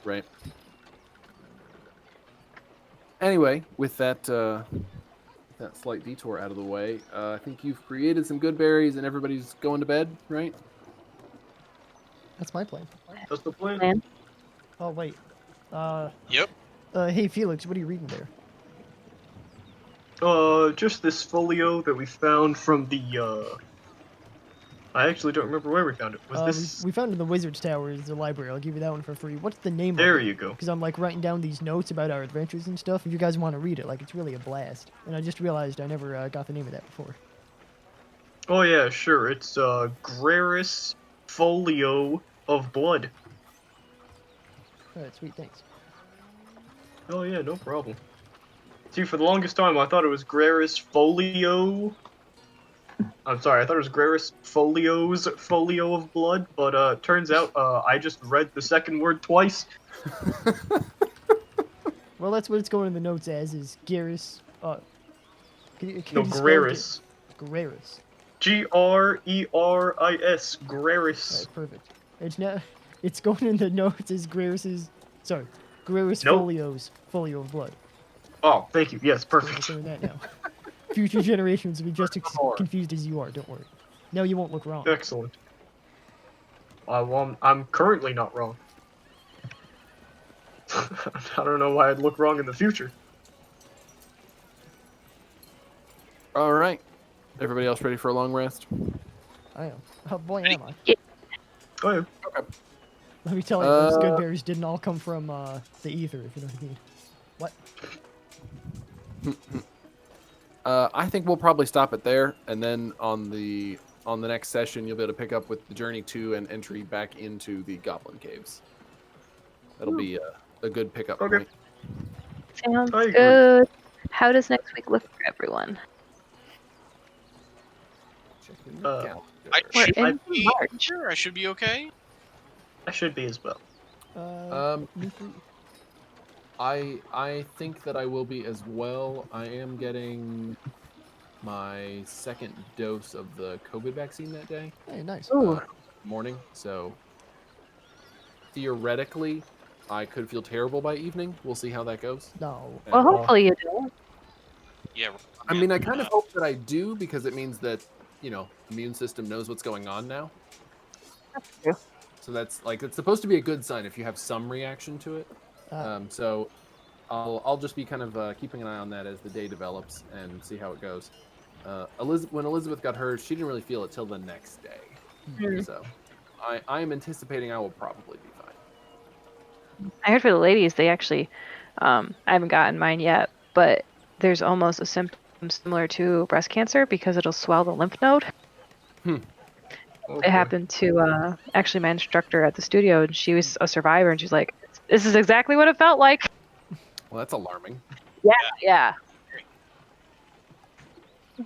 Right. Anyway, with that slight detour out of the way, I think you've created some good berries and everybody's going to bed, right? That's my plan. That's the plan. Man. Oh wait. Yep. Hey Felix, what are you reading there? Just this folio that we found from the. I actually don't remember where we found it. Was this? We found it in the Wizard's Tower is the library. I'll give you that one for free. What's the name There of it? you go. Because I'm like writing down these notes about our adventures and stuff. If you guys want to read it, like it's really a blast. And I just realized I never got the name of that before. Oh yeah, sure. It's Graris Folio of Blood. All right, sweet, thanks. Oh yeah, no problem. See, for the longest time I thought it was Graris Folio. I'm sorry, I thought it was Graris Folio's Folio of Blood, but turns out I just read the second word twice. Well, that's what it's going in the notes as is Garrus. Can No, you spell it? Graris. Graris. Greris. Graris. Alright, perfect. It's now. It's going in the notes as Graris's. Sorry, Graris Nope. Folio's Folio of Blood. Oh, thank you. Yes, We're perfect. doing that now. Future generations will be just as confused as you are. Don't worry. Now you won't look wrong. Excellent. Well, I'm currently not wrong. I don't know why I'd look wrong in the future. All right. Everybody else ready for a long rest? I am. Oh boy, am I. Oh yeah. Let me tell you, those good berries didn't all come from the ether, if you know what I mean. What? I think we'll probably stop it there, and then on the next session, you'll be able to pick up with the journey to and entry back into the Goblin Caves. That'll be a good pickup Okay. point. Sounds I agree. good. How does next week look for everyone? Checking the Uh, calendar. We're Should in be March. Sure, I should be okay. I should be as well. Me too. I think that I will be as well. I am getting my second dose of the COVID vaccine that day. Hey, nice. Ooh. Morning. So theoretically, I could feel terrible by evening. We'll see how that goes. No. Well, hopefully you do. Yeah. I mean, I kind of hope that I do because it means that, immune system knows what's going on now. That's true. So that's like, it's supposed to be a good sign if you have some reaction to it. So I'll just be kind of keeping an eye on that as the day develops and see how it goes. When Elizabeth got hers, she didn't really feel it till the next day. Mhm. So I am anticipating I will probably be fine. I heard for the ladies, they actually, I haven't gotten mine yet, but there's almost a symptom similar to breast cancer because it'll swell the lymph node. Oh, It happened to actually my instructor at the studio, and she was a survivor, and she's like, "This is exactly what it felt like." Well, that's alarming. Yeah.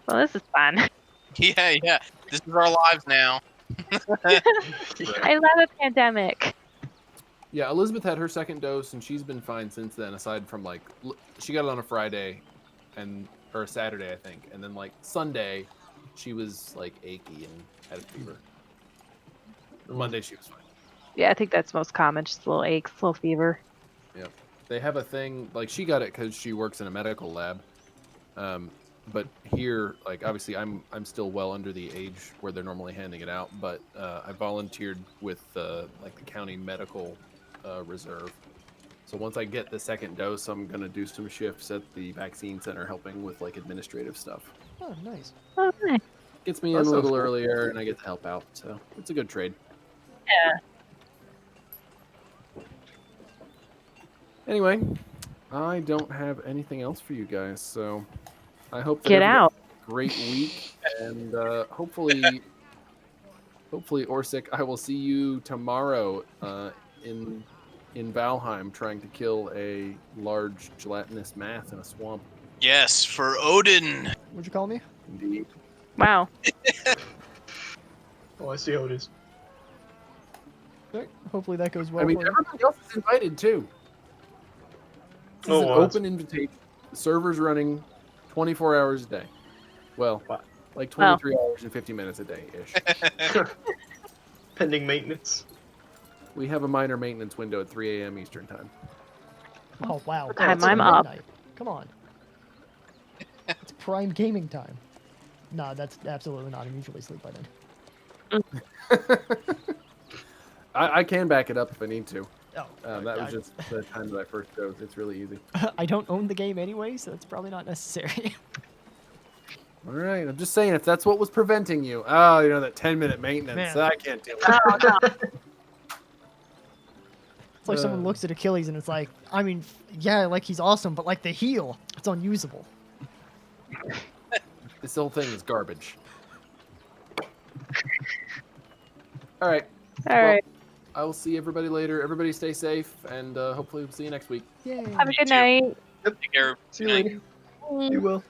Well, this is fun. Yeah. This is our lives now. I love a pandemic. Yeah, Elizabeth had her second dose, and she's been fine since then. Aside from she got it on a Friday, or a Saturday, I think, and then Sunday, she was achy and had a fever. Monday she was fine. Yeah, I think that's most common, just a little aches, a little fever. Yeah, they have a thing she got it because she works in a medical lab. But here, obviously, I'm still well under the age where they're normally handing it out. But I volunteered with the county medical reserve. So once I get the second dose, I'm gonna do some shifts at the vaccine center, helping with administrative stuff. Oh, nice. Oh, nice. Gets me That in a sounds little cool. earlier, and I get to help out. So it's a good trade. Yeah. Anyway, I don't have anything else for you guys, so I hope that Get everybody out. has a great week, and hopefully, Orsik, I will see you tomorrow in Valheim, trying to kill a large gelatinous mass in a swamp. Yes, for Odin. What'd you call me? Indeed. Wow. Oh, I see how it is. Right. Hopefully that goes well I mean, for you. everybody else is invited too. This is Oh, an well, open invitation. The server's running 24 hours a day. Well, Wow. 23 hours and 50 minutes a day ish. Pending maintenance. We have a minor maintenance window at 3 a.m. Eastern time. Oh wow. What time It's like I'm up. midnight. Come on. It's prime gaming time. No, that's absolutely not. I usually sleep by then. I can back it up if I need to. Oh, That was just the time that I first chose. It's really easy. I don't own the game anyway, so it's probably not necessary. All right, I'm just saying if that's what was preventing you. Oh, you know that 10-minute maintenance. Man. I can't do it. Oh, no. It's like someone looks at Achilles and it's like, I mean, yeah, like he's awesome, but like the heel, it's unusable. This whole thing is garbage. All right. All right. I will see everybody later. Everybody stay safe, and hopefully we'll see you next week. Yay. Have a good night. Take care. See you later. You will.